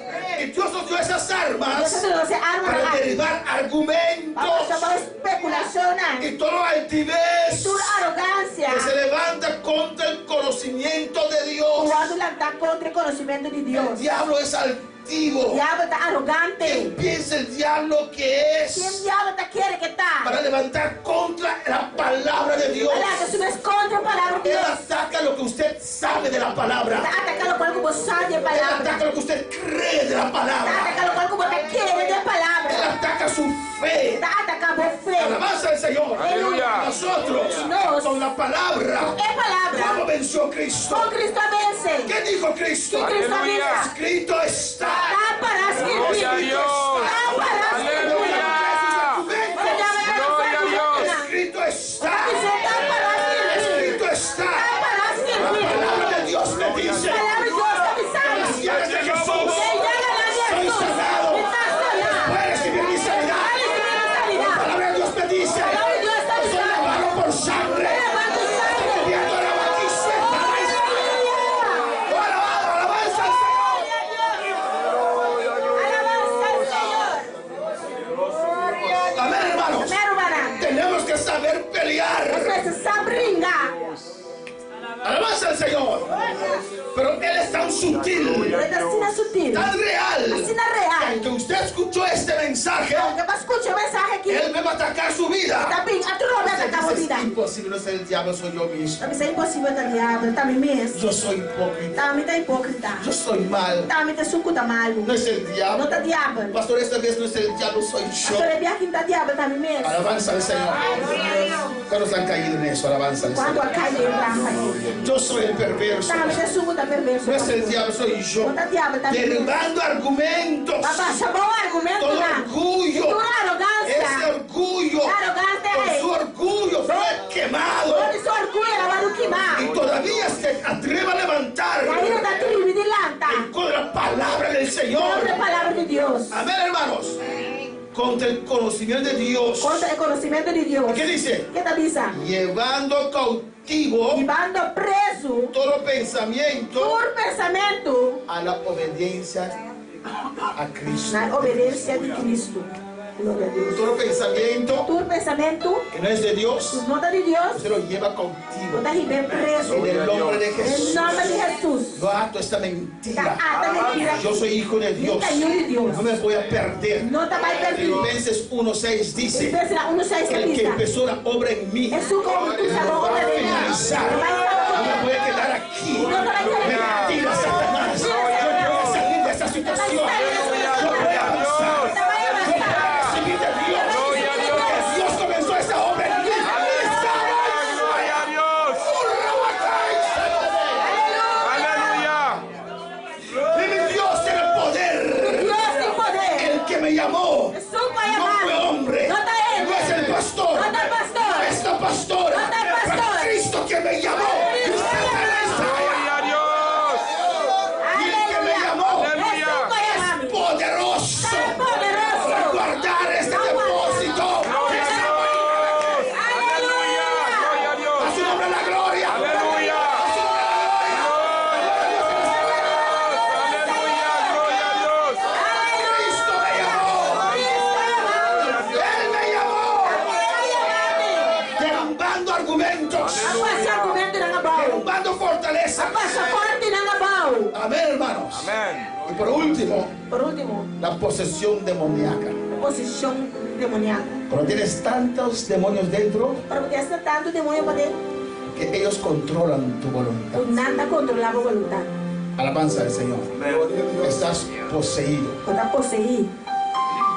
Y Dios nos dio esas armas Você não se arma para na. derribar Para argumentos chamar especulação não. y toda altivez Toda arrogância. que se levanta contra el conocimiento de Dios. Quando ela está contra o conhecimento de El Deus. diablo es altivo. O diabo está arrogante. ¿Quién piensa el diablo que Quem es diabo está quer que está? para levantar contra la palabra de Dios? Olha, que se me contra a palavra de Él Deus. ataca lo que usted sabe de la palabra. Está atacando com algo que você sabe de Él palavra. ataca lo que usted cree de la Está palabra. atacando com algo que você quer de Él palavra. ataca su fe. Está atacando a fé. Alabanza al Señor. Aleluya. Nosotros Nós. con la palabra. É palavra. ¿Cómo venció Cristo? Com Cristo vence. ¿Qué dijo Cristo? Que Cristo Aleluya. vence. Escrito está. Está para Gloria a escrever. Dios. Está para escrever. Aleluya. Gloria a Dios. Escrito está. Está para escrever. Escrito está. Está para escrever. al Señor. Pero Él es tan sutil, Ele é assim sutil. tan real, Assim na real. que usted escuchó este mensaje, Eu escute o mensagem aqui. Él me va a atacar su vida. Também, a tua vai atacar a Dice, vida. es imposible, no es el diablo, soy yo mismo. Também é impossível da diabo. Também mesmo. Yo soy hipócrita, Também tá hipócrita. yo soy mal. Também tá suco da malo. No es el diablo. Não tá diabo. Pastor, esta vez no es el diablo, soy yo. Pastor, é bem aqui tá diabo também mesmo. Alabanza al Señor. ¿Cuántos han caído en eso? Alabanza al Quando Señor. a cair rampa aí. Yo soy el perverso. Também é suco da perverso. No es el diablo, soy yo. Não tá diabo também. Derribando argumentos. Papá, chamou o argumento Todo lá. orgullo. Toda arrogância. Ese orgullo. Arrogante Con é. su orgullo fue quemado. Onde seu orgulho ela vai no queimar. Y todavía se atreve a levantar E aí não tá tribo de lanta. contra la palabra del Señor. Contra a palavra de Deus. Amén, hermanos. Contra el conocimiento de Dios. Contra o conhecimento de Deus. ¿Qué dice? Que tá dizendo? Llevando cautivo Levando preso todo pensamiento por pensamento a la obediencia a Cristo. na obediência de Cristo. Glória a Deus. Todo pensamiento Tu pensamento que no es de Dios, não tá de Deus. usted lo lleva cautivo. Não tá ribeiro preso. En el nombre de Em Jesús. nome de Jesus. Yo ato esta Tá mentira. ata mentira. Yo soy hijo de Dios. Filho de Deus. No me voy a perder. Não tá mais perdido. Filipenses 1:6 dice: Pensa lá, 1:6 que que el que diz. empezó la obra en mí É su como tu sabor va a de finalizar. No me voy a quedar aquí. Mentira, Satanás. Yo tengo que salir de esa situación. Yo voy a avanzar. Yo voy a recibir de Dios. Porque Dios comenzó esa obra en mí. Gloria a Dios. Aleluya. Y mi Dios tiene poder. Deus tem poder. El que me llamó É su pai no fue amado. hombre. Não tá ele. No es el pastor. Não tá pastor. No es la pastora. No está el pastor. Fue Cristo que me llamó. Y usted pertenece. Gloria a Dios. Y el que me llamó Aleluya. É su pai amado. poderoso É poderoso. para guardar este depósito. Gloria a Dios. Aleluya. Gloria a Dios. A su nombre la gloria. Aleluya. A su nombre la gloria. Aleluya. Gloria a Dios. Cristo me llamó. Él me llamó. Derrumbando argumentos. Apa sa argumento na ngabaw? Derrumbando fortaleza. Apa sa forte na ngabaw? Amén, hermanos. Amén. Y por último, Por último, la posesión demoníaca. posição demoníaca. Cuando tienes tantos demonios dentro Para porque está tanto demônio para dentro, que ellos controlan tu voluntad. o nada controlava a voluntade. Alabanza al Señor. Estás poseído. Para possuir,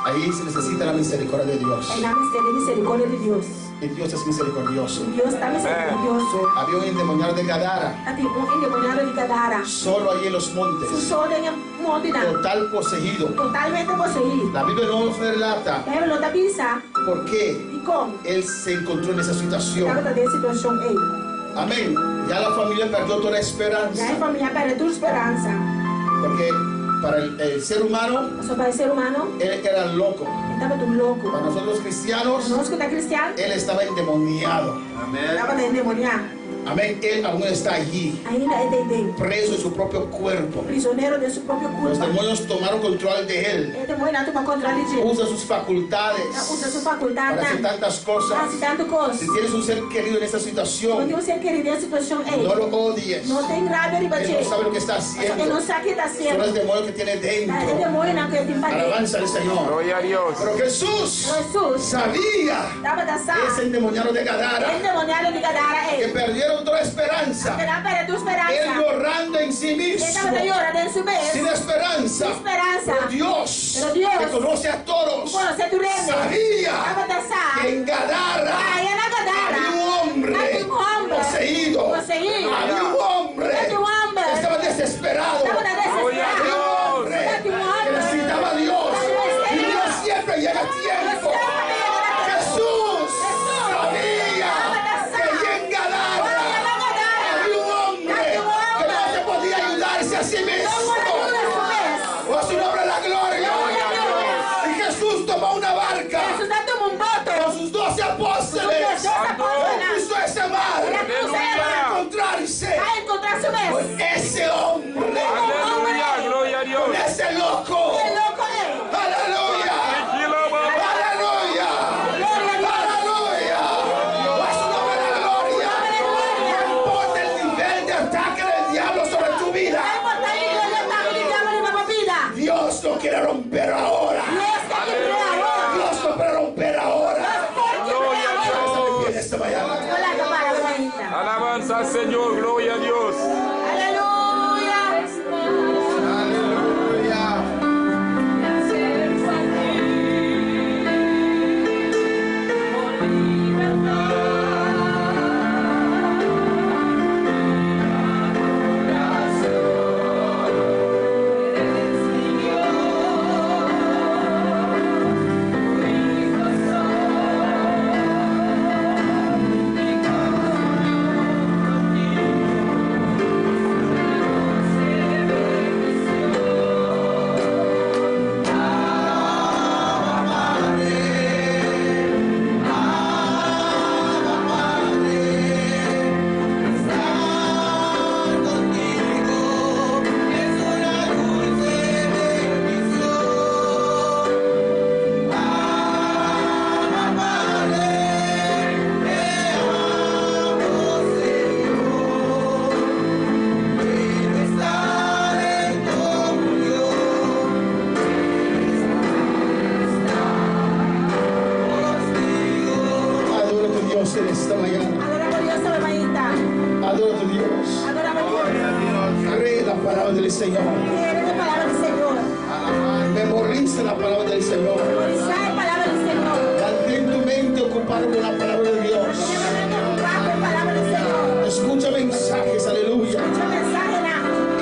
Ahí se necesita la misericordia de Dios. é na misericórdia de Deus. Y Dios es misericordioso. Deus está misericordioso. Había un endemoniado de Gadara, Ati endemoniado de Gadara. solo allí en los Su montes, sol em monte na total poseído. totalmente possuído. La Biblia no nos relata A Bíblia não está pensar por qué e como él se encontró en esa estava situación. dentro situação ele. Amén. Ya la familia perdió toda Já esperanza. a família perde toda esperança. Porque para el ser humano, Só para o ser humano, él era loco. estava tudo louco. Para nosotros los cristianos, Nós que está cristiano, él estaba endemoniado. estava endemoniado. Amén. Él aún está allí, Ainda é dentro. preso en su propio cuerpo. Prisioneiro de seu próprio Los culpa. demonios tomaron control de él. O demônio não toma controle de ele. Usa sus facultades Usa sua faculdade para hacer para tantas cosas. fazer tanto coisa. Si tienes un ser querido en esta Quando situación, você querer a situação é no lo odies. não tem raiva de Él bater. no sabe lo que está Ele não haciendo. sabe o que está Son sendo. los demonios que tiene É dentro. demônio não quer te bater. Alabanza al Señor. Gloria a Dios. Pero Jesús Jesus sabía estava dançando. ese endemoniado de Gadara Endemoniado de Gadara que é. perdieron toda esperanza. Que não perde tua Él esperança. llorando en sí Ele mismo, estava chorando em seu mês. sin esperanza. Sem esperança. Pero Dios, Pero Dios, que conoce a todos, Conoce tu reino. sabía Estava dançando. que en Gadara Aí na Gadara. había un hombre Había un hombre poseído. poseído. Había un hombre Había un hombre que estaba desesperado. Estava Gloria a desesperado. Había un hombre que necesitaba a Dios. Y Dios siempre llega a tiempo. Jesús sabía que allí en Gadara había un hombre que no se podía ayudarse a sí mismo. O a su nombre la gloria. Y Jesús tomó una barca Jesus dá toma boto. con sus 12 apóstoles. Cruzó ese mar para encontrarse Vai encontrar seu mês. con ese hombre, Aleluya. Gloria a con Dios. ese loco. Que louco é. Aleluya. Tranquilo, papá. Aleluya. Aleluya. A su nombre la gloria. No importa el nivel de ataque lo quiere romper ahora. Dios lo quiere romper ahora. Gloria a Dios. En esta mañana. Alabanza al Señor, gloria a Dios. En esta mañana. Adora a tu Dios. Cree la palabra del Señor. Memoriza la palabra del Señor. Mantén tu mente ocupada con la palabra de Dios. Escucha mensajes, aleluya.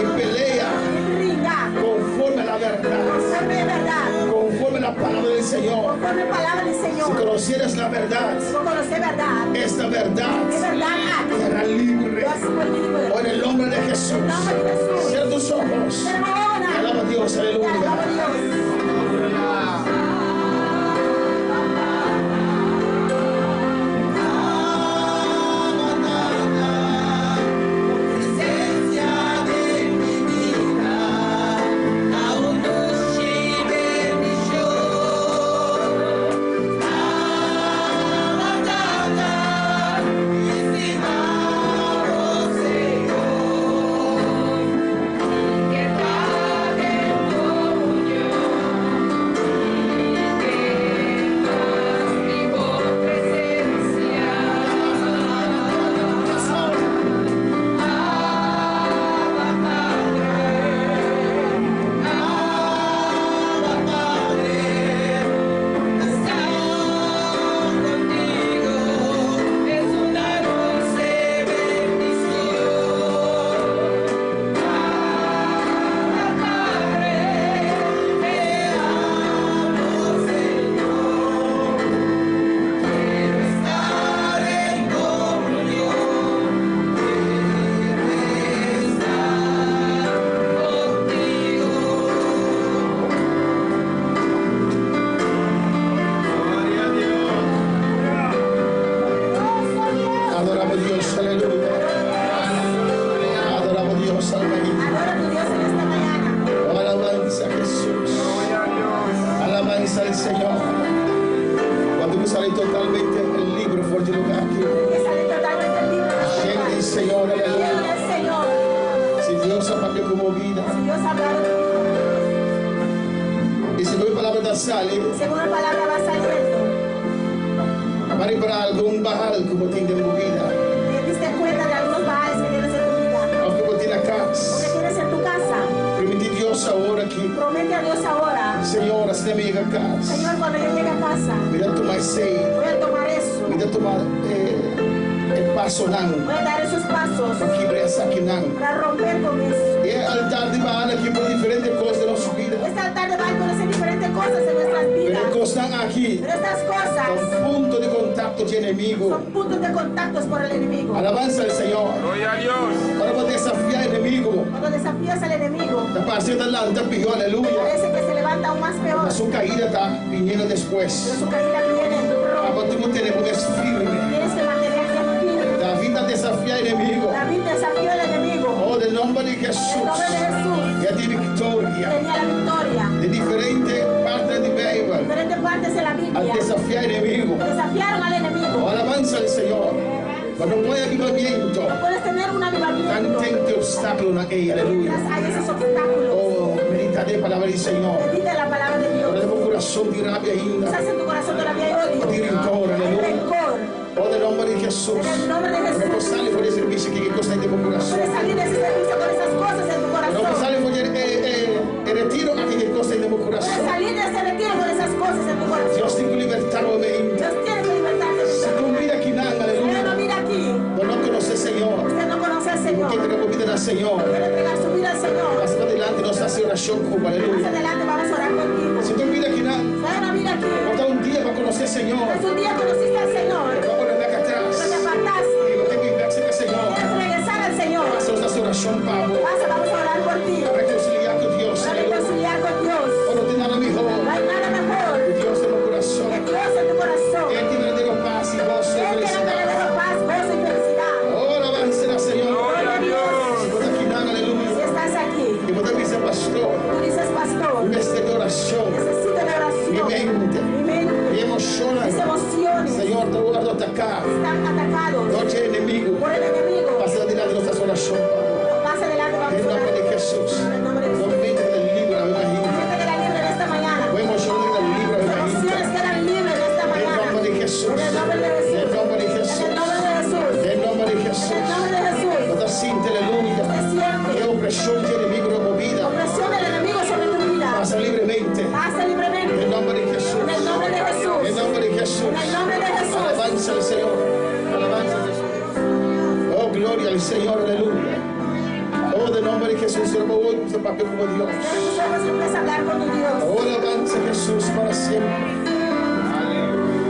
Y pelea conforme a la verdad. Conforme a la palabra del Señor. Si conocieras la verdad, esta verdad será libre. O en el nombre de Jesús. Cierra tus ojos. Alaba a Dios, aleluya. Según la palabra va saliendo. Para algún Baal como tiene en tu vida. Te diste cuenta de algunos Baales que tienes en tu vida. O como tiene acá. O que tienes en tu casa. Permite Dios ahora aquí. Promete a Dios ahora. Señor, así me llega a casa. Señor, cuando yo llegue a casa. Mira tomar aceite. Voy a tomar eso. Mira tomar el paso nan. Voy a dar esos pasos. Para romper con eso. Y el altar de Baal aquí por diferentes cosas de nuestra vida. Este altar de Baal puede hacer diferentes cosas en nuestras vidas. Pero están aquí. Pero estas cosas son puntos de contacto de enemigo. Son puntos de contactos por el enemigo. Alabanza al Señor. Gloria a Dios. Cuando desafiar al enemigo. Cuando desafías al enemigo. La pasión de la pidió, aleluya. Parece que se levanta aún más peor. Su caída está viniendo después. Pero su caída viene pronto. Tú no tienes que ser firme. Tienes que mantenerte firme. David desafía al enemigo. David desafió al enemigo. Oh, del nombre de Jesús. El nombre de Jesús. Ya tiene victoria. Tenía la victoria. De diferentes partes de la Biblia. Diferentes partes de la Biblia. Al desafiar al enemigo. Desafiaron al enemigo. Oh, alabanza al Señor. Cuando no hay avivamiento. No puedes tener un avivamiento. Tante obstáculos en ella, aleluya. Hay esos obstáculos. Oh, medita meditare la parola del Signore. Medita la palabra de Dios. Non abbiamo corazón di rabbia e No ira. seas en tu corazón todavía hay odio. Di rincoro, Hay aleluya. rencor. Oh, nel nome di Gesù. En el nombre de Non Jesús. può stare fuori dai servizi che cosa è nel corazón. Puedes salir de ese servicio con esas cosas en tu Non può corazón. stare fuori e ritiro anche che cosa è nel Puedes corazón. salir de ese retiro con esas cosas en tu corazón. Dios tiene libertà nuovamente. Dios tiene que libertarte. Se tu mira chi nanga, Usted no aleluya. mira aquí. Non conosce il Signore. Usted no conoce al Señor. Che entrega vita dal Signore. Quiere entregar su vida al Señor. Passa adelante nostra orazione come, Más aleluya. adelante vamos a orar contigo. Se tu mira chi nanga, Usted no mira aquí. porta un dia per conoscere il Signore. Es un día conociste al Señor. Dopo non vai a Pero te casa. apartaste. Dico che mi piace il Signore. Quieres regresar al Señor. Passa nostra orazione, Pablo. Pasa, vamos a orar por ti. Reconciliar con Dios, Para aleluya. reconciliar con Dios. Oh, non ti dà la mejor. No hay nada mejor Dios en el que corazón. Dios en tu corazón. Él tiene verdadero paz y gozo y Él tiene felicidad. verdadero paz, gozo y felicidad. Oh, alabanza al Señor. Gloria a Dios. Si puede aquí, Si aleluya. estás aquí, Y puede ser pastor. tú dices, pastor, Un mes de oración. necesito la Mi oración. mente. Mi mente, Mi emoción. mis emociones Señor, te voy a atacar. están atacados Noche enemigo. por el enemigo. Pasa adelante nuestras oraciones. Más adelante En vamos el a nombre orar. de Jesús. En el nombre de Jesús. No mente del libro, me imagino. Gente que la libre en esta mañana. No emociones del libro, me Las emociones imagino. quedan libres en esta En el mañana. nombre de Jesús. En el nombre de Jesús. En el nombre de En Jesús. el nombre de Jesús. En el nombre de En Jesús. el nombre de Jesús. No te sientes, aleluya. Se siente. Que opresión del enemigo no movida. Opresión del enemigo sobre tu vida. Pasa libremente. Pasa En libremente. el nombre de Jesús. En el nombre de Jesús. En el nombre de Jesús. En el nombre de Jesús. Alabanza al Señor. Alabanza al Señor. Oh, gloria al Señor, aleluya. Oh, del nombre de Jesús, yo me voy a papel como Dios. Cierra tus ojos y empieza a hablar con tu Dios. Oh, alabanza a Jesús para siempre.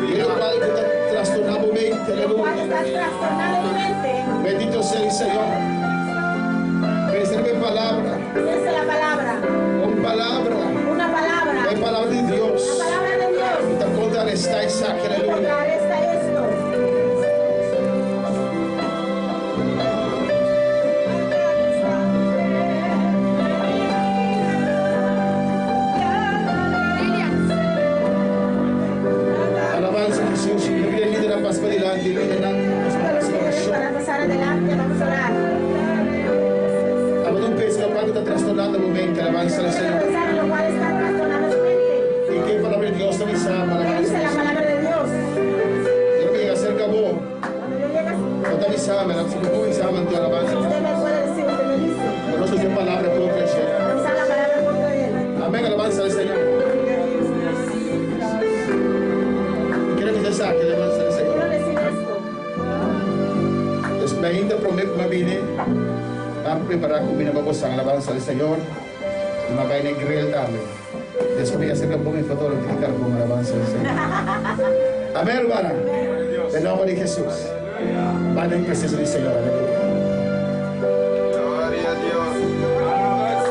Y el cual que te trastornamos mente, Cuando aleluya. estás trastornado en tu mente, Bendito sea el Señor. Recibe palabra. piensa la palabra. Con palabra. Una palabra. Hay palabra de Dios. La palabra de Dios. Y te contrarresta y saque, aleluya. Contrarresta esto. Alabanza a Jesús. Le pide el líder a paz para adelante. El líder Para pasar adelante, vamos a orar. Habla un pez que está trastornando el momento. Alabanza al Quiero Señor. pensar en lo cual está trastornando su mente. Y que palabra de Dios te avisaba. ¿Qué dice la Alabanza. palabra de Dios? Yo me acerca a vos. Cuando yo llegue, No te avisaba. La psicóloga avisaba en tu alabanza. usted me puede decir, usted me dice. Conoce qué palabra puedo crecer. Usar la palabra contra él. Amén. Alabanza al Señor. Quiero que te saque. Alabanza al Señor. Quiero decir esto. Entonces, me ainda prometo que me vine. Vamos a preparar comida para vos. Alabanza al Señor. Y me va a ir en grill también. Después me acerca un poco y foto lo que con alabanza al Señor. Amén, hermana. En nombre de Jesús. Van en presencia del Señor. Aleluya. Gloria a Dios.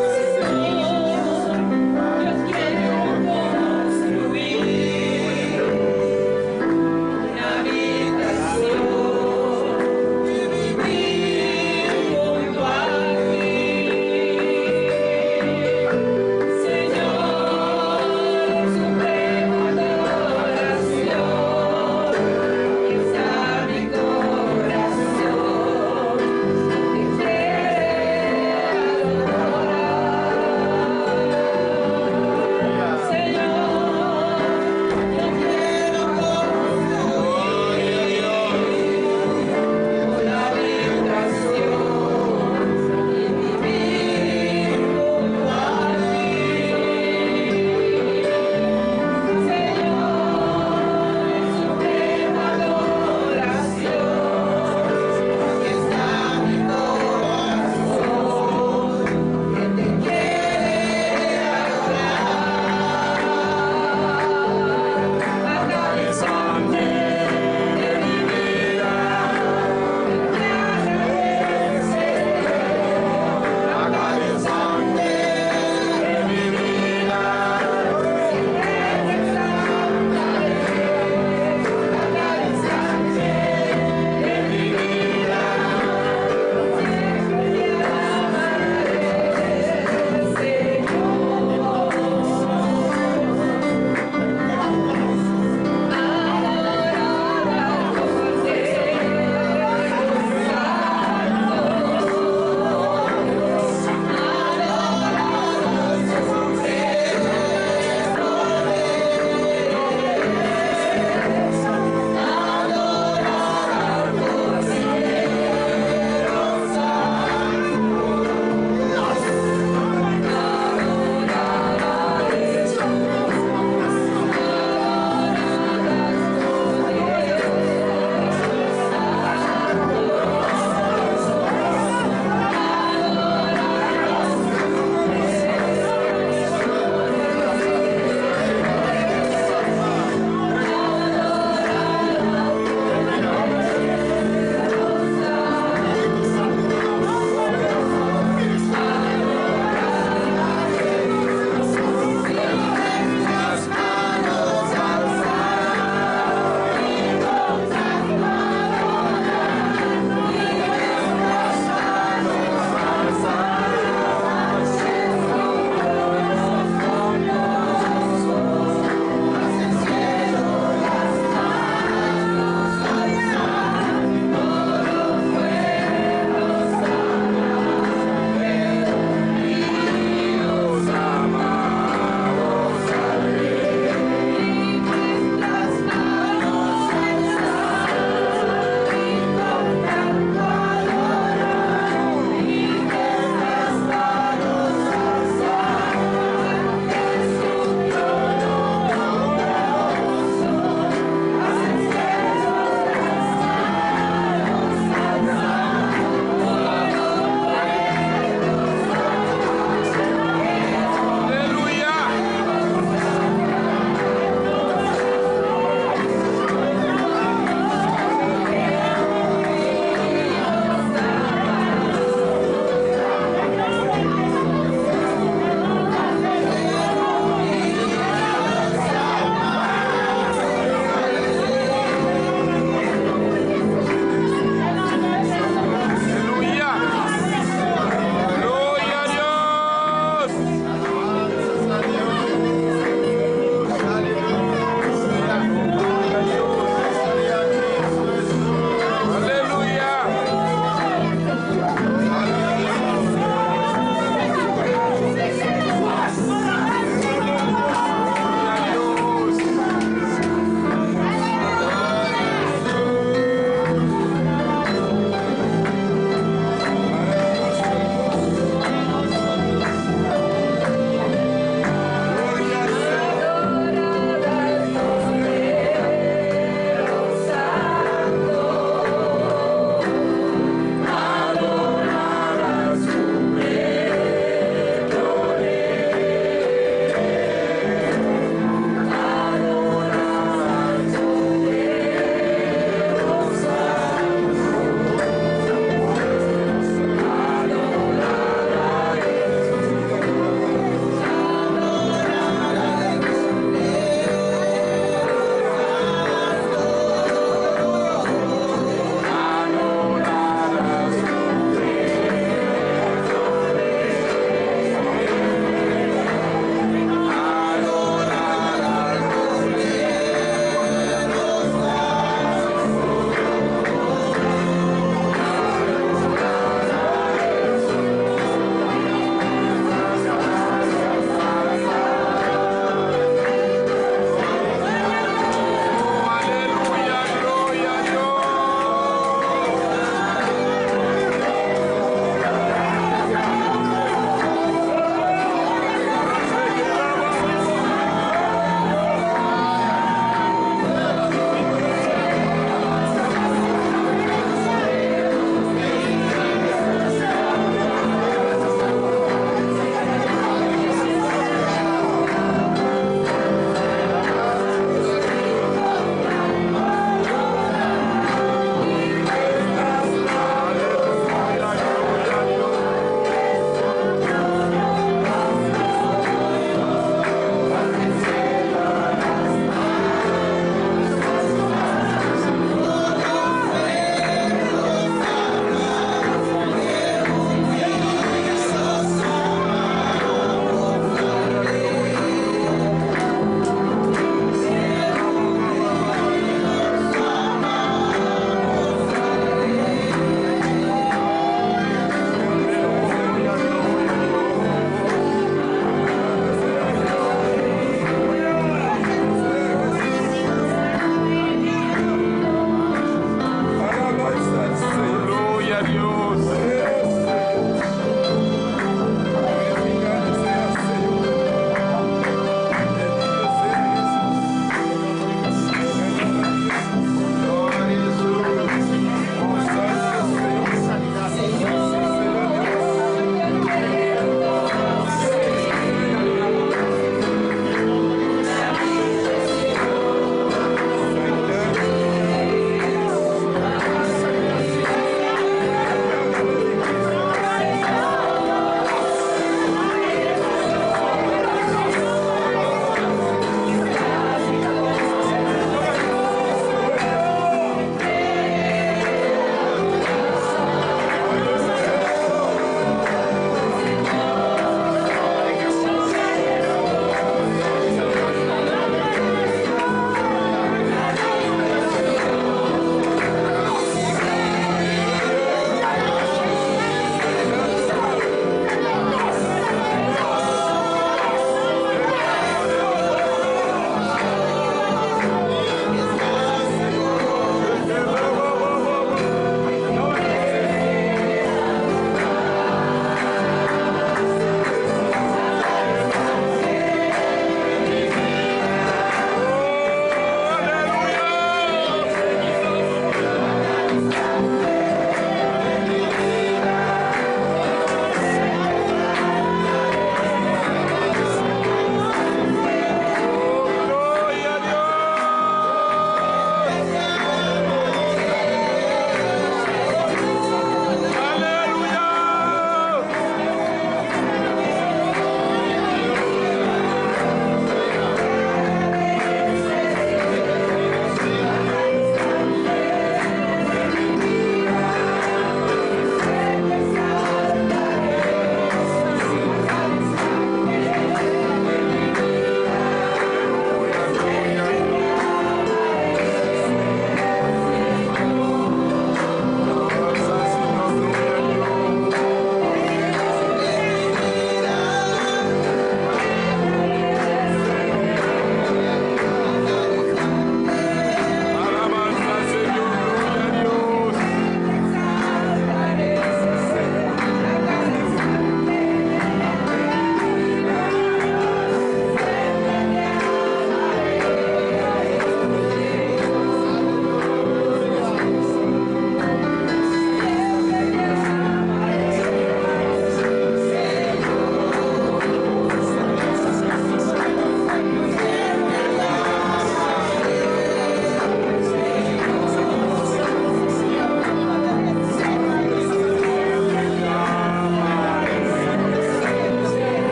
Está mi corazón.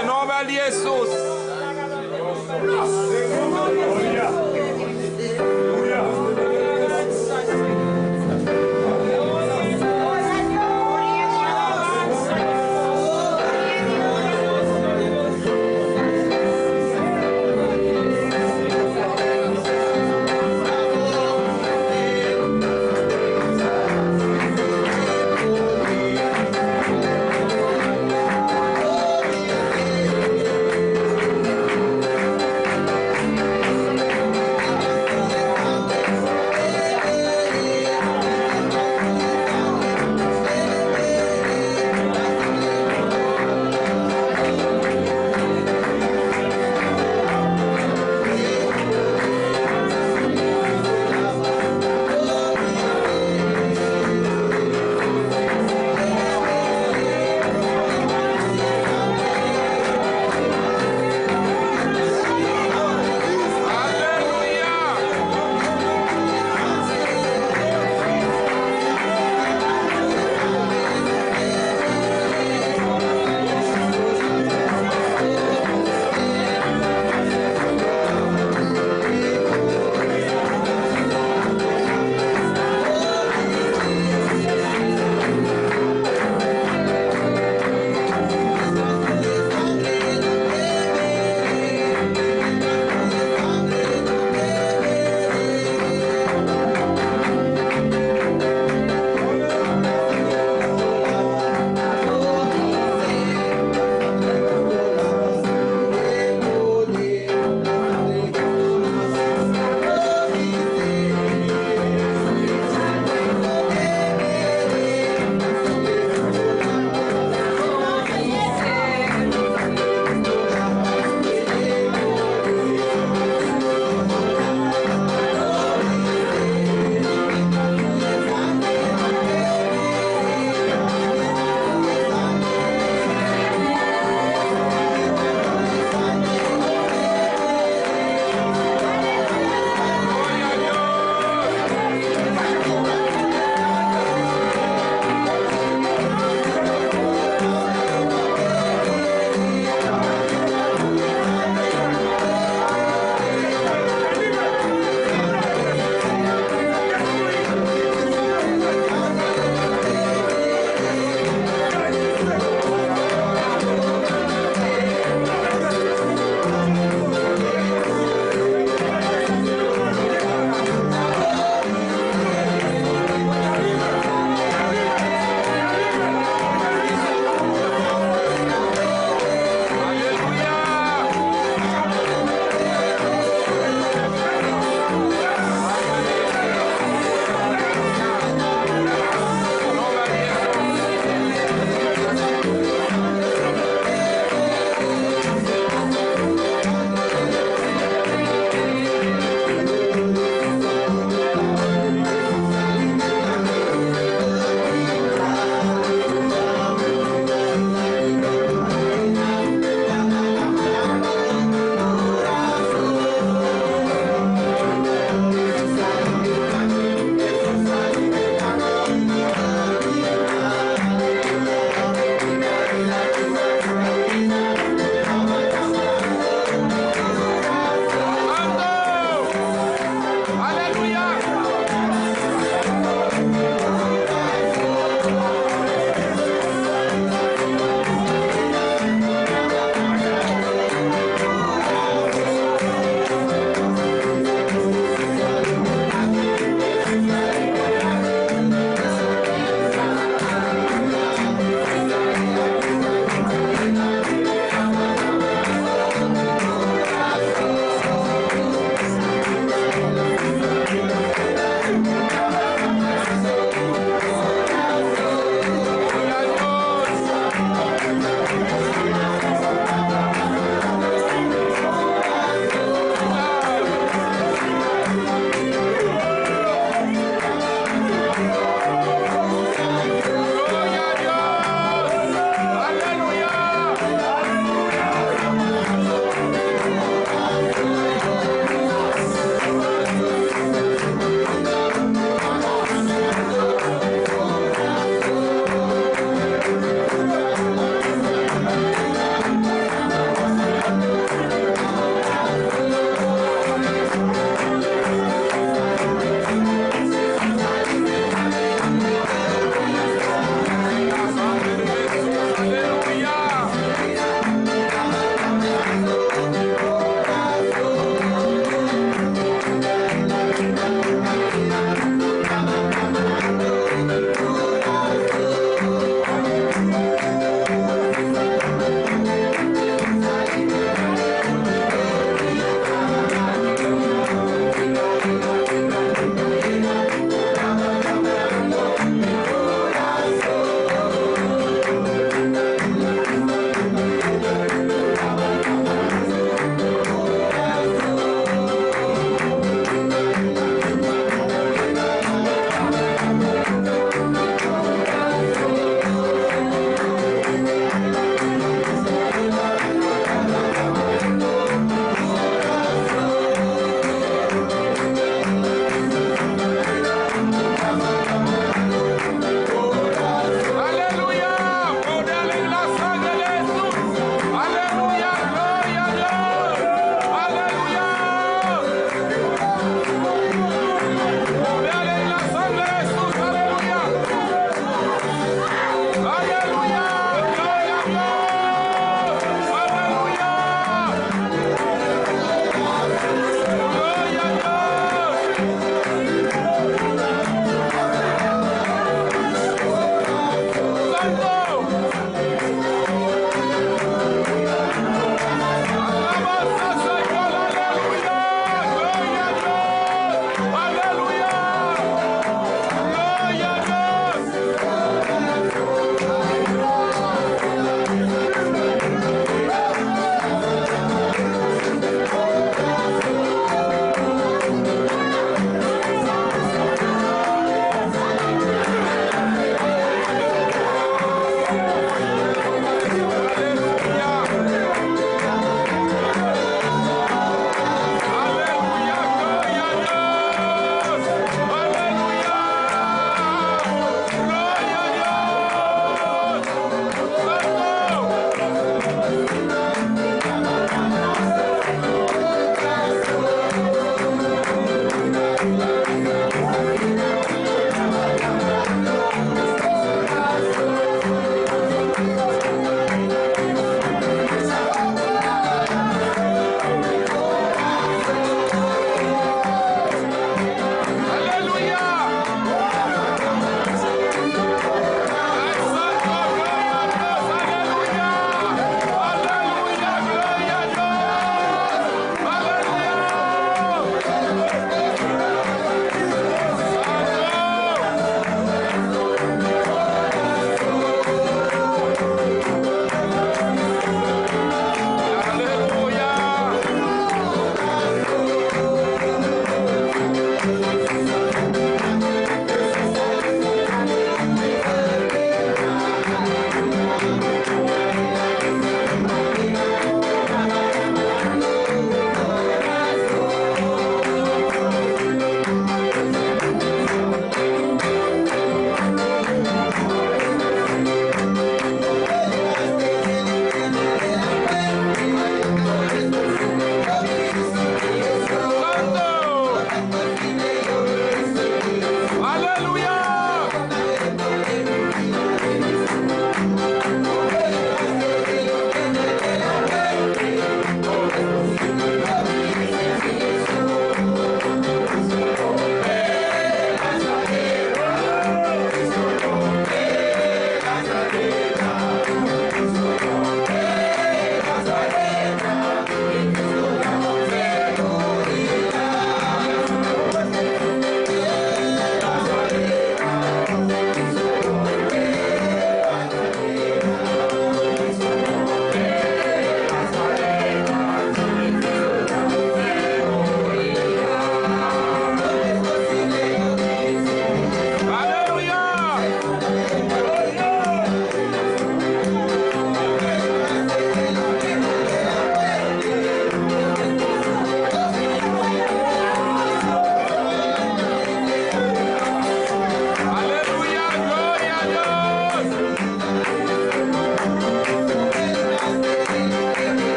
el nombre de Jesús.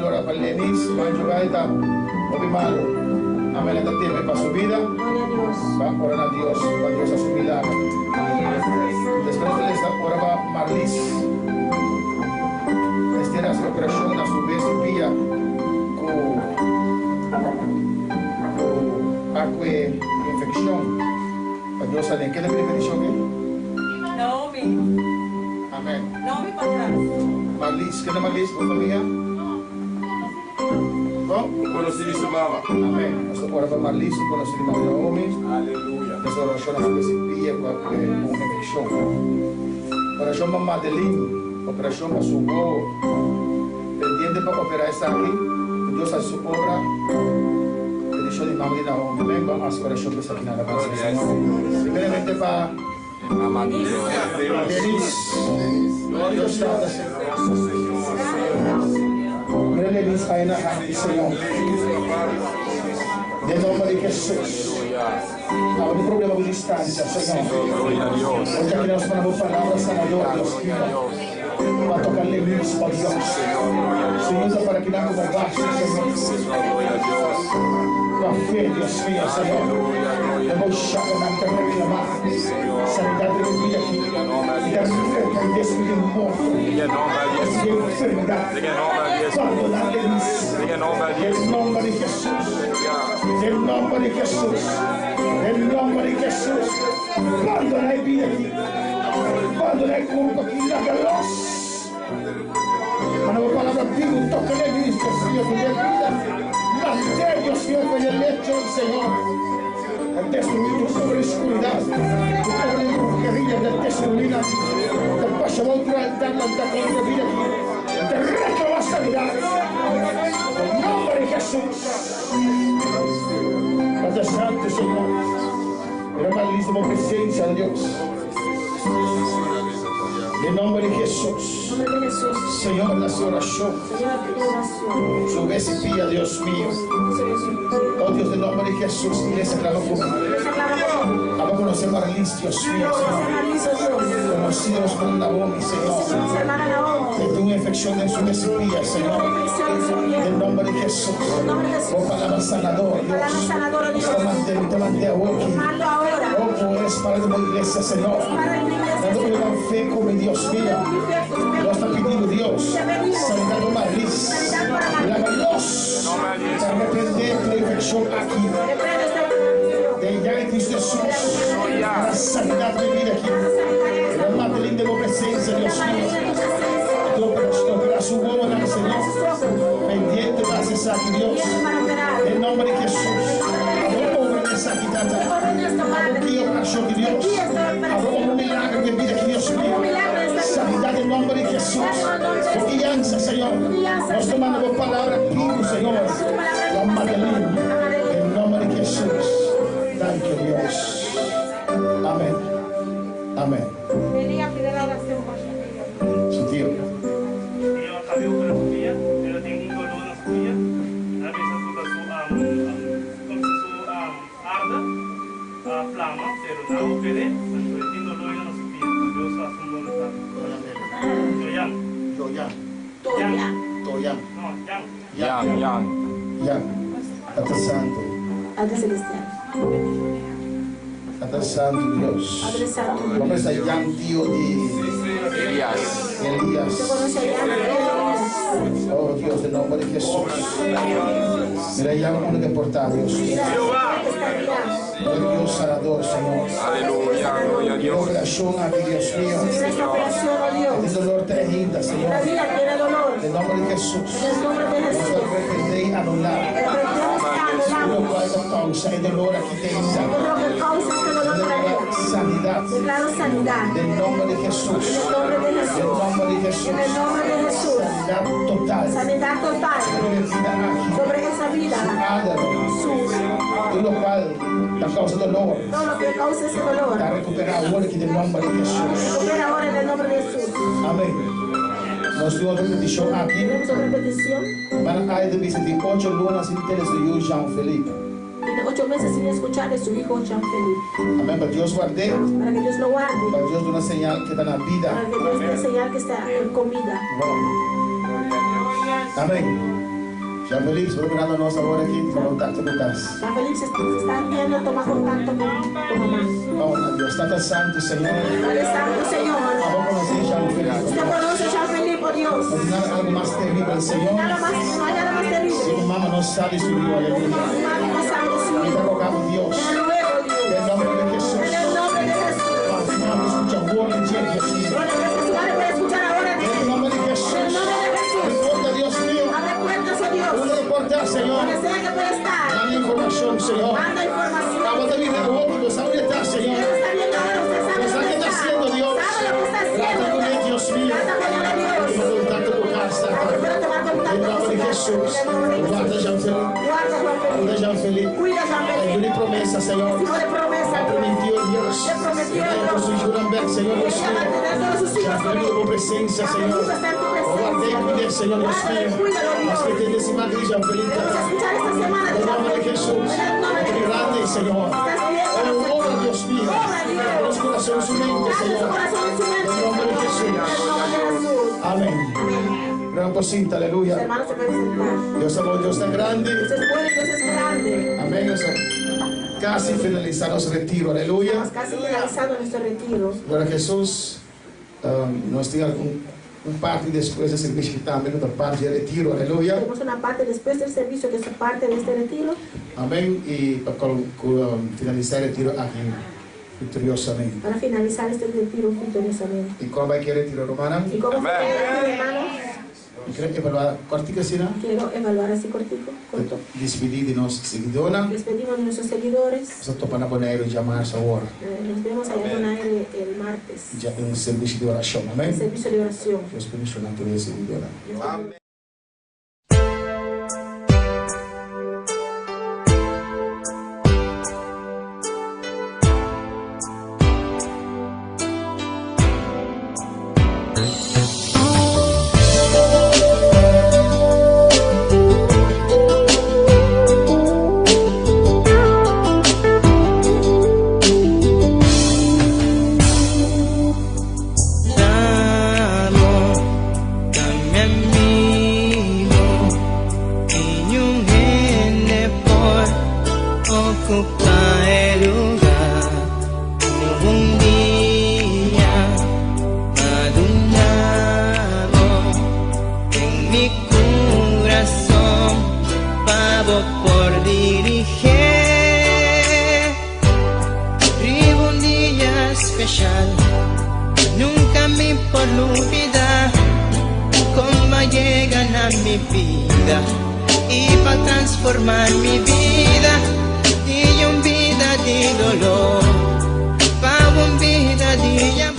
allora per Lenis, mangio gaita, obi malo. Amén, esta tiempo para su vida. Gloria a Dios. Va a orar a Dios, para Dios a su milagro. Después de esta, ahora va Marlis. Esta era su operación, a su vez, vía con agua infección. Para Dios saber qué le pide bendición. Naomi. Amén. Naomi para atrás. Marlis, ¿qué es Marlis, por familia? ¿No? Conocí su mamá. Amén. Nosotros ahora para Marlis, conocido como Naomi. Aleluya. Esa oración a su vez, vía con infección. Operación para Madeline, operación para su bobo, pendiente para operar esa aquí, Dios hace su obra, bendición de mamá de Naomi, amén, vamos a hacer oración que está aquí en la casa del Señor. Primeramente para Denis, Dios está Señor. Denis, ahí en la Señor. De nombre de Jesús. Ahora un problema de distancia, Señor. Gloria a Dios. Hoy aquí nos ponemos palabras sanadoras, Dios mío. Va a tocarle mismo, Dios. Señor, para que no haga bajo, Señor. Gloria a Dios. La fe, Dios mío, Señor. Hemos llamado a reclamar sanidad de mi vida aquí. Y dar fuerza y despedir muerto. Diga nombre a Dios. Y enfermedad. Diga nombre a Dios. Cuando la Denis. Diga nombre a Dios. En nombre de Jesús. En nombre de Jesús. En nombre de Jesús. Cuando la vida aquí. Cuando la culpa aquí, la veloz. Cuando la palabra vive un toque de Dios, Dios mío, que de vida. Manté, Dios mío, con el lecho del Señor. El destruido sobre la oscuridad. Sobre la brujería del destruido. El pasado otra altar, la altar con la vida aquí. Te reto la sanidad. En nombre de Jesús. Padre Santo, Señor. Hermanísimo presencia de Dios. En nombre de Jesús. En nombre de Jesús. Señor, la oración. Señor, pide oración. Su vez y pía, Dios mío. Oh Dios, en nombre de Jesús, iglesia clama por mí. Vamos a conocer a Marlis, Dios mío, Señor. Conocidos con Naomi, Señor. Que tuvo una infección en su vez y pía, Señor. En nombre de Jesús. Oh palabra sanador, Dios. Te mandé a Woki. Oh, es para la iglesia, Señor. Dando una fe como Dios mío. Lo está pidiendo Dios. Sanidad de Marlis. La veloz. Para reprender la infección aquí. De ya en Cristo Jesús. La sanidad de vida aquí. La Madeline de la presencia, Dios mío. Opera su bobo en el Señor. Pendiente para cesar aquí, Dios. En nombre de Jesús. Abro esa quitata. Aquí operación de Dios. Abro un milagro de vida aquí, Dios mío. Sanidad en nombre de Jesús. Confianza, Señor. Nos tomamos palabra vivo, Señor. La Madeline. En nombre de Jesús. Thank you, Dios. Amén. Amén. Venía a pedir la oración por su vida. Su tío. Eu acabei operando a Sofia, ela tem dolor na Sofia, ela pensa que como se arda a flama, pero não operei, mas eu tenho dolor na Sofia, Deus faça um bom estado. Joyang. Não, Yang. Ya. Padre Santo. Padre Celestial. Padre Santo, Dios. Padre Santo. Vamos a llamar tío de Elías. Elías. Yo conocí a Oh Dios, en nombre de Jesús. Mira, llama uno que porta, Dios. Oh Dios sanador, Señor. Aleluya. Gloria a Qué Dios. operación aquí, Dios mío. Esta operación, oh Dios. El dolor terrible, Señor. La vida tiene dolor. En nombre de Jesús. En el nombre de Jesús. Vamos a reprender y anular. Lo cual causa el dolor aquí te Lo que causa este dolor para ella. sanidad. Declaro sanidad. En nombre de Jesús. En el nombre de En Jesús. nombre de Jesús. En el nombre de Jesús. Sanidad total. Sanidad total Prevenida aquí. sobre esa vida. Ándalo. De lo cual la causa dolor Todo lo que causa ese dolor. está recuperado ahora aquí en el nombre de Jesús. Recupera ahora en el nombre de Jesús. Amén. Nos dio otra petición aquí. Tenemos otra petición. Van a ir de 8 lunas sin tener su hijo Jean-Philippe. Tiene 8 meses sin escuchar de su hijo Jean-Philippe. Amén. Para Dios guarde. Para que Dios lo guarde. Para Dios de una señal que da la Para vida. que Dios dé señal que está en comida. Amén. Jean-Philippe, estoy mirándonos ahora aquí, contacto con casa. Jean-Philippe se están viendo, toma contacto con tu mamá. Vamos a Dios, está santo, Señor. Padre Santo, Señor. Vamos a conocer Jean-Philippe. Usted conoce a Jean-Philippe, oh Dios. No hay algo más terrible, Señor. No hay nada más terrible. Si mi mamá no sabe su Dios, aleluya. Madre no sabe su Te hijo. rogamos, Dios. Te ruego, Dios. En el nombre de Jesús. En el nombre de Jesús. Si mi mamá escucha voz en Jesús. Gloria a Dios, Padre, puede escuchar ahora. En el nombre de Jesús. En el nombre de Jesús. Importa, Dios mío. Abre puertas, oh Dios. Puede importar, Señor. Donde sea que pueda estar. Dame información, Señor. Manda información. Vamos a vivir otro, ¿sabe dónde está, Señor? Usted está viendo ahora, usted sabe ¿Qué dónde está está. haciendo, Dios? Sabe lo que está Trata haciendo. con él, Dios mío. Trata con él, Dios. Toma contacto con casa. Puede tomar En contacto el con nombre su de casa. Jesús. En el nombre de Guarda, Jesús. Jean-Philippe. Guarda, Cuida, Jean-Philippe. Jean-Philippe. Cuida, Hay Jean-Philippe. una promesa, Señor. Hijo de promesa. Ha prometido Dios. Te prometió Que Dios. con su Juramberg, Señor, Dios Ella va a tener todos sus mío. hijos con Jean-Philippe, él. tu presencia, Señor. Jean-Philippe está en tu Guarda y presencia. cuide, Señor, Dios Guárdalo y mío. cuídalo, Dios. Las que te decimos de Jean-Philippe. Vamos a escuchar esta semana de En el nombre de Jean-Philippe. Jesús. En el nombre de Qué Jesús. grande, Señor. Estás viendo. Obra, Dios mío. Obra, Dios. Los corazones, su mente, Gracias, Señor. su corazón y su mente. En el nombre de Jesús. En el nombre de Jesús. Amén. Gran cosita, Los aleluya. hermanos se pueden sentar. Dios es bueno, Dios es grande. Dios es bueno y Dios es grande. Amén. Eso. Casi finalizamos el retiro, aleluya. Estamos casi finalizando nuestro retiro. Gloria a Jesús. Nós temos um parte después del servicio también, otra parte de retiro, aleluya. Tenemos una parte después del servicio que es parte de este retiro. Amén. Y para finalizar el retiro aquí, victoriosamente. Para finalizar este retiro victoriosamente. ¿Y cómo va a querer retiro, hermana? ¿Y cómo fue el retiro, hermanos? ¿Y creen que evaluar cortica, así, no? Quiero evaluar así cortico, corto. Despedir de nuestra seguidora. Despedimos de nuestros seguidores. Vamos a topar na boneira de março agora. Nos vemos allá con aire el martes. Já tem um serviço de oração, amém? Servicio de oración. Deus permitiu na tua seguidora. Amén. Nunca me por olvidar cómo llegan a mi vida y para transformar mi vida y un vida de dolor para una vida de amor.